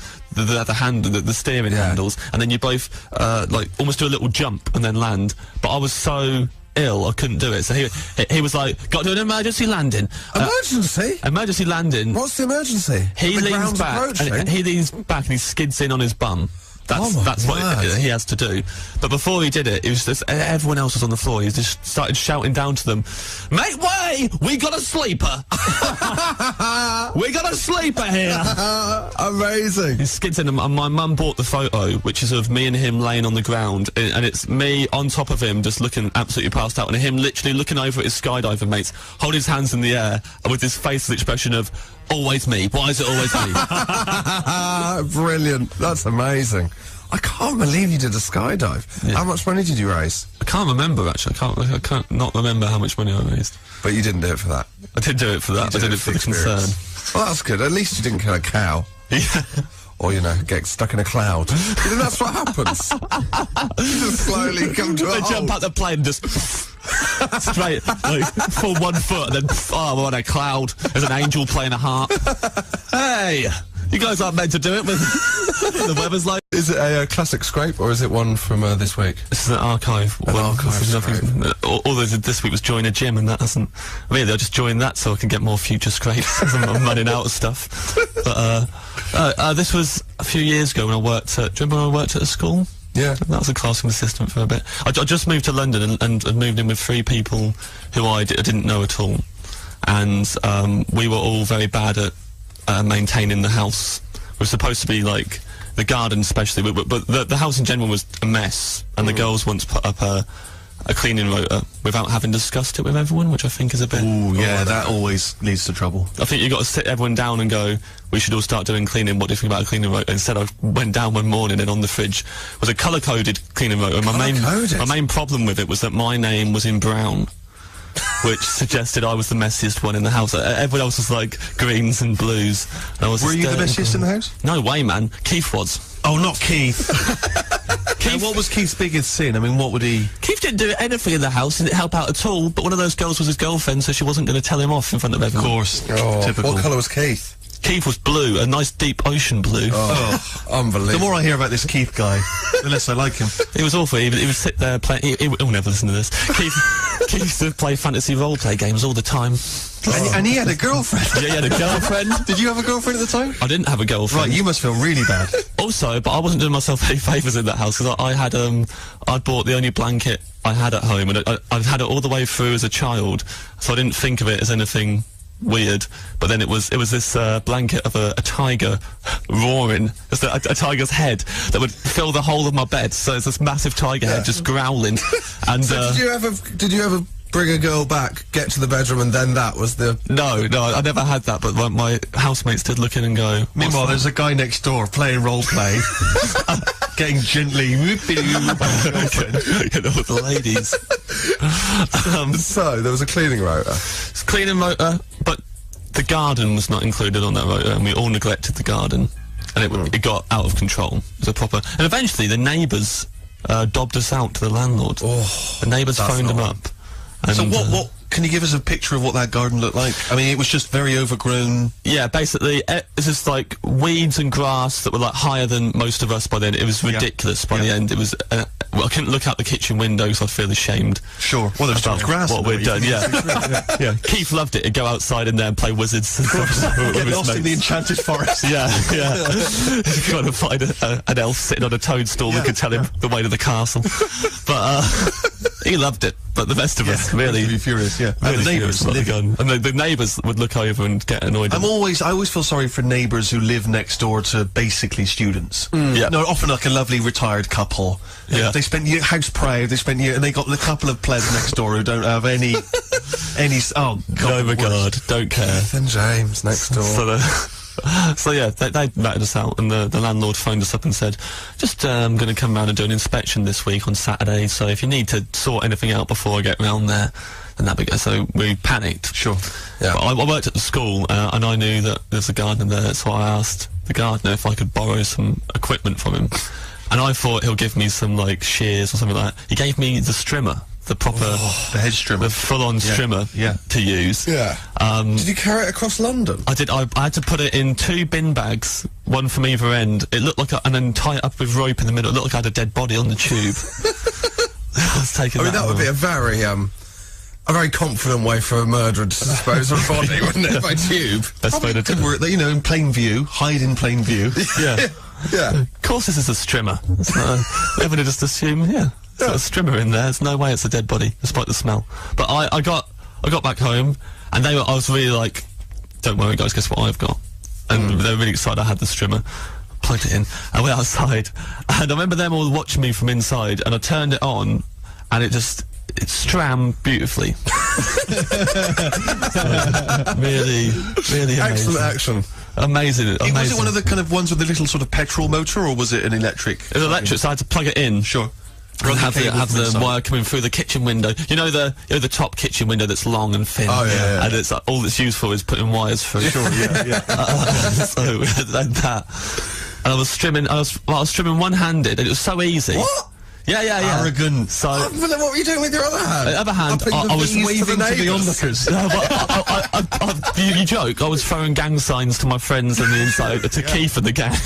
steering handles, and then you both, like, almost do a little jump and then land. But I was so ill, I couldn't do it. So he was like, got to do an emergency landing. Emergency? Emergency landing. What's the emergency? He leans back, and he skids in on his bum. That's what he has to do. But before he did it, it was just everyone else was on the floor. He just started shouting down to them, "Make way! We got a sleeper! We got a sleeper here!" Amazing. He skids in, and my mum bought the photo, which is of me and him laying on the ground, and it's me on top of him, just looking absolutely passed out, and him literally looking over at his skydiver mates, holding his hands in the air, with his facial expression of, always me. Why is it always me? Brilliant. That's amazing. I can't believe you did a skydive. Yeah. How much money did you raise? I can't remember, actually. I can't not remember how much money I raised. But you didn't do it for that? I did do it for that. I did it for the concern. Well, that's good. At least you didn't kill a cow. Yeah. Or, get stuck in a cloud. That's what happens. You just slowly come to a halt. They jump out the plane and just... straight, like, full 1 foot, and then, we're on a cloud. There's an angel playing a harp. Hey! You guys aren't meant to do it with... The weather's like... Is it a classic scrape, or is it one from this week? This is an archive. All they did this week was join a gym, and that hasn't... Really, I just joined that so I can get more future scrapes. I'm running out of stuff. But this was a few years ago when I worked at... Do you remember when I worked at a school? Yeah. That was a classroom assistant for a bit. I just moved to London and moved in with 3 people who I didn't know at all. And we were all very bad at maintaining the house. We're supposed to be like... The garden especially, but the house in general was a mess, and the girls once put up a cleaning rota without having discussed it with everyone, which I think is a bit... Ooh, yeah, that always leads to trouble. I think you've got to sit everyone down and go, we should all start doing cleaning, what do you think about a cleaning rota? Instead, I went down one morning and on the fridge was a colour-coded cleaning rota. My main problem with it was that my name was in brown, which suggested I was the messiest one in the house. Everyone else was like greens and blues. And I was Were you the messiest in the house? No way, man. Keith was. Oh, not Keith. Keith. What was Keith's biggest sin? I mean, what would he... Keith didn't do anything in the house, didn't help out at all, but one of those girls was his girlfriend, so she wasn't going to tell him off in front of everyone. Of course. Typical. What colour was Keith? Keith was blue, a nice deep ocean blue. Oh, unbelievable. The more I hear about this Keith guy, the less I like him. He was awful. He would sit there playing... He'll never listen to this. Keith used to play fantasy roleplay games all the time. And he had a girlfriend. Yeah, he had a girlfriend. Did you have a girlfriend at the time? I didn't have a girlfriend. Right, you must feel really bad. Also, but I wasn't doing myself any favours in that house, because I bought the only blanket I had at home, and I've had it all the way through as a child, so I didn't think of it as anything weird. But then it was this blanket of a tiger roaring, just a tiger's head that would fill the whole of my bed. So it's this massive tiger head just growling. And so did you ever bring a girl back, get to the bedroom, and then that was the... No, I never had that, but my housemates did look in and go... Meanwhile, there's a guy next door playing roleplay, getting gently... Get all the ladies. So, there was a cleaning rota. It's a cleaning rota, but the garden was not included on that rota, and we all neglected the garden, and it got out of control. It was a proper... And eventually, the neighbours dobbed us out to the landlord. Oh, the neighbours phoned him up. And so what can you give us a picture of what that garden looked like? I mean, it was just very overgrown. Yeah, basically, it's just like weeds and grass that were like higher than most of us by then. It was ridiculous by the end. It was, well, I couldn't look out the kitchen window because I'd feel ashamed. Sure. Well, there's about grass. What we'd done, yeah. Keith loved it. He'd go outside in there and play wizards. Get lost in the enchanted forest. Yeah. Trying to find an elf sitting on a toadstool who could tell him the way to the castle. But he loved it. But the rest of us really furious, yeah. Really and the neighbours and the neighbours would look over and get annoyed. I always feel sorry for neighbours who live next door to basically students. Yeah. No, often like a lovely retired couple. Yeah. They spend house proud. They spend and they got a couple of plebs next door who don't have any. Oh God! No regard. Don't care. Beth and James next door. So yeah, they ratted us out, and the landlord phoned us up and said, just I'm going to come round and do an inspection this week on Saturday, so if you need to sort anything out before I get round there, then that'd be good. So we panicked. Sure. Yeah. But I worked at the school, and I knew that there's a gardener there, so I asked the gardener if I could borrow some equipment from him. And I thought he'll give me some, like, shears or something like that. He gave me the strimmer. The proper... the hedge trimmer. The full-on strimmer to use. Yeah. Did you carry it across London? I did. I had to put it in 2 bin bags, one from either end. It looked like and then tie it up with rope in the middle. It looked like I had a dead body on the tube. I was taking that would be a very confident way for a murderer to dispose of a body, wouldn't it? By tube. Best way to do work, you know, in plain view. Hide in plain view. Yeah. Yeah. Of course this is a strimmer. It's not everyone just assume, it's got a strimmer in there. There's no way it's a dead body, despite the smell. But I got back home, and I was really like, don't worry guys, guess what I've got? And they were really excited I had the strimmer. Plugged it in, I went outside, and I remember them all watching me from inside, and I turned it on, and it stram beautifully. Really amazing. Excellent action. Amazing. Was it one of the kind of ones with the little sort of petrol motor, or was it an electric? It was electric, so I had to plug it in. Sure. And have the wire coming through the kitchen window. You know the top kitchen window that's long and thin. Oh yeah. And it's all it's used for is putting wires through. Sure. Yeah. So like that. And I was strimming one-handed, and it was so easy. What? arrogant. So, but then what were you doing with your other hand? on the other hand, I was waving to the onlookers. No, but you joke. I was throwing gang signs to my friends on the inside, to Keith and the gang.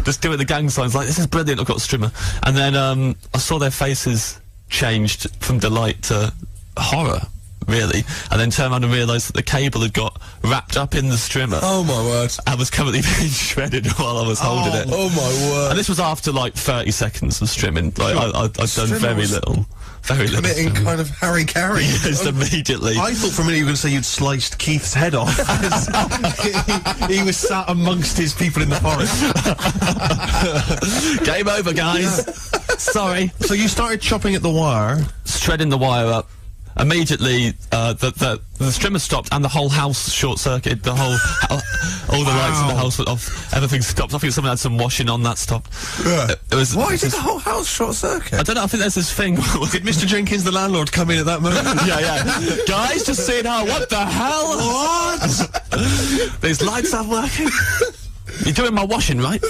Just doing the gang signs like, this is brilliant, I've got a strimmer. And then I saw their faces changed from delight to horror, really, and then turned around and realised that the cable had got wrapped up in the strimmer. Oh my word. And was currently being shredded while I was holding it. Oh my word. And this was after like 30 seconds of strimming. Like, I'd done very little. Very little. Committing kind of Harry Carey. Yes, immediately. I thought for a minute you were going to say you'd sliced Keith's head off. he was sat amongst his people in the forest. Game over, guys. Sorry. So you started chopping at the wire. Shredding the wire up. Immediately, the strimmer stopped and the whole house short-circuited. The whole, all the lights in the house went off. Everything stopped. I think someone had some washing on, that stopped. It was. Why did the whole house short-circuit? I don't know. I think there's this thing. Did Mr. Jenkins, the landlord, come in at that moment? Yeah. Guys, just saying, what the hell? What? These lights aren't working. You're doing my washing, right?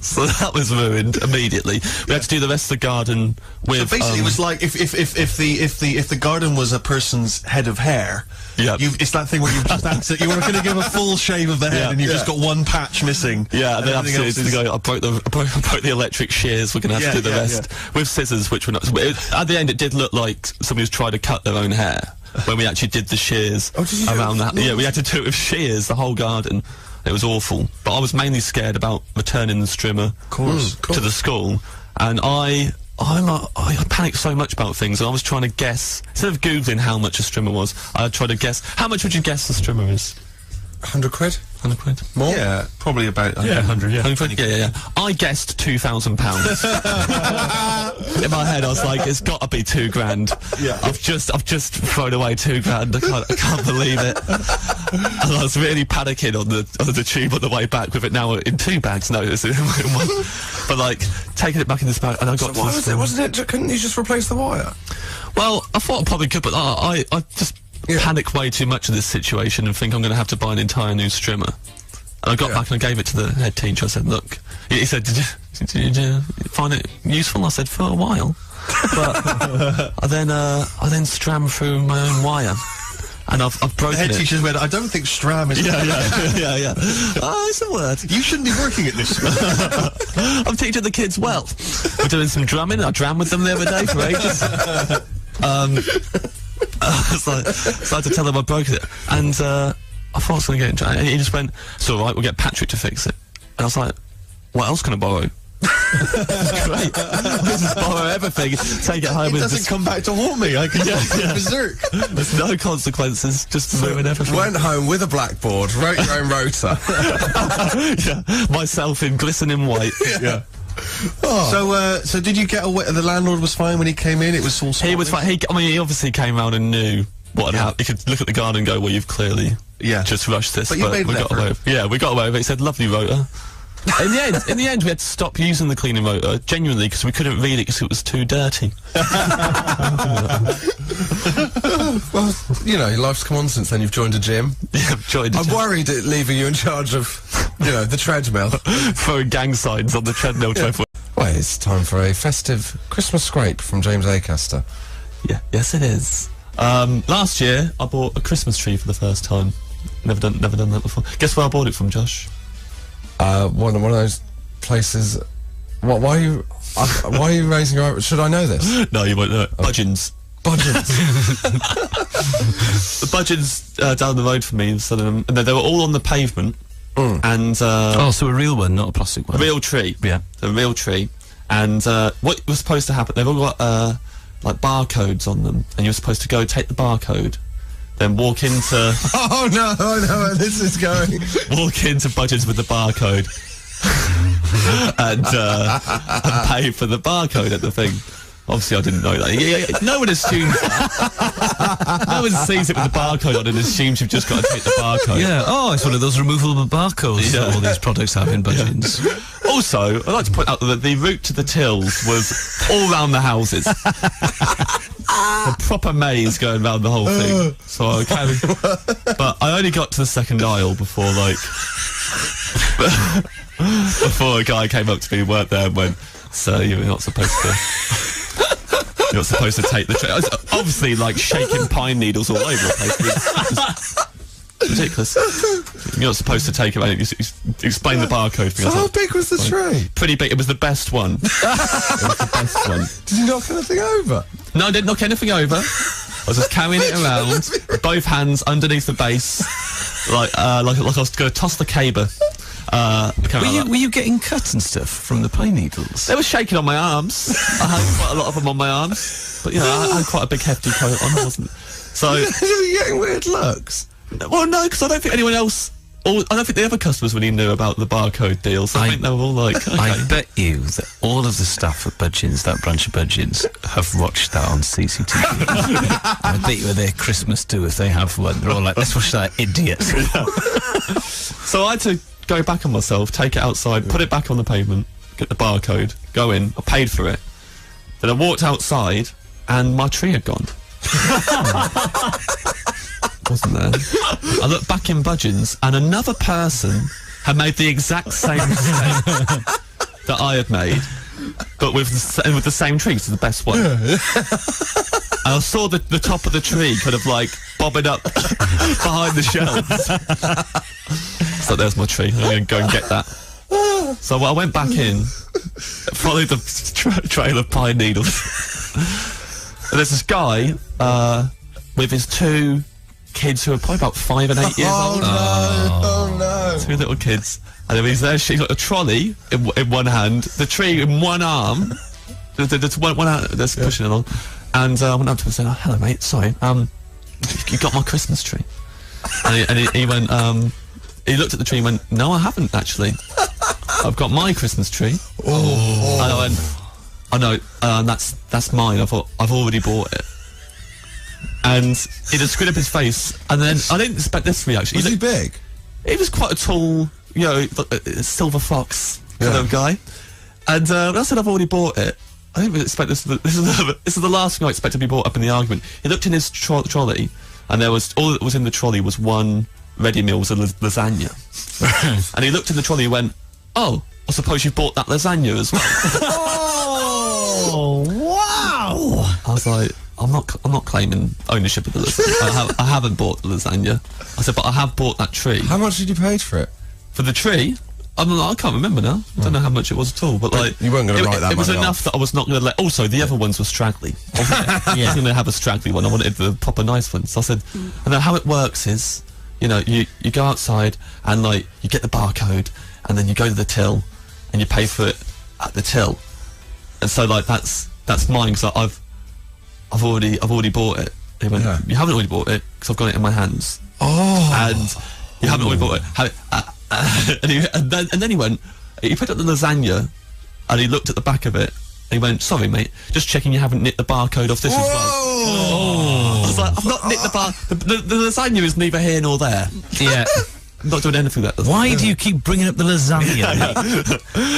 So that was ruined immediately. We had to do the rest of the garden with. So basically, it was like if the garden was a person's head of hair. Yeah. It's that thing where you've just you were going to give a full shave of the head, and you've just got one patch missing. Yeah, and then I broke the electric shears. We're going to have to do the rest with scissors, which were not. At the end, it did look like somebody was trying to cut their own hair when we actually did the shears around that. Yeah, we had to do it with shears, the whole garden. It was awful, but I was mainly scared about returning the strimmer to the school, and I panicked so much about things, and I was trying to guess, instead of Googling how much a strimmer was, I tried to guess, how much would you guess the strimmer is? 100 quid? 100 quid? More? Yeah, probably about 100, 100 quid? Yeah. I guessed £2,000. In my head, I was like, it's got to be £2,000. Yeah. I've just thrown away £2,000. I can't believe it. And I was really panicking on the tube on the way back with it now in 2 bags. No, it's in one. But like taking it back in this bag, and I got. So why was it? Wasn't it? Couldn't you just replace the wire? Well, I thought I probably could, but I just. Panic way too much in this situation and think I'm going to have to buy an entire new strimmer. And I got back and I gave it to the head teacher. I said, look, he said, did you find it useful? I said, for a while. But I then stram through my own wire. And I've broken the head it. teacher's went, I don't think stram is Yeah. Oh, it's a word. You shouldn't be working at this school. I'm teaching the kids well. We're doing some drumming. I dram with them the other day for ages. So I had to tell him I broke it, and I thought I was going to get into it, and he just went, it's all right, we'll get Patrick to fix it. And I was like, what else can I borrow? Great. I'll just borrow everything, take it home. It doesn't come back to haunt me. I can go berserk. There's no consequences, just ruin everything. Went home with a blackboard, wrote your own rota. Myself in glistening white. Yeah. So did you get away? The landlord was fine when he came in. It was all. He was fine. He obviously came round and knew what had happened. He could look at the garden and go, "Well, you've clearly just rushed this." But you made we got away. We got away with it. He said, "Lovely rotor." In the end, we had to stop using the cleaning rotor genuinely because we couldn't read it because it was too dirty. Well, you know, life's come on since then. You've joined a gym. Yeah, joined. I'm worried it leaving you in charge of, the treadmill, throwing gang signs on the treadmill. Well, it's time for a festive Christmas scrape from James Acaster. Yeah, yes, it is. Last year, I bought a Christmas tree for the first time. Never done that before. Guess where I bought it from, Josh? One of those places. Why are you raising your eyebrows? Should I know this? No, you won't know it. Budgeons. The Budgeons down the road from me, so they were all on the pavement. And so a real one, not a plastic one. A real tree. Yeah. A real tree. And what was supposed to happen, they've all got like barcodes on them, and you're supposed to go take the barcode, then walk into oh no, this is going. Walk into Budgeons with the barcode and pay for the barcode at the thing. Obviously, I didn't know that. No one assumes that. No one sees it with the barcode on and assumes you've just got to take the barcode. Yeah. Oh, it's one of those removable barcodes that all these products have in Budgeons. Also, I'd like to point out that the route to the tills was all round the houses. A proper maze going round the whole thing. So I but I only got to the second aisle before, before a guy came up to me who worked there and went, So you're not supposed to. You're not supposed to take the tree. Obviously, like shaking pine needles all over the place. It's ridiculous. You're not supposed to take it. Explain the barcode thing. So how big was the tree? Pretty big. It was the best one. It was the best one. Did you knock anything over? No, I didn't knock anything over. I was just carrying it around with both hands underneath the base, like I was going to toss the caber. Were you getting cut and stuff from the pine needles? They were shaking on my arms. I had quite a lot of them on my arms, but I had quite a big hefty coat on, wasn't it? So you're getting weird looks. Well, no, because I don't think anyone else. I don't think the other customers really knew about the barcode deal. So I think they were all like, okay. I bet you that all of the staff at Budgeons, that branch of Budgeons, have watched that on CCTV. I bet you their Christmas do if they have one. They're all like, let's watch that idiot. So I had to go back on myself, take it outside, put it back on the pavement, get the barcode, go in. I paid for it. Then I walked outside, and my tree had gone. Wasn't there? I looked back in Budgeons, and another person had made the exact same mistake that I had made, but with the same tree, so the best one. And I saw the top of the tree kind of like bobbing up behind the shelves. So there's my tree. I'm going to go and get that. So I went back in, followed the trail of pine needles. And there's this guy with his two kids who are probably about 5 and 8 years old. Oh no! Two little kids. And he's there. She's got a trolley in one hand, the tree in one arm. There's one hand that's pushing along. And I went up to him and said, "Oh, hello, mate. Sorry, you got my Christmas tree?" And he went. He looked at the tree and went, "No, I haven't actually. I've got my Christmas tree." Oh. And I went, "I know. That's mine. I've already bought it." And he just screwed up his face, and then I didn't expect this reaction. Was he big? He was quite a tall, silver fox kind of guy. And when I said I've already bought it, I didn't really expect this. This is the last thing I expect to be brought up in the argument. He looked in his trolley, and there was all that was in the trolley was one ready meal, was a lasagna. And he looked in the trolley and went, "Oh, I suppose you bought that lasagna as well." Oh wow! I was like, I'm not claiming ownership of the lasagna. I haven't bought the lasagna. I said, but I have bought that tree. How much did you pay for it? For the tree? I can't remember now. I don't know how much it was at all. But like, you weren't going to write that. It was money enough off. that I was not going to let. Also, the other ones were straggly. I was going to have a straggly one. I wanted the proper nice one. So I said, and then how it works is, you go outside and like you get the barcode, and then you go to the till, and you pay for it at the till. And so like that's mine because I've already bought it. He went, "You haven't already bought it because I've got it in my hands." Oh. And you haven't already bought it. And then he went, he picked up the lasagna and he looked at the back of it and he went, "Sorry mate, just checking you haven't nicked the barcode off this as well." Oh. I was like, "I've not nicked the bar. The lasagna is neither here nor there." Yeah. I'm not doing anything with that. Why do you keep bringing up the lasagna?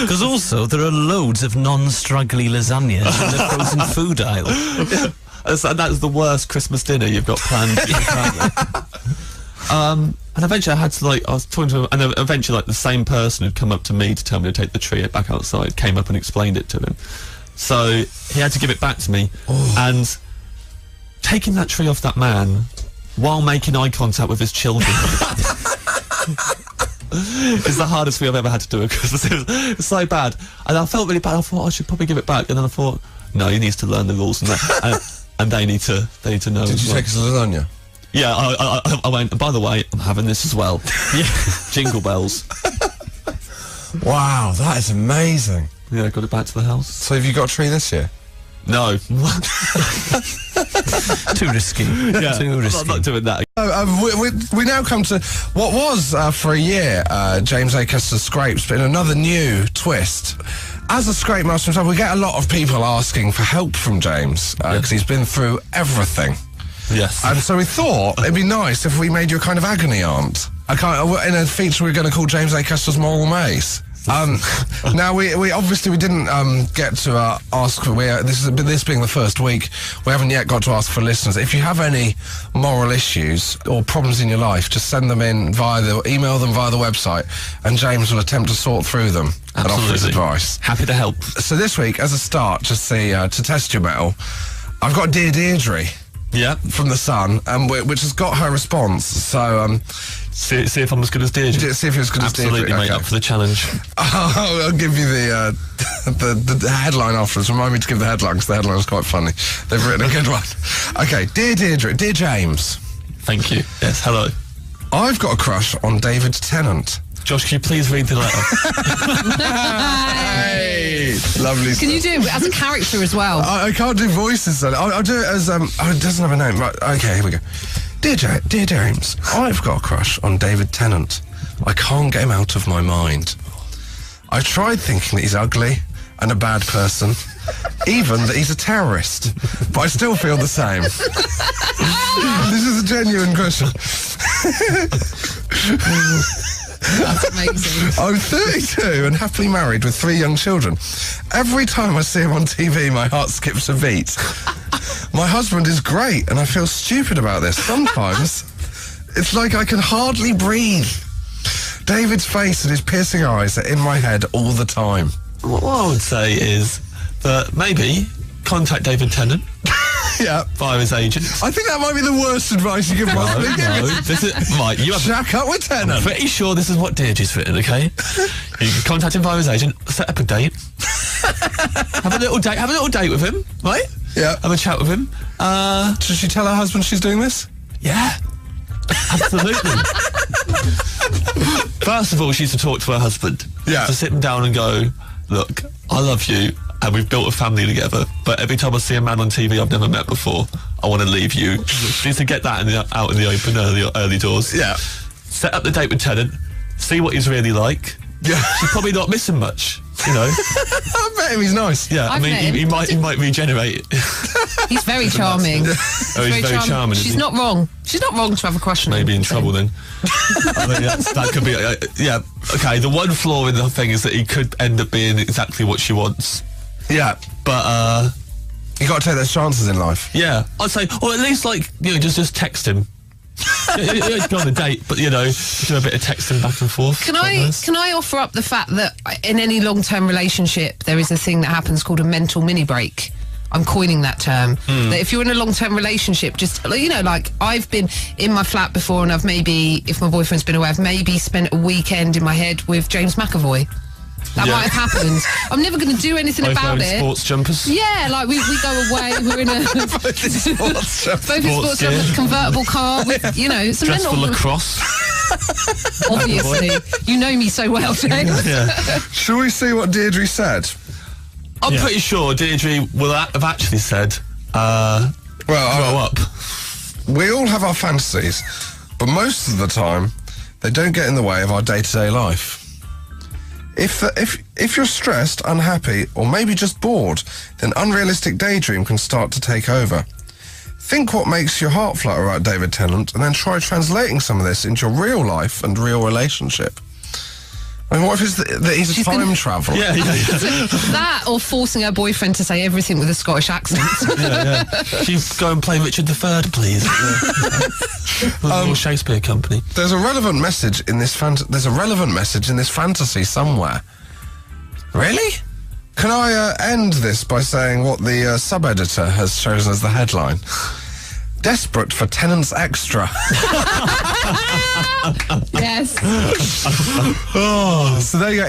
Because also there are loads of non-straggly lasagnas in the frozen food aisle. Yeah. And that's the worst Christmas dinner you've got planned for your family. And eventually I had to I was talking to him, and eventually the same person who'd come up to me to tell me to take the tree back outside came up and explained it to him. So he had to give it back to me. And taking that tree off that man while making eye contact with his children is the hardest thing I've ever had to do at Christmas. It was so bad. And I felt really bad. I thought I should probably give it back. And then I thought, no, he needs to learn the rules and that. And they need to know. Did you take us lasagna? Yeah, I went, and by the way, I'm having this as well. Yeah. Jingle bells. Wow, that is amazing. Yeah, got it back to the house. So have you got a tree this year? No. Too risky. Yeah, Too risky. I'm not doing that. We now come to what was, for a year, James Acaster Scrapes, but in another new twist. As a scrape master himself, we get a lot of people asking for help from James, because he's been through everything. Yes. And so we thought it'd be nice if we made you a kind of agony aunt. In a feature we're going to call James Acaster's Moral Maze. Now we obviously didn't get to ask for this being the first week, we haven't yet got to ask for listeners. If you have any moral issues or problems in your life, just send them in email them via the website, and James will attempt to sort through them and offer his advice. Happy to help. So this week, as a start, just to test your mettle, I've got Dear Deirdre. Yeah, from The Sun, which has got her response. So, see if I'm as good as Deirdre. See if you're as good as Deirdre. Absolutely, mate. Up for the challenge. I'll give you the headline afterwards. Remind me to give the headline, because the headline is quite funny. They've written a good one. Okay, Dear Deirdre, Dear James. Thank you. Yes, hello. I've got a crush on David Tennant. Josh, can you please read the letter? Hey, lovely. Can you do it as a character as well? I can't do voices. I'll do it as it doesn't have a name. Right. Okay, here we go. Dear James, I've got a crush on David Tennant. I can't get him out of my mind. I've tried thinking that he's ugly and a bad person, even that he's a terrorist, but I still feel the same. This is a genuine question. That's amazing. I'm 32 and happily married with 3 young children. Every time I see him on TV, my heart skips a beat. My husband is great, and I feel stupid about this. Sometimes it's like I can hardly breathe. David's face and his piercing eyes are in my head all the time. What I would say is that maybe contact David Tennant. Yeah, via his agent. I think that might be the worst advice you could possibly give. No, this is right. You have shack up with Tennant. I'm pretty sure this is what Deirdre's written. Okay, you can contact him via his agent. Set up a date. Have a little date. Have a little date with him, right? Yeah. Have a chat with him. Does she tell her husband she's doing this? Yeah. Absolutely. First of all, she's to talk to her husband. Yeah. To sit him down and go, look, I love you, and we've built a family together, but every time I see a man on TV I've never met before, I want to leave you. She needs to get that out in the open early doors. Yeah. Set up the date with Tennant, see what he's really like. Yeah. She's probably not missing much, you know. I bet him he's nice. Yeah, I mean, he might regenerate. He's very charming. He's very charming. She's not wrong. She's not wrong to have a crush on him. Maybe in trouble then. I mean, that could be. Yeah. Okay. The one flaw in the thing is that he could end up being exactly what she wants. Yeah, but you got to take those chances in life. Yeah, I'd say, or at least just text him. Go on a date, but do a bit of texting back and forth. Can I offer up the fact that in any long-term relationship there is a thing that happens called a mental mini break? I'm coining that term. That if you're in a long-term relationship, just like I've been in my flat before, and I've maybe, if my boyfriend's been away, I've maybe spent a weekend in my head with James McAvoy. That might have happened. I'm never going to do anything about it. Sports jumpers. Yeah, like we go away. We're in a both sports jumpers, convertible car. With, it's a dress for lacrosse. Obviously, you know me so well, James. Yeah. Shall we see what Deirdre said? I'm pretty sure Deirdre will have actually said, grow up. We all have our fantasies, but most of the time, they don't get in the way of our day-to-day life. If you're stressed, unhappy, or maybe just bored, then unrealistic daydream can start to take over. Think what makes your heart flutter about David Tennant, and then try translating some of this into your real life and real relationship. I mean, what if he's a time traveller? Yeah. That, or forcing her boyfriend to say everything with a Scottish accent. Yeah. Can you go and play Richard III, please? Royal Shakespeare Company. There's a relevant message in this fantasy somewhere. Really? Can I end this by saying what the sub-editor has chosen as the headline? Desperate for Tennant's extra. Yes. So there you go.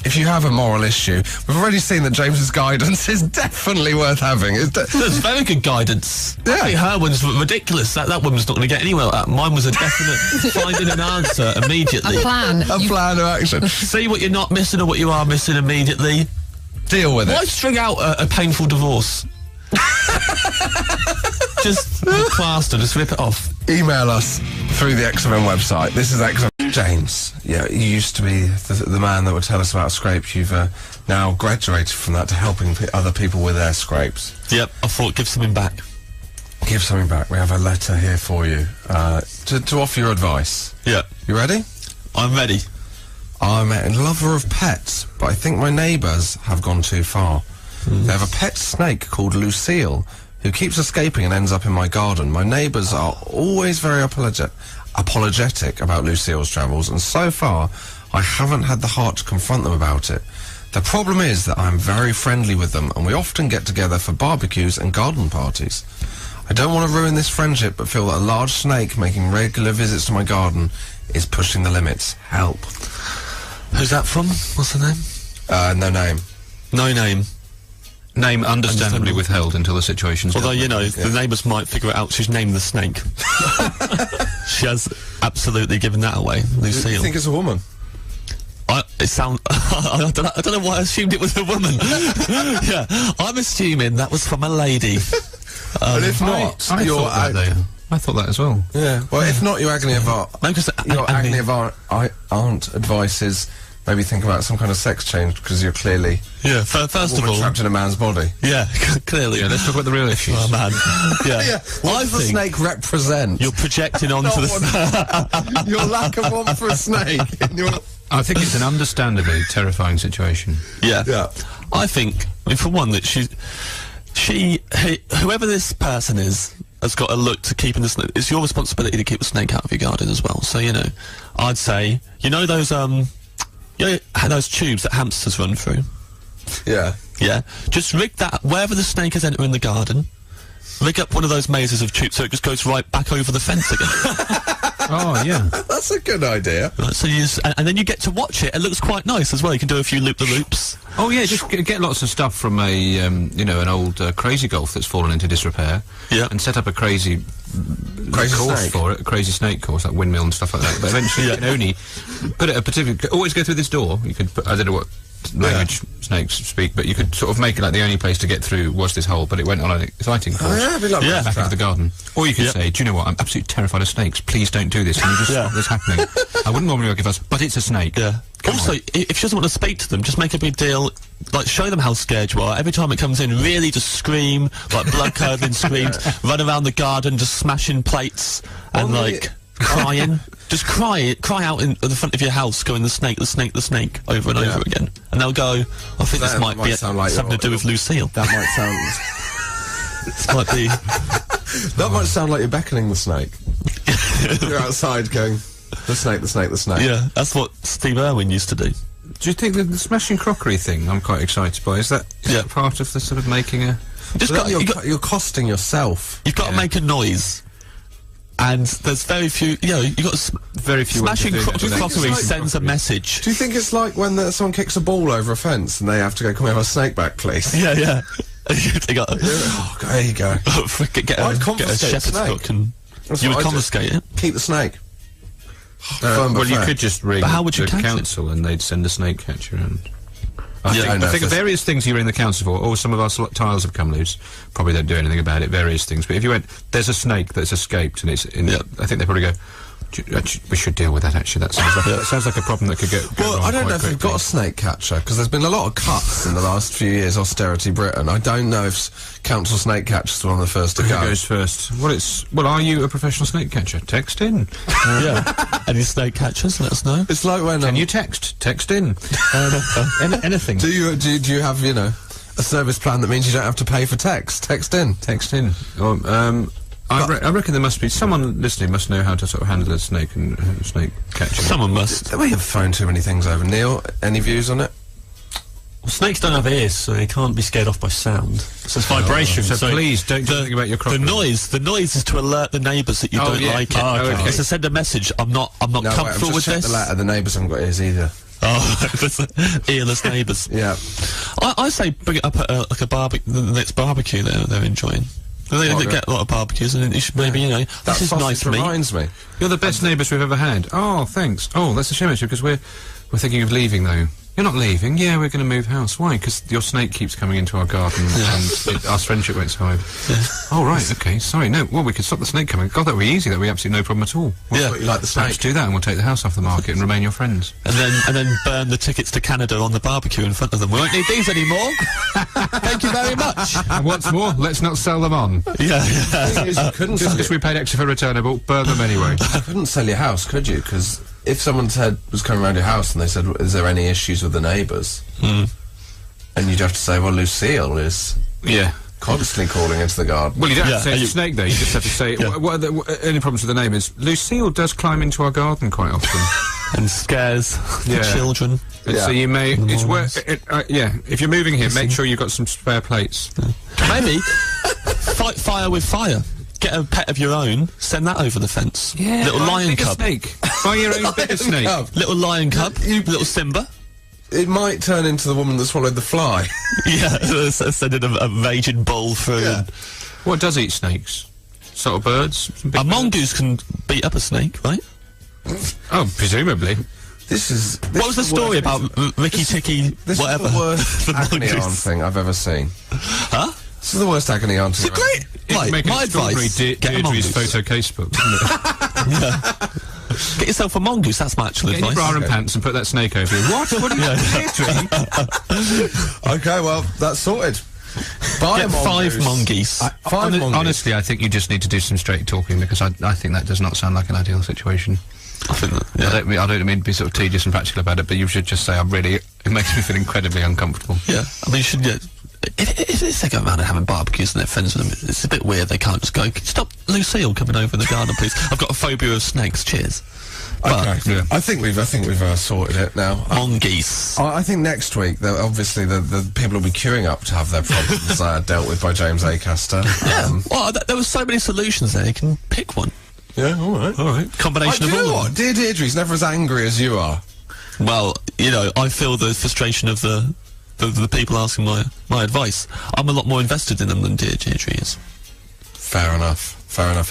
If you have a moral issue, we've already seen that James's guidance is definitely worth having. That's very good guidance. Yeah. I think her one's ridiculous. That woman's not going to get anywhere like that. Mine was a definite finding an answer immediately. A plan. A plan of action. See what you're not missing or what you are missing immediately. Deal with it. Why string out a painful divorce? Just plaster, just rip it off. Email us through the XFM website. This is XFM. James, you used to be the man that would tell us about scrapes. You've now graduated from that to helping other people with their scrapes. Yep, I thought give something back. Give something back. We have a letter here for you to offer your advice. Yeah. You ready? I'm ready. I'm a lover of pets, but I think my neighbours have gone too far. They have a pet snake called Lucille, who keeps escaping and ends up in my garden. My neighbours are always very apologetic about Lucille's travels, and so far, I haven't had the heart to confront them about it. The problem is that I'm very friendly with them, and we often get together for barbecues and garden parties. I don't want to ruin this friendship, but feel that a large snake making regular visits to my garden is pushing the limits. Help. Who's that from? What's the name? No name. No name. Name understandably withheld until the situation's Although, dealt you know, with. the neighbours might figure it out. She's named the snake. She has absolutely given that away, Lucille. You think it's a woman? I don't know why I assumed it was a woman. Yeah, I'm assuming that was from a lady. But if not, I thought that as well. Yeah. Well, if not, your agony of aunt. No, 'cause Your agony of aunt advice is maybe think about some kind of sex change because you're clearly first of all trapped in a man's body. Yeah, clearly. Yeah, let's talk about the real issues. Oh man, yeah. What does the snake represent? You're projecting onto the your lack of want for a snake. I think it's an understandably terrifying situation. Yeah. I think, for one, that whoever this person is, has got to look to keeping the snake. It's your responsibility to keep the snake out of your garden as well. So, you know, I'd say, you know those those tubes that hamsters run through? Yeah. Yeah. Just rig that, wherever the snake is entering the garden, rig up one of those mazes of tubes so it just goes right back over the fence again. Oh, yeah. That's a good idea. Right, so you just, and then you get to watch it. It looks quite nice as well. You can do a few loop-the-loops. Oh, yeah, just get lots of stuff from an old crazy golf that's fallen into disrepair. Yeah. And set up a crazy course snake. for it, a crazy snake course, like windmill and stuff like that. But eventually you can only put it a particular... Always go through this door. You could put, I don't know what language snakes speak, but you could sort of make it like the only place to get through was this hole, but it went on an exciting course. Oh, yeah, it'd be lovely. Back into the garden. Or you could say, do you know what, I'm absolutely terrified of snakes. Please don't do this. Can you just stop this happening? I wouldn't normally give us, but it's a snake. Yeah. Also, if she doesn't want to speak to them, just make a big deal. Like, show them how scared you are. Every time it comes in, really just scream, like blood-curdling screams, run around the garden, just smashing plates, and crying. Just cry out in the front of your house, going the snake, over and over again. And they'll go, I think this might be something to do with Lucille. That might sound... This might be... That might sound like you're beckoning the snake. You're outside going, the snake. Yeah, that's what Steve Irwin used to do. Do you think that the smashing crockery thing I'm quite excited by, is that part of the sort of making a... You're costing yourself. You've got to make a noise. And there's very few, you've got very few. Smashing crockery sends a message. Do you think it's like when someone kicks a ball over a fence and they have to go, can we have a snake back, please? Yeah. They got, there you go. Get a shepherd's hook and you would confiscate it. Keep the snake. Well, you could just ring but how would you the council and they'd send a snake catcher and... I think of various things you ring the council for, or some of our tiles have come loose, probably don't do anything about it, various things. But if you went, there's a snake that's escaped and it's in... I think they probably go, we should deal with that, actually. That sounds like a problem that could go Well, I don't know if we've got a snake catcher, because there's been a lot of cuts in the last few years, austerity Britain. I don't know if council snake catchers are one of the first to go. Who goes first? Well, are you a professional snake catcher? Text in. Any snake catchers, let us know. It's like when... Can you text? Text in. Anything. Do you have, a service plan that means you don't have to pay for text? Text in. Text in. I reckon there must be someone listening must know how to sort of handle a snake and snake catching. Someone must. We have thrown too many things over. Neil, any views on it? Well, snakes don't have ears, so they can't be scared off by sound. So it's vibration. So please don't think about your crocodile. The noise is to alert the neighbours that you don't like it. Okay. It's to send a message. I'm not comfortable with this. The letter. The neighbours haven't got ears either. Oh, earless neighbours. Yeah. I say bring it up at the next barbecue they're enjoying. They get a lot of barbecues, and you should maybe, this is nice meat. Reminds me. You're the best neighbours we've ever had. Oh, thanks. Oh, that's a shame, actually, because we're thinking of leaving, though. You're not leaving? Yeah, we're going to move house. Why? Because your snake keeps coming into our garden, and our friendship went side. Oh, right, okay, sorry. No, well, we could stop the snake coming. God, that would be easy. That would be absolutely no problem at all. You like the snake? Perhaps do that, and we'll take the house off the market and remain your friends. And then burn the tickets to Canada on the barbecue in front of them. We won't need these anymore. Thank you very much. And once more, let's not sell them on. Yeah. You couldn't just because we paid extra for returnable, burn them anyway. You couldn't sell your house, could you? Because if someone was coming around your house and they said, "Is there any issues with the neighbours?" And you'd have to say, "Well, Lucille is constantly calling into the garden." Well, you don't have to say it's a snake, though. You just have to say, what are any problems with the neighbours? Lucille does climb into our garden quite often. And scares the children. And so you may, it's worth, if you're moving here, make sure you've got some spare plates. Maybe fight fire with fire. Get a pet of your own, send that over the fence. Yeah, little lion cub. Snake. Buy your own bigger snake. Little lion cub, little Simba. It might turn into the woman that swallowed the fly. Sending a raging bull through. Yeah. What does eat snakes? Sort of birds? A mongoose can beat up a snake, right? Oh, presumably. What was the story about Ricky Ticky, whatever? This is the worst agony aunt thing I've ever seen. Huh? This is the worst agony aunt thing. It's a great. Right, make my an extraordinary advice: get a Deirdre's mongoose. photo casebook, isn't it? Get yourself a mongoose. That's my actual Get your advice. bra and pants and put that snake over you. What? What are you Deirdre? Okay, well, that's sorted. Buy Get a mongoose. 5 mongoose. Honestly, I think you just need to do some straight talking because I think that does not sound like an ideal situation. I think that, I don't mean to be sort of tedious and practical about it, but you should just say, it makes me feel incredibly uncomfortable. Yeah, I mean, you should get. If they go around and having barbecues and they're friends with them, it's a bit weird. They can't just go, "Stop Lucille coming over in the garden, please. I've got a phobia of snakes. Cheers." Okay, I think we've sorted it now. Mongoose. I think next week, obviously, the people will be queuing up to have their problems dealt with by James Acaster. Well, there were so many solutions there. You can pick one. Yeah, all right. Combination of all. You know of what? them. Dear Deirdre's never as angry as you are. Well, I feel the frustration of the people asking my advice. I'm a lot more invested in them than Deirdre is. Fair enough.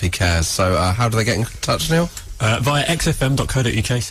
He cares. So, how do they get in touch, Neil? Via xfm.co.uk.